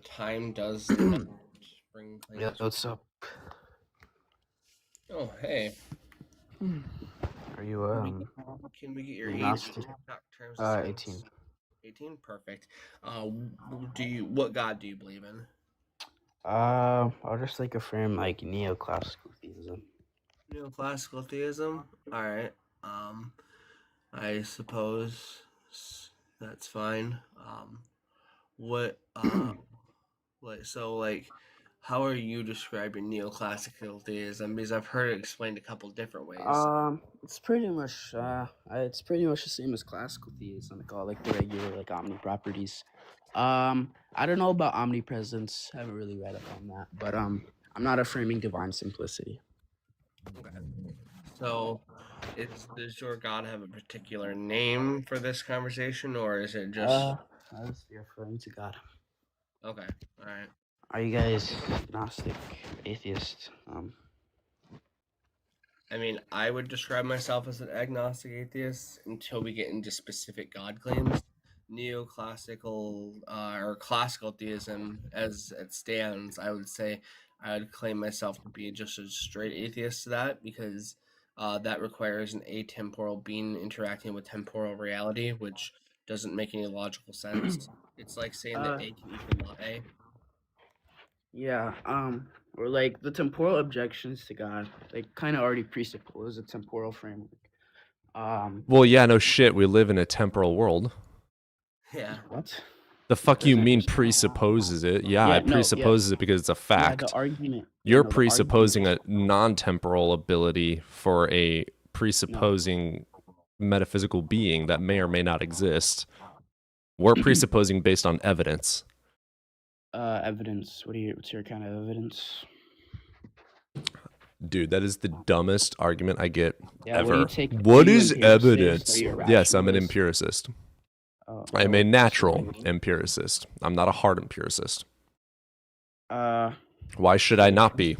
Time does not bring claims. Yeah, what's up? Oh, hey. Are you Can we get your agnostic? age? 18. 18, perfect. What God do you believe in? I'll just like affirm like neoclassical theism. Neoclassical theism. All right. I suppose that's fine. How are you describing neoclassical theism? Because I've heard it explained a couple different ways. It's pretty much the same as classical theism. Like all like the regular like omni properties. I don't know about omnipresence. I haven't really read up on that, but I'm not affirming divine simplicity. Okay. So, does your God have a particular name for this conversation, or is it just? I'll just be referring to God. Okay. All right. Are you guys agnostic, atheist? I mean, I would describe myself as an agnostic atheist until we get into specific God claims. Neoclassical or classical theism, as it stands, I would say I would claim myself to be just a straight atheist to that, because that requires an atemporal being interacting with temporal reality, which doesn't make any logical sense. It's like saying that A can equal not A. Yeah, or like the temporal objections to God, like kind of already presuppose a temporal framework. Well, yeah, no shit. We live in a temporal world. Yeah. What? The fuck you doesn't mean presuppose- presupposes it? Yeah, Yeah, it no, yeah. presupposes it because it's a Yeah, fact. the argument. You're the presupposing argument. a non-temporal ability for a presupposing metaphysical being that may or may not exist. We're presupposing based on evidence. Evidence. What's your kind of evidence? Dude, that is the dumbest argument I get Yeah, ever. what do you take? What are you is empiricist? evidence? Are you a Yes, I'm an rationalist? empiricist. Oh, I'm so- a natural so- empiricist. I'm not a hard empiricist. Uh, Why should I not be?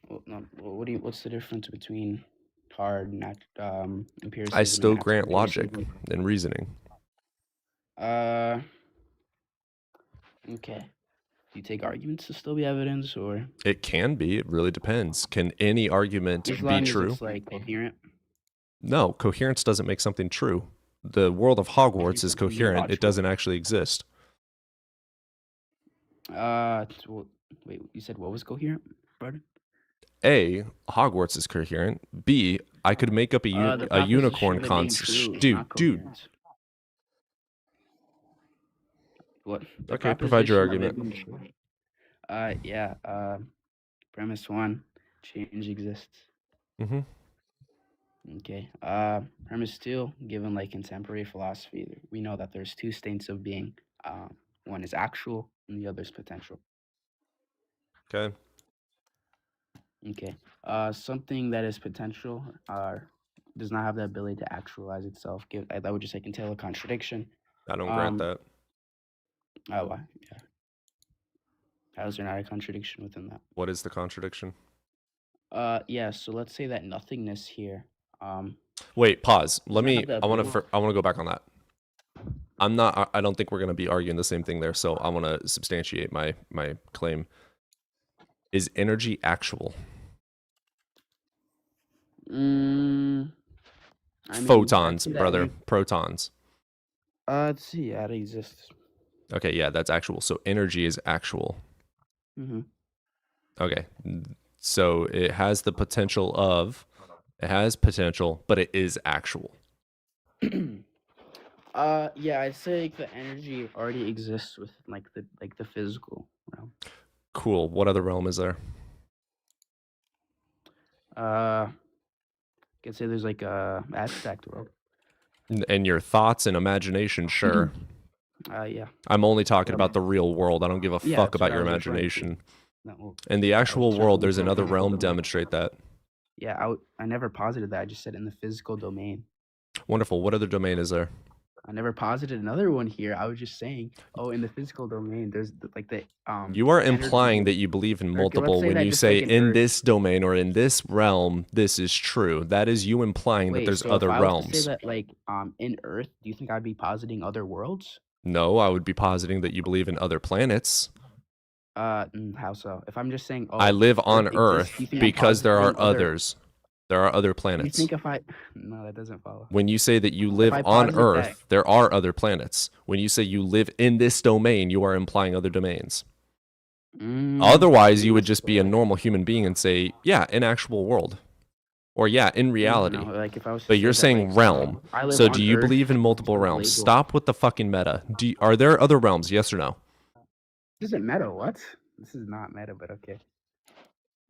well, no, well, what's the difference between hard empiricism? I still and natural grant logic empiricism? and reasoning. Okay. Do you take arguments to still be evidence, or It can be. It really depends. Can any argument as be long as true? it's like coherent? No, coherence doesn't make something true. The world of Hogwarts is coherent. It doesn't actually exist. Wait, you said what was coherent, pardon? A, Hogwarts is coherent. B, I could make up a unicorn True, concept. not Dude. coherent. What? The Okay, provide your proposition of it argument. being true. Yeah. Premise one: change exists. Mm-hmm. Okay. Premise two: given like contemporary philosophy, we know that there's two states of being. One is actual, and the other is potential. Okay. Okay. Something that is potential does not have the ability to actualize itself. That would just like entail a contradiction. I don't grant that. Oh, why? Yeah. How is there not a contradiction within that? What is the contradiction? Yeah. So let's say that nothingness here. Wait, pause. does not have the I want ability- to go back on that. I don't think we're going to be arguing the same thing there, so I want to substantiate my claim. Is energy actual? I mean, Photons, I'd say that brother. Protons. Let's see. Yeah, it exists. Okay, yeah, that's actual. So energy is actual. Mm-hmm. Okay. So it has the potential of, but it is actual. Yeah, I'd say like, the energy already exists with like the physical realm. Cool. What other realm is there? Could say there's like a abstract world. And your thoughts and imagination, sure. Yeah. I'm only talking about the real world. I don't give a Yeah, fuck that's what about your I was referring to. imagination. No, In the actual was world, talking there's about another the realm. physical domain. Demonstrate that. Yeah, I never posited that. I just said in the physical domain. Wonderful. What other domain is there? I never posited another one here. I was just saying, in the physical domain, there's like the You are energy- implying that you believe in let's multiple say when that you just say like an in Earth- this domain or in this realm, this is true. That is you implying that Wait, there's so other if I was to realms. say that like in Earth, do you think I'd be positing other worlds? No, I would be positing that you believe in other planets. How so? If I'm just saying, I live on exists, Earth do you think I'm because there are positing other- others. There are other Do you planets. think if I no, that doesn't follow. When you say that you live I on posit Earth, that- there are other planets. When you say you live in this domain, you are implying other domains. Otherwise, you would just be a normal human being and say, yeah, in actual world. Or yeah, in reality. No, like if I was to But say you're that, saying like, realm. I live So on do you Earth, believe in multiple it's realms? labeled. Stop with the fucking meta. Are there other realms? Yes or no? This isn't meta. What? This is not meta, but okay.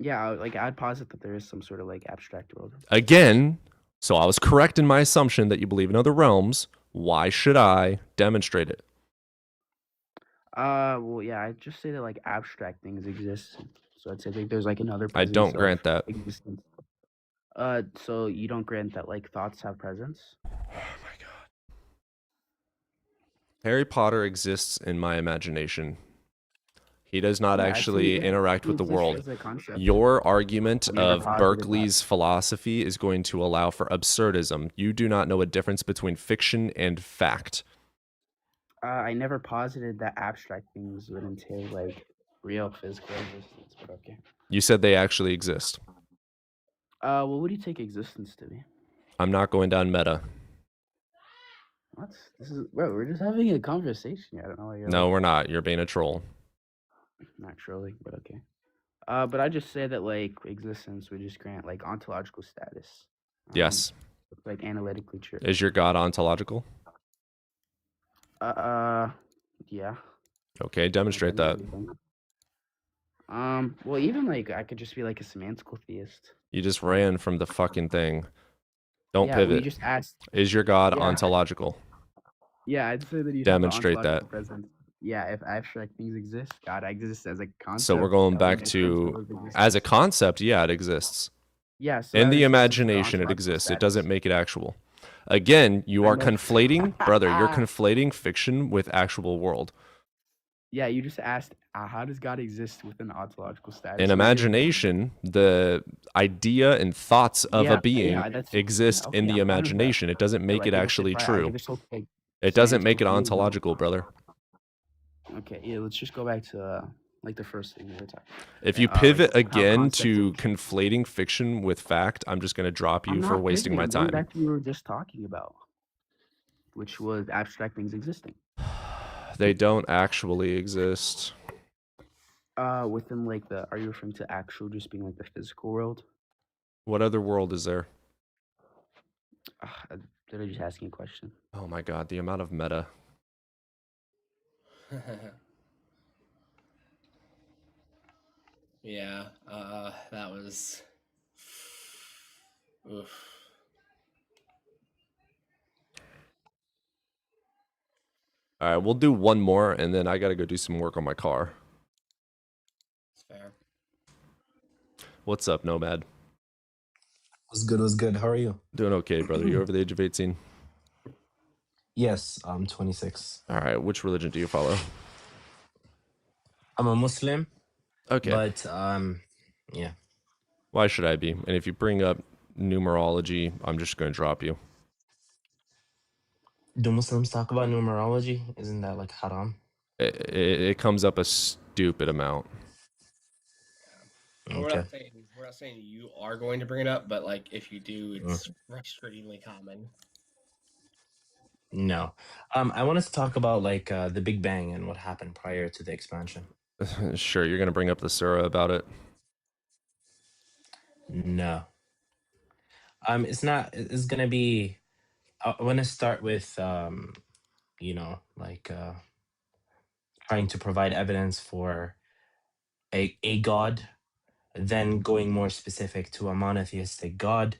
Yeah, I'd posit that there is some sort of like abstract world. Again, so I was correct in my assumption that you believe in other realms. Why should I demonstrate it? Well, yeah, I'd just say that like abstract things exist. So I'd say like there's like another. I don't presence of grant that. Existence. So you don't grant that like thoughts have presence? Harry Potter exists in my imagination. He does not Yeah, actually yeah, interact he with the exists world. as a concept. Your argument I've never of posited that. Berkeley's philosophy is going to allow for absurdism. You do not know a difference between fiction and fact. I never posited that abstract things would entail like real physical existence, but okay. You said they actually exist. What would you take existence to be? I'm not going down meta. What? This is bro. We're just having a conversation. I don't know why you're No, like, we're not. You're being a troll. not trolling, but okay. But I just say that like existence would just grant like ontological status. Yes. It's, like analytically true. Is your God ontological? Yeah. Okay, demonstrate that. Well, even like I could just be like a semantical theist. You just ran from the fucking thing. Don't Yeah, we pivot. just asked. Is your God Yeah. ontological? Yeah, I'd say that you Demonstrate have an that. ontological presence. Yeah, if abstract things exist, God exists as a concept. So we're going that would back make sense to, of existence. as a concept, yeah, it exists. Yeah, so In that the is the imagination, it ontological exists. It status. doesn't make it actual. Again, you I are know. conflating, brother, you're conflating fiction with actual world. Yeah, you just asked, how does God exist within ontological status? In So you're- imagination, the idea and thoughts of Yeah, a being yeah, that's- exist okay, in I'm the fine with that. imagination. It doesn't But, make like, it if it's actually just- true. if it's okay, It doesn't make it semantical theism- ontological, brother. Okay, yeah, let's just go back to like the first thing we were talking about. If you like, pivot how again concepts to conflating fiction with fact, I'm just going to drop you I'm for not wasting my pivoting, I'm going time. back to what we were just talking about, which was abstract things existing. They don't actually exist. Within like the, are you referring to actual just being like the physical world? What other world is there? Did I just asking a question? Oh my god, the amount of meta. Yeah, that was. Oof. All right, we'll do one more, and then I got to go do some work on my car. It's fair. What's up, Nomad? What's good? What's good? How are you? Doing okay, brother. You over the age of 18? Yes, I'm 26. All right, which religion do you follow? I'm a Muslim. Okay. But yeah. Why should I be? And if you bring up numerology, I'm just going to drop you. Do Muslims talk about numerology? Isn't that like haram? It comes up a stupid amount. We're not saying you are going to bring it up, but like if you do, it's frustratingly common. No. I wanted to talk about like the Big Bang and what happened prior to the expansion. Sure, you're going to bring up the surah about it? No. It's not. It's gonna be. I want to start with you know, like trying to provide evidence for a god, then going more specific to a monotheistic god,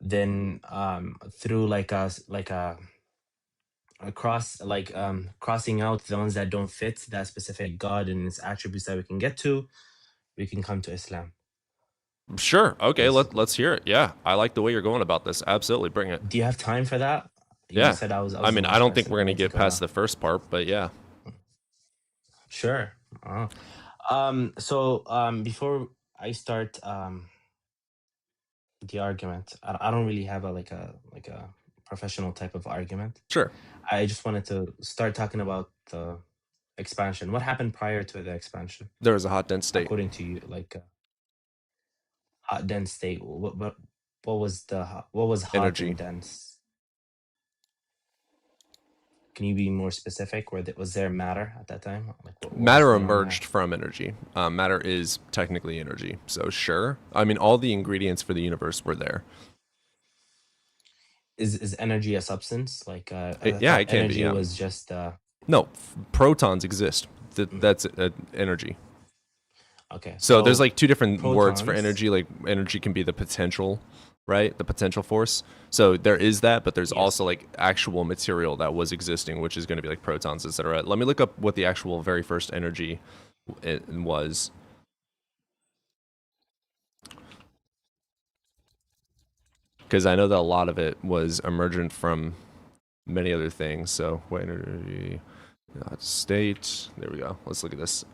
then through like a across like crossing out the ones that don't fit that specific god and its attributes that we can get to, we can come to Islam. Sure. Okay, let's hear it. Yeah, I like the way you're going about this. Absolutely, bring it. Do you have time for that? You Yeah. said I was I mean, the I last don't think person. we're going to Let's get go. past the first part, but yeah. Sure. So before I start the argument, I don't really have a professional type of argument. Sure. I just wanted to start talking about the expansion. What happened prior to the expansion? There was a hot, dense state. According to you, like hot, dense state. What was hot Energy. and dense? Can you be more specific? Was there matter at that time? Like what Matter was going on emerged from energy. Matter is technically energy. So sure. I mean, all the ingredients for the universe were there. Is energy a substance? Like yeah, it can energy be. Yeah. was just No, protons exist. That's energy. Okay. So there's like two different words for protons- energy. Like energy can be the potential, right? The potential force. So there is that, but there's also like actual material that was existing, which is going to be like protons, etc. Let me look up what the actual very first energy was. Because I know that a lot of it was emergent from many other things. So what energy? State. There we go. Let's look at this.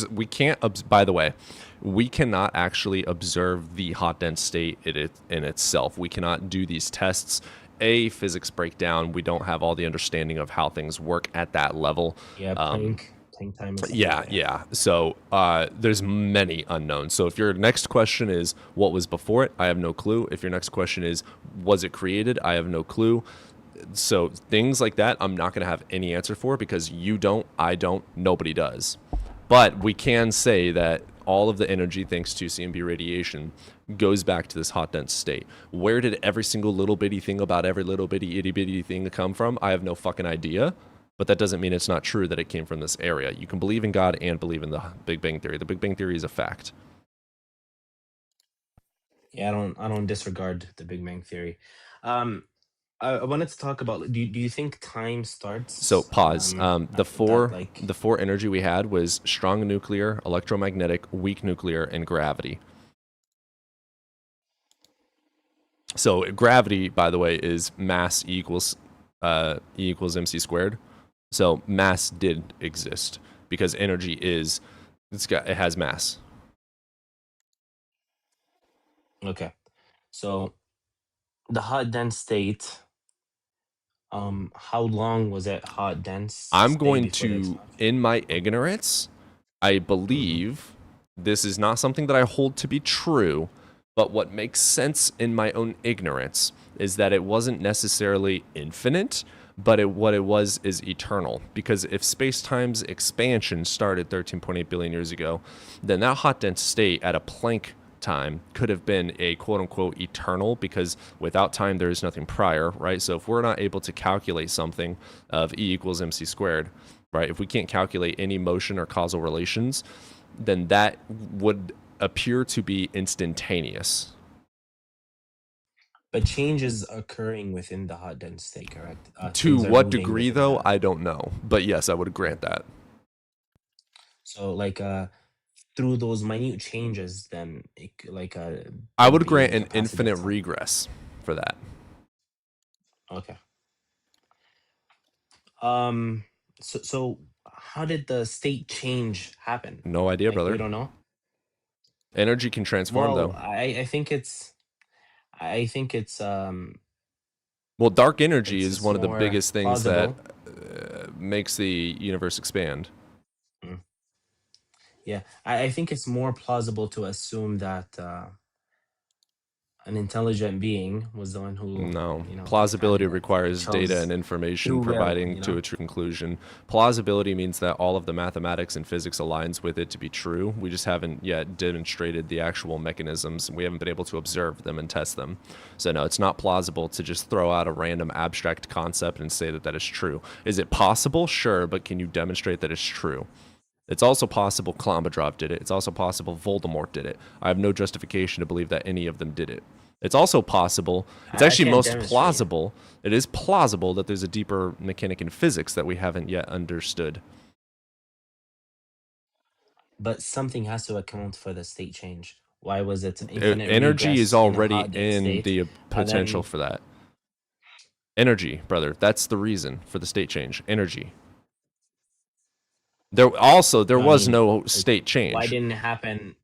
We can't. By the way, we cannot actually observe the hot dense state in itself. We cannot do these tests. Physics breakdown. We don't have all the understanding of how things work at that level. Yeah, Planck time. And stuff Yeah, like that. yeah. So there's many unknowns. So if your next question is what was before it, I have no clue. If your next question is was it created, I have no clue. So things like that, I'm not going to have any answer for because you don't, I don't, nobody does. But we can say that all of the energy, thanks to CMB radiation, goes back to this hot dense state. Where did every single little bitty thing about every little bitty itty bitty thing come from? I have no fucking idea. But that doesn't mean it's not true that it came from this area. You can believe in God and believe in the Big Bang Theory. The Big Bang Theory is a fact. Yeah, I don't disregard the Big Bang Theory. I wanted to talk about. Do you think time starts? So pause. The four energy we had was strong nuclear, electromagnetic, weak nuclear, and gravity. So gravity, by the way, is mass E equals mc squared. So mass did exist because energy it has mass. Okay, so the hot dense state. How long was it hot dense? I'm going to, in my ignorance, I believe this is not something that I hold to be true, but what makes sense in my own ignorance is that it wasn't necessarily infinite, but what it was is eternal. Because if space-time's expansion started 13.8 billion years ago, then that hot dense state at a Planck time could have been a quote-unquote eternal, because without time there is nothing prior, right? So if we're not able to calculate something of E equals mc squared, right? If we can't calculate any motion or causal relations, then that would appear to be instantaneous. But change is occurring within the hot dense state, correct? To what degree, though, I don't know. But yes, I would grant that. So, like, through those minute changes, then, I would grant an infinite regress for that. Okay. So how did the state change happen? No idea, brother. We don't know. Energy can transform, Well, though. I think it's well, dark energy is one of the more biggest things plausible. that makes the universe expand. Yeah, I think it's more plausible to assume that an intelligent being was the one who. No, plausibility requires data and information providing to a true conclusion. Plausibility means that all of the mathematics and physics aligns with it to be true. We just haven't yet demonstrated the actual mechanisms. We haven't been able to observe them and test them. So no, it's not plausible to just throw out a random abstract concept and say that that is true. Is it possible? Sure, but can you demonstrate that it's true? It's also possible Klombadrov did it. It's also possible Voldemort did it. I have no justification to believe that any of them did it. It's also possible, it's actually most plausible, it is plausible that there's a deeper mechanic in physics that we haven't yet understood. But something has to account for the state change. Why was it infinite energy is already in the potential then, for that. Energy, brother, that's the reason for the state change. Energy. There was no state change. Why didn't it happen?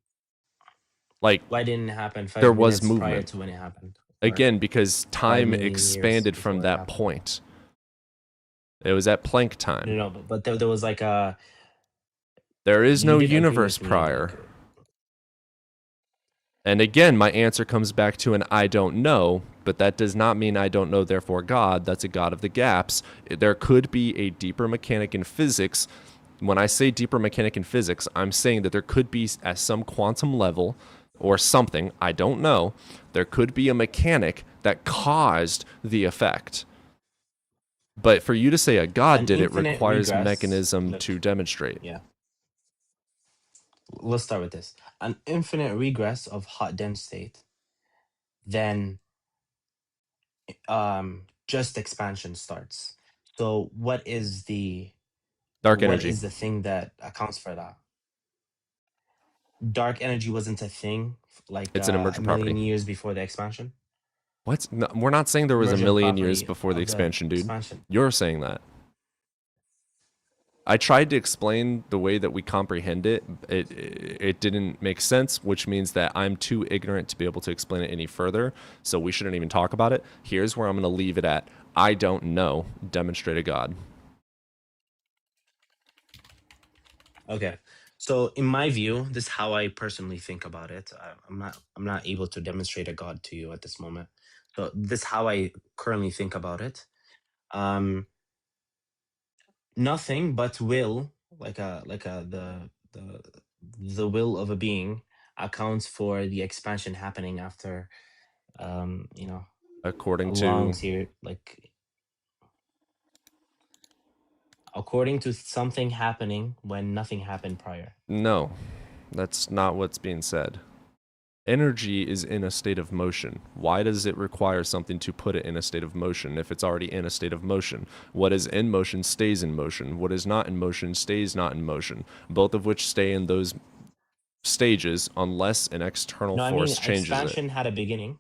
Like, why didn't it happen 5 there minutes was movement prior to when it happened? Again, because time expanded from that point. It was at Planck time. No, but there was like a. There is no universe prior. And again, my answer comes back to an I don't know, but that does not mean I don't know, therefore God. That's a God of the gaps. There could be a deeper mechanic in physics. When I say deeper mechanic in physics, I'm saying that there could be, at some quantum level or something, I don't know, there could be a mechanic that caused the effect. But for you to say a God did it requires a mechanism to demonstrate. Yeah. Let's start with this. An infinite regress of hot dense state, then just expansion starts. So what is the dark energy? What is the thing that accounts for that? Dark energy wasn't a thing like it's an emergent a million property. years before the expansion? What? No, we're not saying there was a million years before the expansion, dude. You're saying that. I tried to explain the way that we comprehend it. It didn't make sense, which means that I'm too ignorant to be able to explain it any further. So we shouldn't even talk about it. Here's where I'm going to leave it at. I don't know. Demonstrate a God. Okay. So in my view, this is how I personally think about it. I'm not able to demonstrate a God to you at this moment. So this is how I currently think about it. Nothing but will, the will of a being accounts for the expansion happening after According a long to series, according to something happening when nothing happened prior. no, that's not what's being said. Energy is in a state of motion. Why does it require something to put it in a state of motion if it's already in a state of motion? What is in motion stays in motion. What is not in motion stays not in motion. Both of which stay in those stages unless an external No, I mean force changes expansion it. had a beginning.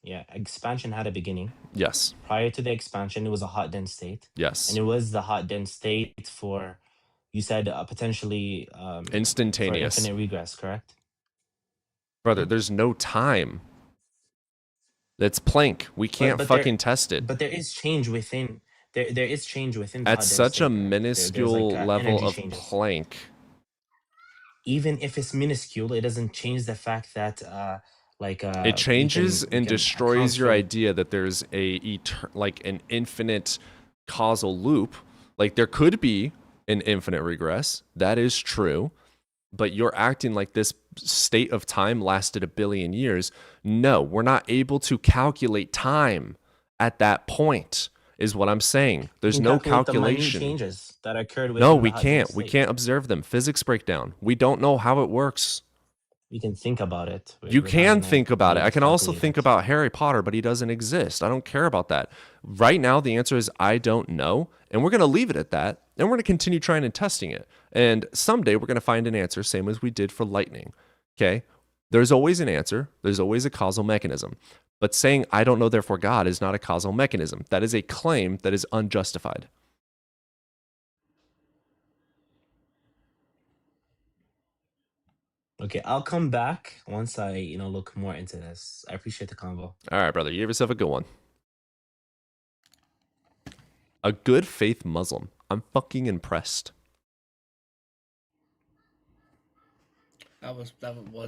Yeah, expansion had a beginning. Yes. Prior to the expansion, it was a hot dense state. Yes. And it was the hot dense state for, you said, potentially Instantaneous. for infinite regress, correct? Brother, there's no time. That's Planck. We can't fucking test it. But there is change within. There is change within the At hot dense such state, a correct? minuscule level energy of changes. Planck. Even if it's minuscule, it doesn't change the fact that It changes and destroys your for... idea that there's an infinite causal loop. Like there could be an infinite regress. That is true. But you're acting like this state of time lasted 1 billion years. No, we're not able to calculate time at that point, is what I'm saying. There's no calculation. The minute changes that occurred within No, the we hot can't. dense We state. can't observe them. Physics breakdown. We don't know how it works. We can think about it. You can think about it. I can also think about Harry Potter, but he doesn't exist. I don't care about that. Right now, the answer is I don't know. And we're going to leave it at that. And we're going to continue trying and testing it. And someday we're going to find an answer, same as we did for lightning. Okay? There's always an answer. There's always a causal mechanism. But saying I don't know, therefore God is not a causal mechanism. That is a claim that is unjustified. Okay, I'll come back once I, look more into this. I appreciate the convo. All right, brother. You have yourself a good one. A good faith Muslim. I'm fucking impressed. That was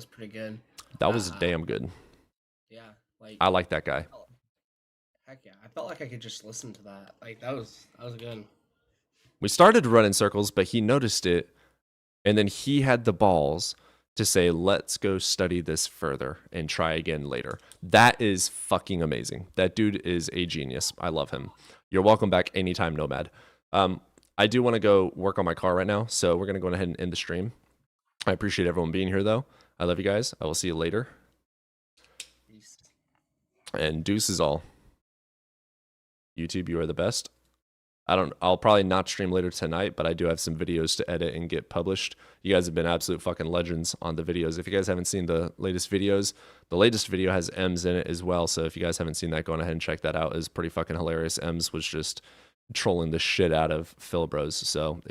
pretty good. That was damn good. Yeah, I like that guy. Heck yeah, I felt like I could just listen to that. Like that was good. We started to run in circles, but he noticed it, and then he had the balls to say, let's go study this further and try again later. That is fucking amazing. That dude is a genius. I love him. You're welcome back anytime, Nomad. I do want to go work on my car right now, so we're going to go ahead and end the stream. I appreciate everyone being here, though. I love you guys. I will see you later. Peace. And deuce is all. YouTube, you are the best. I'll probably not stream later tonight, but I do have some videos to edit and get published. You guys have been absolute fucking legends on the videos. If you guys haven't seen the latest videos, the latest video has Ems in it as well. So if you guys haven't seen that, go on ahead and check that out. It's pretty fucking hilarious. Ems was just trolling the shit out of Phil Bros. So